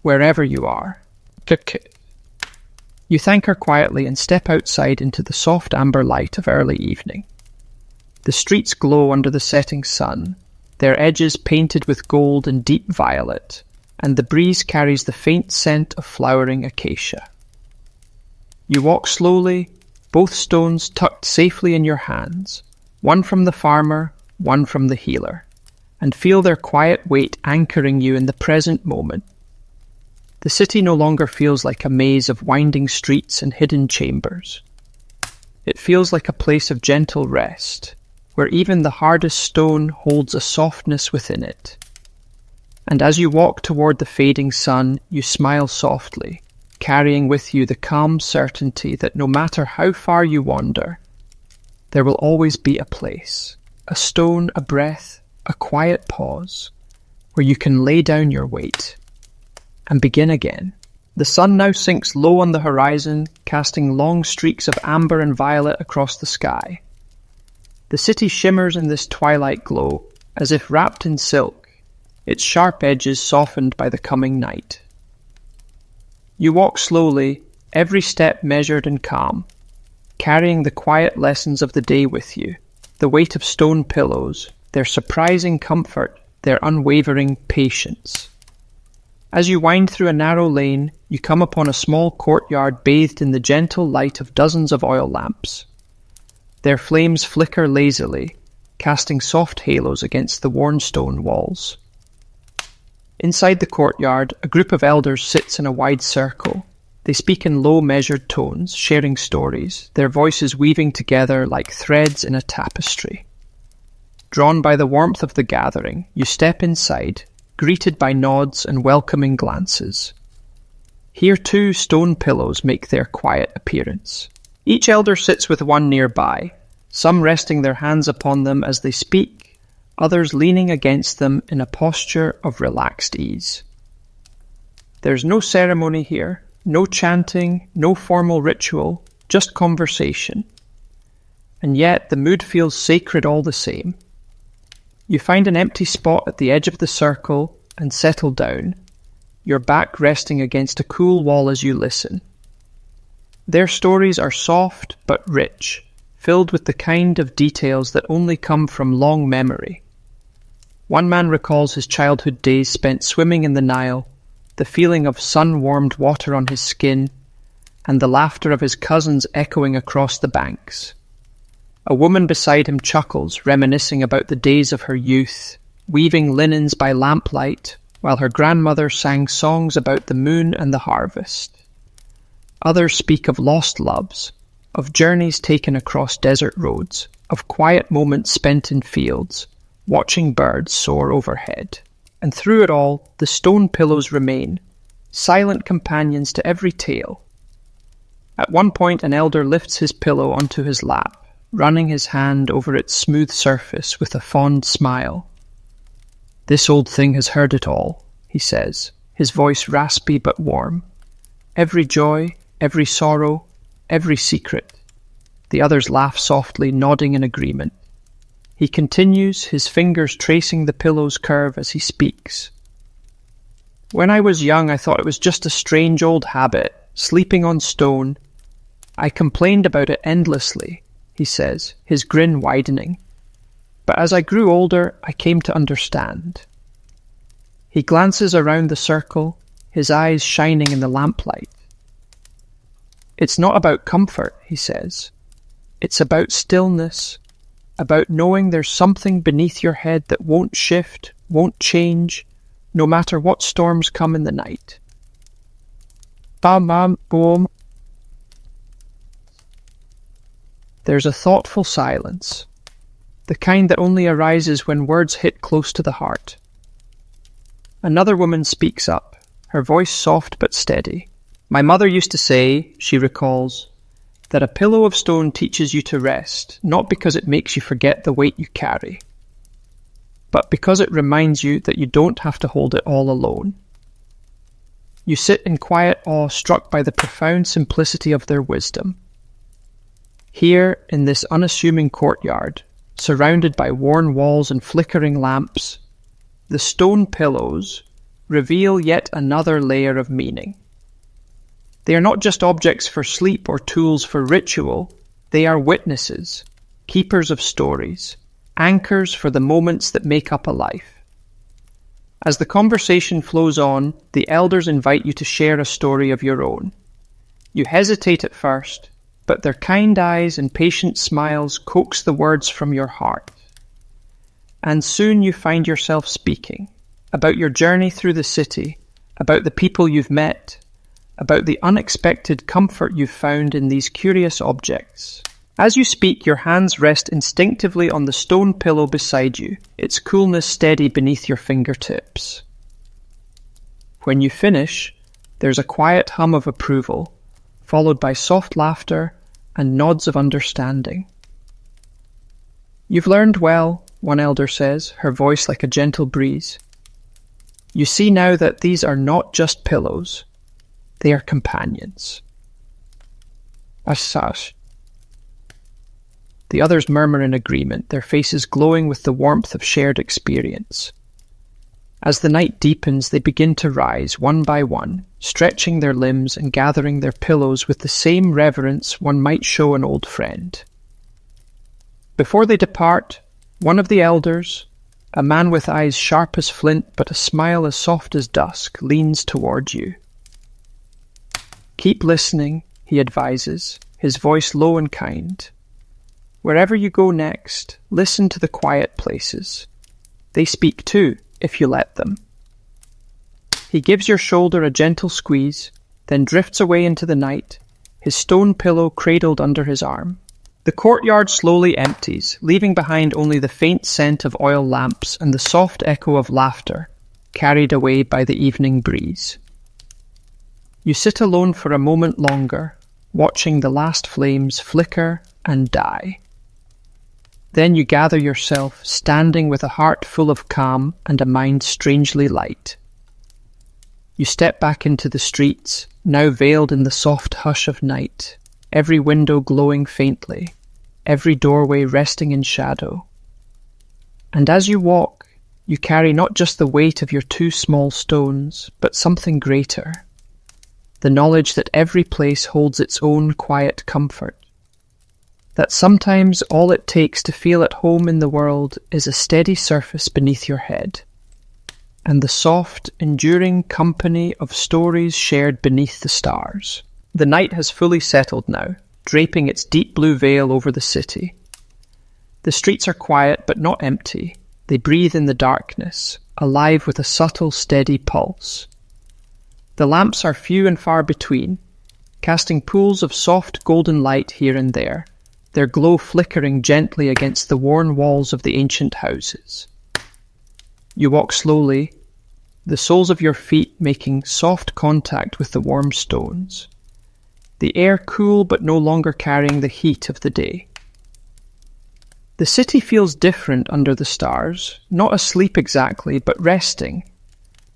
wherever you are. You thank her quietly and step outside into the soft amber light of early evening. The streets glow under the setting sun, their edges painted with gold and deep violet, and the breeze carries the faint scent of flowering acacia. You walk slowly, both stones tucked safely in your hands, one from the farmer, one from the healer, and feel their quiet weight anchoring you in the present moment. The city no longer feels like a maze of winding streets and hidden chambers. It feels like a place of gentle rest, where even the hardest stone holds a softness within it. And as you walk toward the fading sun, you smile softly, carrying with you the calm certainty that no matter how far you wander, there will always be a place, a stone, a breath, a quiet pause, where you can lay down your weight and begin again. The sun now sinks low on the horizon, casting long streaks of amber and violet across the sky. The city shimmers in this twilight glow, as if wrapped in silk, its sharp edges softened by the coming night. You walk slowly, every step measured and calm, carrying the quiet lessons of the day with you, the weight of stone pillows, their surprising comfort, their unwavering patience. As you wind through a narrow lane, you come upon a small courtyard bathed in the gentle light of dozens of oil lamps. Their flames flicker lazily, casting soft halos against the worn stone walls. Inside the courtyard, a group of elders sits in a wide circle. They speak in low, measured tones, sharing stories, their voices weaving together like threads in a tapestry. Drawn by the warmth of the gathering, you step inside, greeted by nods and welcoming glances. Here too, stone pillows make their quiet appearance. Each elder sits with one nearby, some resting their hands upon them as they speak, others leaning against them in a posture of relaxed ease. There's no ceremony here, no chanting, no formal ritual, just conversation. And yet the mood feels sacred all the same. You find an empty spot at the edge of the circle and settle down, your back resting against a cool wall as you listen. Their stories are soft but rich, filled with the kind of details that only come from long memory. One man recalls his childhood days spent swimming in the Nile, the feeling of sun-warmed water on his skin, and the laughter of his cousins echoing across the banks. A woman beside him chuckles, reminiscing about the days of her youth, weaving linens by lamplight, while her grandmother sang songs about the moon and the harvest. Others speak of lost loves, of journeys taken across desert roads, of quiet moments spent in fields, watching birds soar overhead. And through it all, the stone pillows remain, silent companions to every tale. At one point, an elder lifts his pillow onto his lap, running his hand over its smooth surface with a fond smile. "This old thing has heard it all," he says, his voice raspy but warm. "Every joy, every sorrow, every secret." The others laugh softly, nodding in agreement. He continues, his fingers tracing the pillow's curve as he speaks. "When I was young, I thought it was just a strange old habit, sleeping on stone. I complained about it endlessly," he says, his grin widening. "But as I grew older, I came to understand." He glances around the circle, his eyes shining in the lamplight. "It's not about comfort," he says. "It's about stillness, about knowing there's something beneath your head that won't shift, won't change, no matter what storms come in the night." Bam, boom. There's a thoughtful silence, the kind that only arises when words hit close to the heart. Another woman speaks up, her voice soft but steady. "My mother used to say," she recalls, "that a pillow of stone teaches you to rest, not because it makes you forget the weight you carry, but because it reminds you that you don't have to hold it all alone." You sit in quiet awe, struck by the profound simplicity of their wisdom. Here, in this unassuming courtyard, surrounded by worn walls and flickering lamps, the stone pillows reveal yet another layer of meaning. They are not just objects for sleep or tools for ritual, they are witnesses, keepers of stories, anchors for the moments that make up a life. As the conversation flows on, the elders invite you to share a story of your own. You hesitate at first, but their kind eyes and patient smiles coax the words from your heart. And soon you find yourself speaking about your journey through the city, about the people you've met, about the unexpected comfort you've found in these curious objects. As you speak, your hands rest instinctively on the stone pillow beside you, its coolness steady beneath your fingertips. When you finish, there's a quiet hum of approval, followed by soft laughter and nods of understanding. "You've learned well," one elder says, her voice like a gentle breeze. "You see now that these are not just pillows. They are companions." Assash. The others murmur in agreement, their faces glowing with the warmth of shared experience. As the night deepens, they begin to rise one by one, stretching their limbs and gathering their pillows with the same reverence one might show an old friend. Before they depart, one of the elders, a man with eyes sharp as flint but a smile as soft as dusk, leans toward you. "Keep listening," he advises, his voice low and kind. "Wherever you go next, listen to the quiet places. They speak too, if you let them." He gives your shoulder a gentle squeeze, then drifts away into the night, his stone pillow cradled under his arm. The courtyard slowly empties, leaving behind only the faint scent of oil lamps and the soft echo of laughter, carried away by the evening breeze. You sit alone for a moment longer, watching the last flames flicker and die. Then you gather yourself, standing with a heart full of calm and a mind strangely light. You step back into the streets, now veiled in the soft hush of night, every window glowing faintly, every doorway resting in shadow. And as you walk, you carry not just the weight of your 2 small stones, but something greater, the knowledge that every place holds its own quiet comfort, that sometimes all it takes to feel at home in the world is a steady surface beneath your head, and the soft, enduring company of stories shared beneath the stars. The night has fully settled now, draping its deep blue veil over the city. The streets are quiet but not empty. They breathe in the darkness, alive with a subtle, steady pulse. The lamps are few and far between, casting pools of soft golden light here and there, their glow flickering gently against the worn walls of the ancient houses. You walk slowly, the soles of your feet making soft contact with the warm stones. The air cool but no longer carrying the heat of the day. The city feels different under the stars, not asleep exactly, but resting,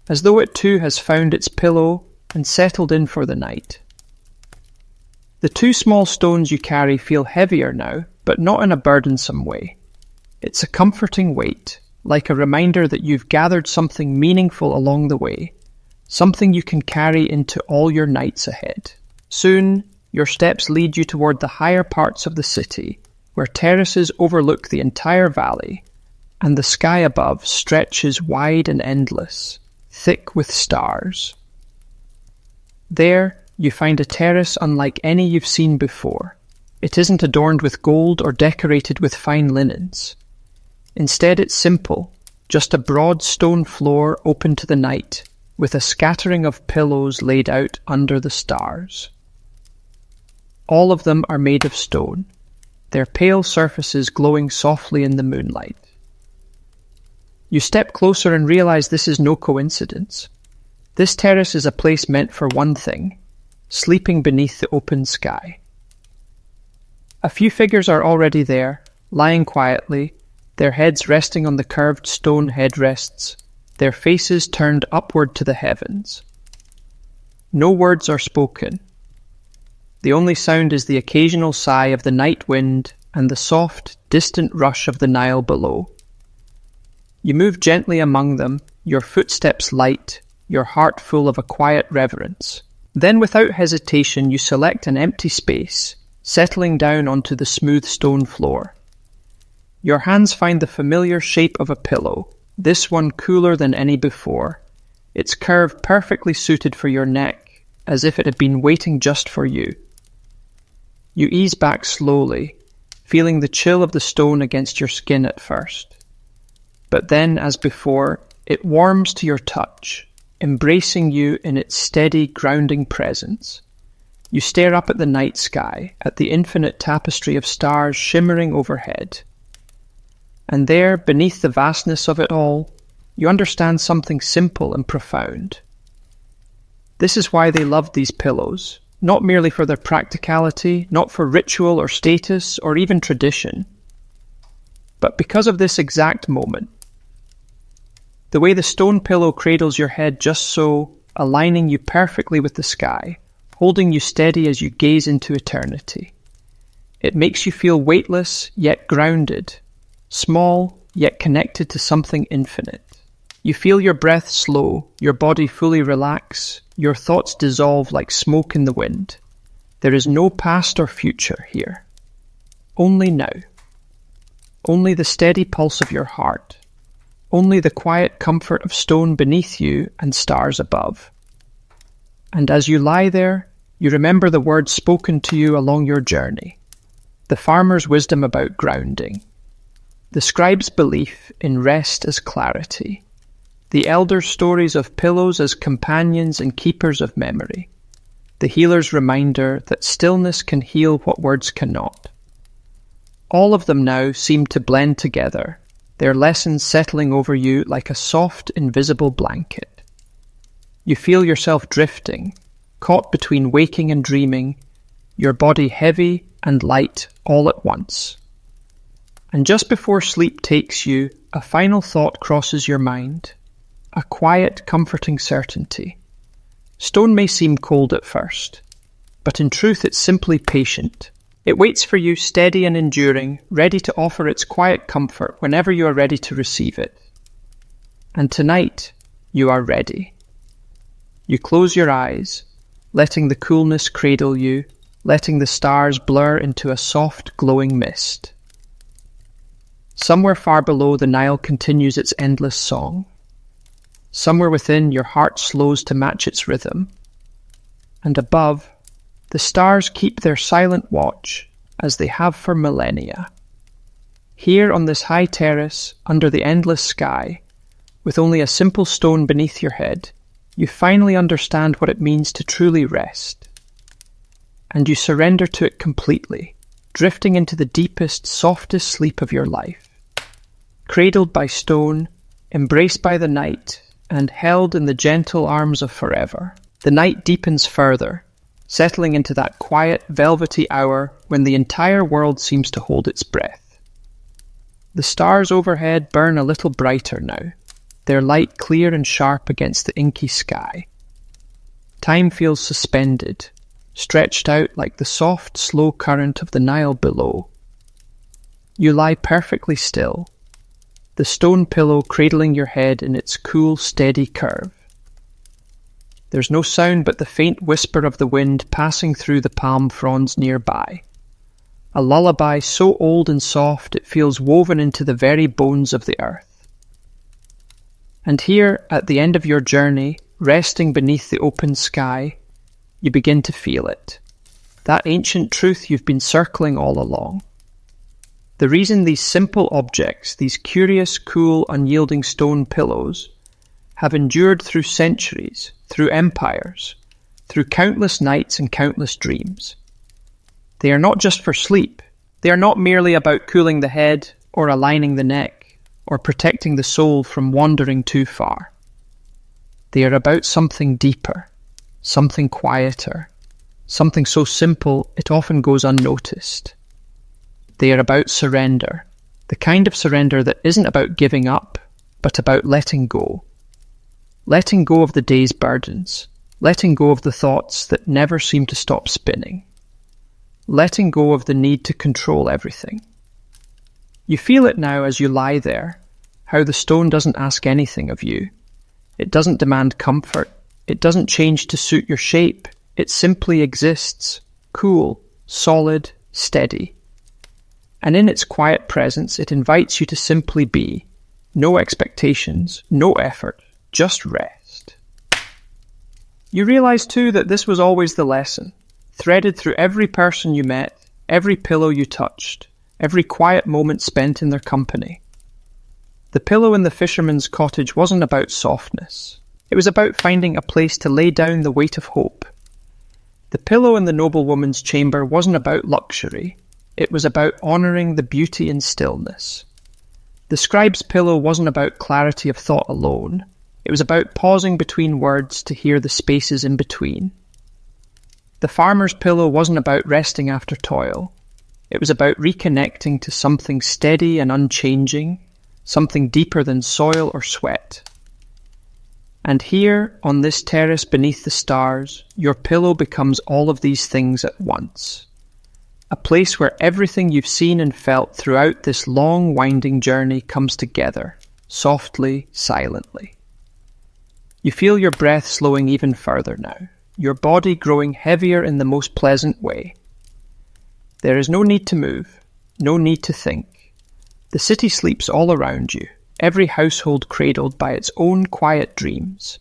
as though it too has found its pillow and settled in for the night. The 2 small stones you carry feel heavier now, but not in a burdensome way. It's a comforting weight, like a reminder that you've gathered something meaningful along the way, something you can carry into all your nights ahead. Soon, your steps lead you toward the higher parts of the city, where terraces overlook the entire valley, and the sky above stretches wide and endless, thick with stars. There, you find a terrace unlike any you've seen before. It isn't adorned with gold or decorated with fine linens. Instead, it's simple, just a broad stone floor open to the night, with a scattering of pillows laid out under the stars. All of them are made of stone, their pale surfaces glowing softly in the moonlight. You step closer and realize this is no coincidence. This terrace is a place meant for one thing: sleeping beneath the open sky. A few figures are already there, lying quietly, their heads resting on the curved stone headrests, their faces turned upward to the heavens. No words are spoken. The only sound is the occasional sigh of the night wind and the soft, distant rush of the Nile below. You move gently among them, your footsteps light, your heart full of a quiet reverence. Then without hesitation you select an empty space, settling down onto the smooth stone floor. Your hands find the familiar shape of a pillow, this one cooler than any before, its curve perfectly suited for your neck, as if it had been waiting just for you. You ease back slowly, feeling the chill of the stone against your skin at first. But then, as before, it warms to your touch, embracing you in its steady, grounding presence. You stare up at the night sky, at the infinite tapestry of stars shimmering overhead. And there, beneath the vastness of it all, you understand something simple and profound. This is why they loved these pillows, not merely for their practicality, not for ritual or status or even tradition, but because of this exact moment. The way the stone pillow cradles your head just so, aligning you perfectly with the sky, holding you steady as you gaze into eternity. It makes you feel weightless yet grounded, small yet connected to something infinite. You feel your breath slow, your body fully relax, your thoughts dissolve like smoke in the wind. There is no past or future here. Only now. Only the steady pulse of your heart. Only the quiet comfort of stone beneath you and stars above. And as you lie there, you remember the words spoken to you along your journey. The farmer's wisdom about grounding. The scribe's belief in rest as clarity. The elder's stories of pillows as companions and keepers of memory. The healer's reminder that stillness can heal what words cannot. All of them now seem to blend together, their lessons settling over you like a soft, invisible blanket. You feel yourself drifting, caught between waking and dreaming, your body heavy and light all at once. And just before sleep takes you, a final thought crosses your mind, a quiet, comforting certainty. Stone may seem cold at first, but in truth it's simply patient. It waits for you, steady and enduring, ready to offer its quiet comfort whenever you are ready to receive it. And tonight, you are ready. You close your eyes, letting the coolness cradle you, letting the stars blur into a soft, glowing mist. Somewhere far below, the Nile continues its endless song. Somewhere within, your heart slows to match its rhythm. And above, the stars keep their silent watch, as they have for millennia. Here on this high terrace, under the endless sky, with only a simple stone beneath your head, you finally understand what it means to truly rest. And you surrender to it completely, drifting into the deepest, softest sleep of your life. Cradled by stone, embraced by the night, and held in the gentle arms of forever. The night deepens further, settling into that quiet, velvety hour when the entire world seems to hold its breath. The stars overhead burn a little brighter now, their light clear and sharp against the inky sky. Time feels suspended, stretched out like the soft, slow current of the Nile below. You lie perfectly still, the stone pillow cradling your head in its cool, steady curve. There's no sound but the faint whisper of the wind passing through the palm fronds nearby. A lullaby so old and soft it feels woven into the very bones of the earth. And here, at the end of your journey, resting beneath the open sky, you begin to feel it. That ancient truth you've been circling all along. The reason these simple objects, these curious, cool, unyielding stone pillows, have endured through centuries, through empires, through countless nights and countless dreams. They are not just for sleep. They are not merely about cooling the head or aligning the neck or protecting the soul from wandering too far. They are about something deeper, something quieter, something so simple it often goes unnoticed. They are about surrender, the kind of surrender that isn't about giving up, but about letting go. Letting go of the day's burdens, letting go of the thoughts that never seem to stop spinning, letting go of the need to control everything. You feel it now as you lie there, how the stone doesn't ask anything of you. It doesn't demand comfort, it doesn't change to suit your shape, it simply exists, cool, solid, steady. And in its quiet presence, it invites you to simply be. No expectations, no effort, just rest. You realize too that this was always the lesson, threaded through every person you met, every pillow you touched, every quiet moment spent in their company. The pillow in the fisherman's cottage wasn't about softness. It was about finding a place to lay down the weight of hope. The pillow in the noblewoman's chamber wasn't about luxury. It was about honouring the beauty in stillness. The scribe's pillow wasn't about clarity of thought alone. It was about pausing between words to hear the spaces in between. The farmer's pillow wasn't about resting after toil. It was about reconnecting to something steady and unchanging, something deeper than soil or sweat. And here, on this terrace beneath the stars, your pillow becomes all of these things at once. A place where everything you've seen and felt throughout this long, winding journey comes together, softly, silently. You feel your breath slowing even further now, your body growing heavier in the most pleasant way. There is no need to move, no need to think. The city sleeps all around you, every household cradled by its own quiet dreams.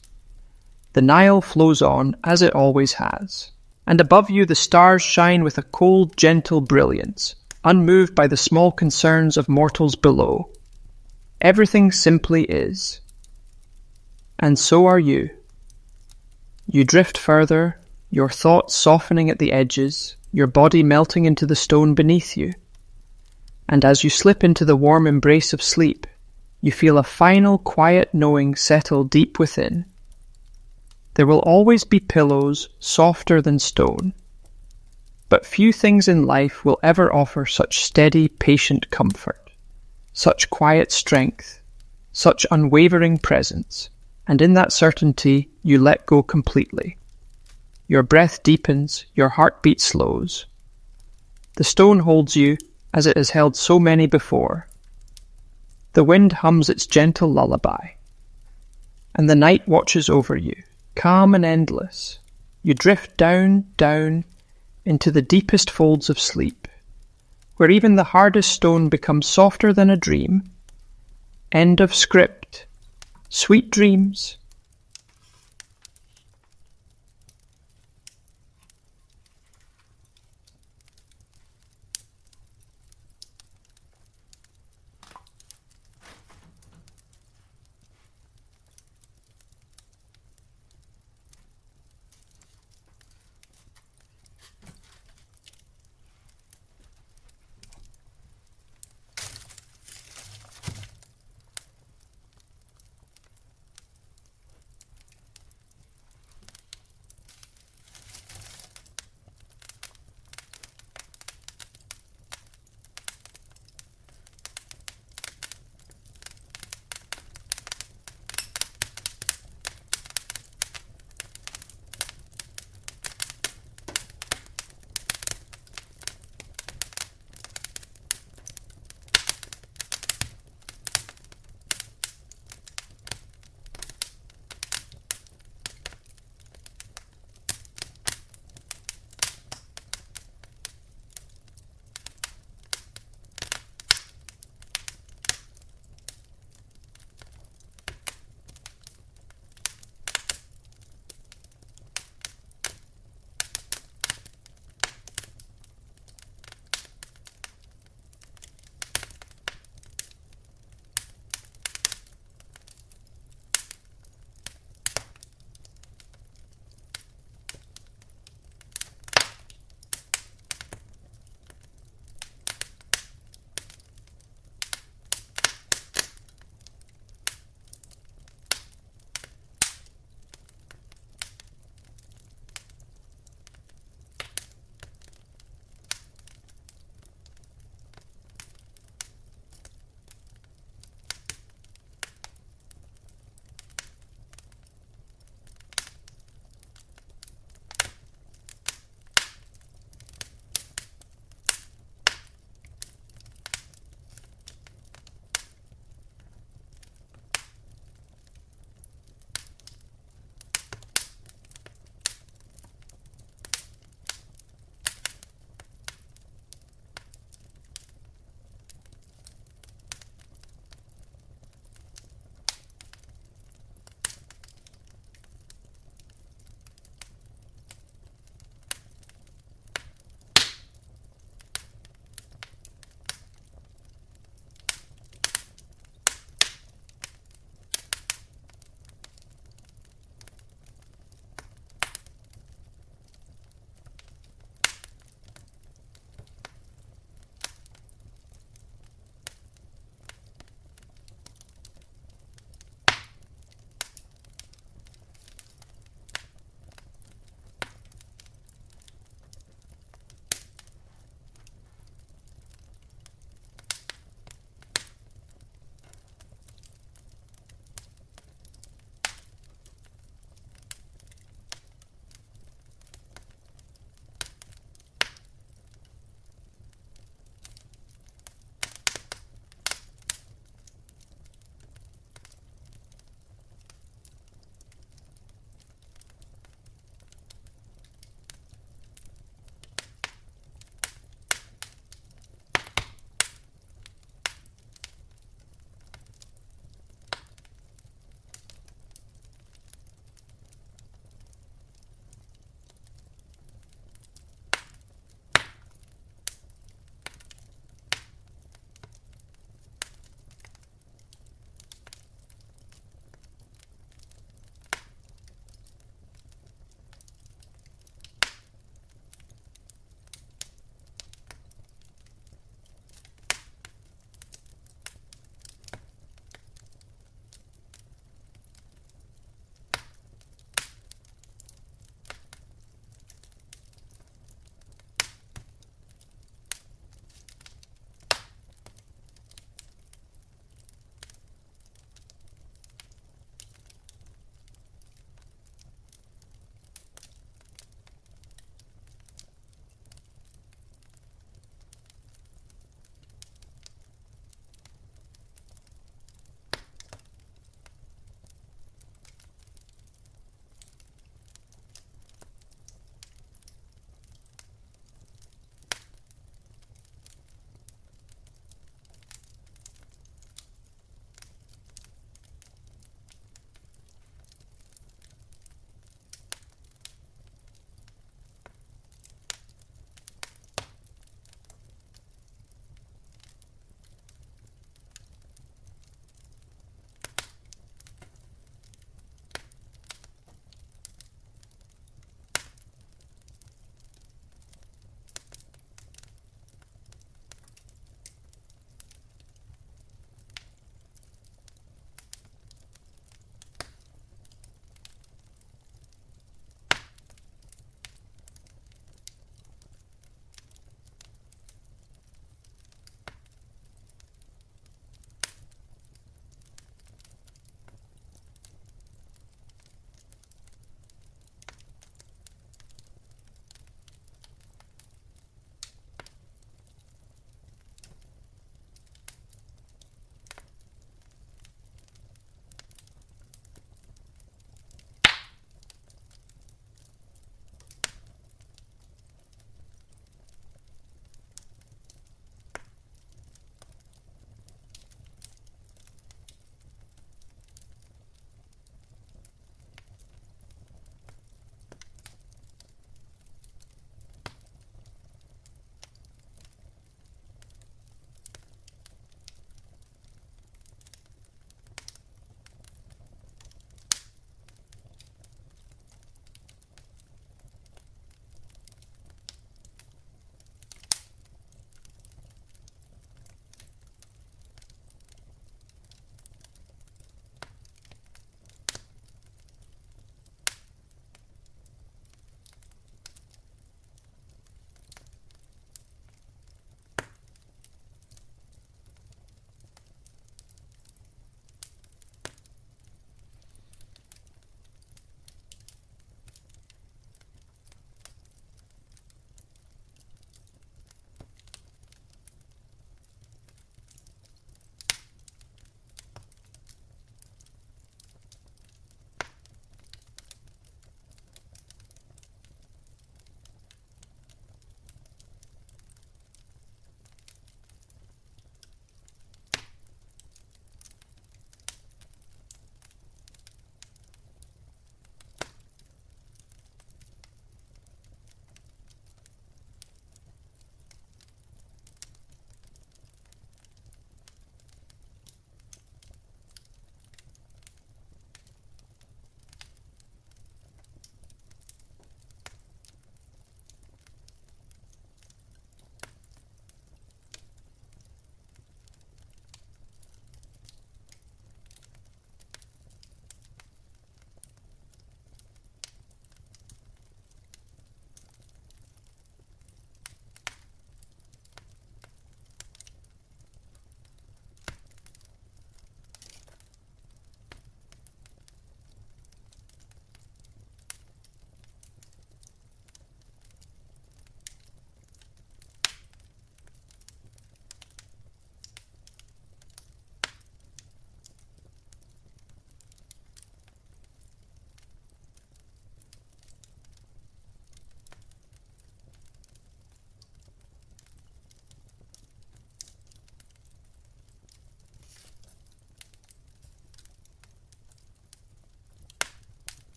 The Nile flows on as it always has, and above you the stars shine with a cold, gentle brilliance, unmoved by the small concerns of mortals below. Everything simply is. And so are you. You drift further, your thoughts softening at the edges, your body melting into the stone beneath you. And as you slip into the warm embrace of sleep, you feel a final quiet knowing settle deep within. There will always be pillows softer than stone, but few things in life will ever offer such steady, patient comfort, such quiet strength, such unwavering presence, and in that certainty you let go completely. Your breath deepens, your heartbeat slows. The stone holds you as it has held so many before. The wind hums its gentle lullaby, and the night watches over you, calm and endless. You drift down, down, into the deepest folds of sleep, where even the hardest stone becomes softer than a dream. End of script. Sweet dreams.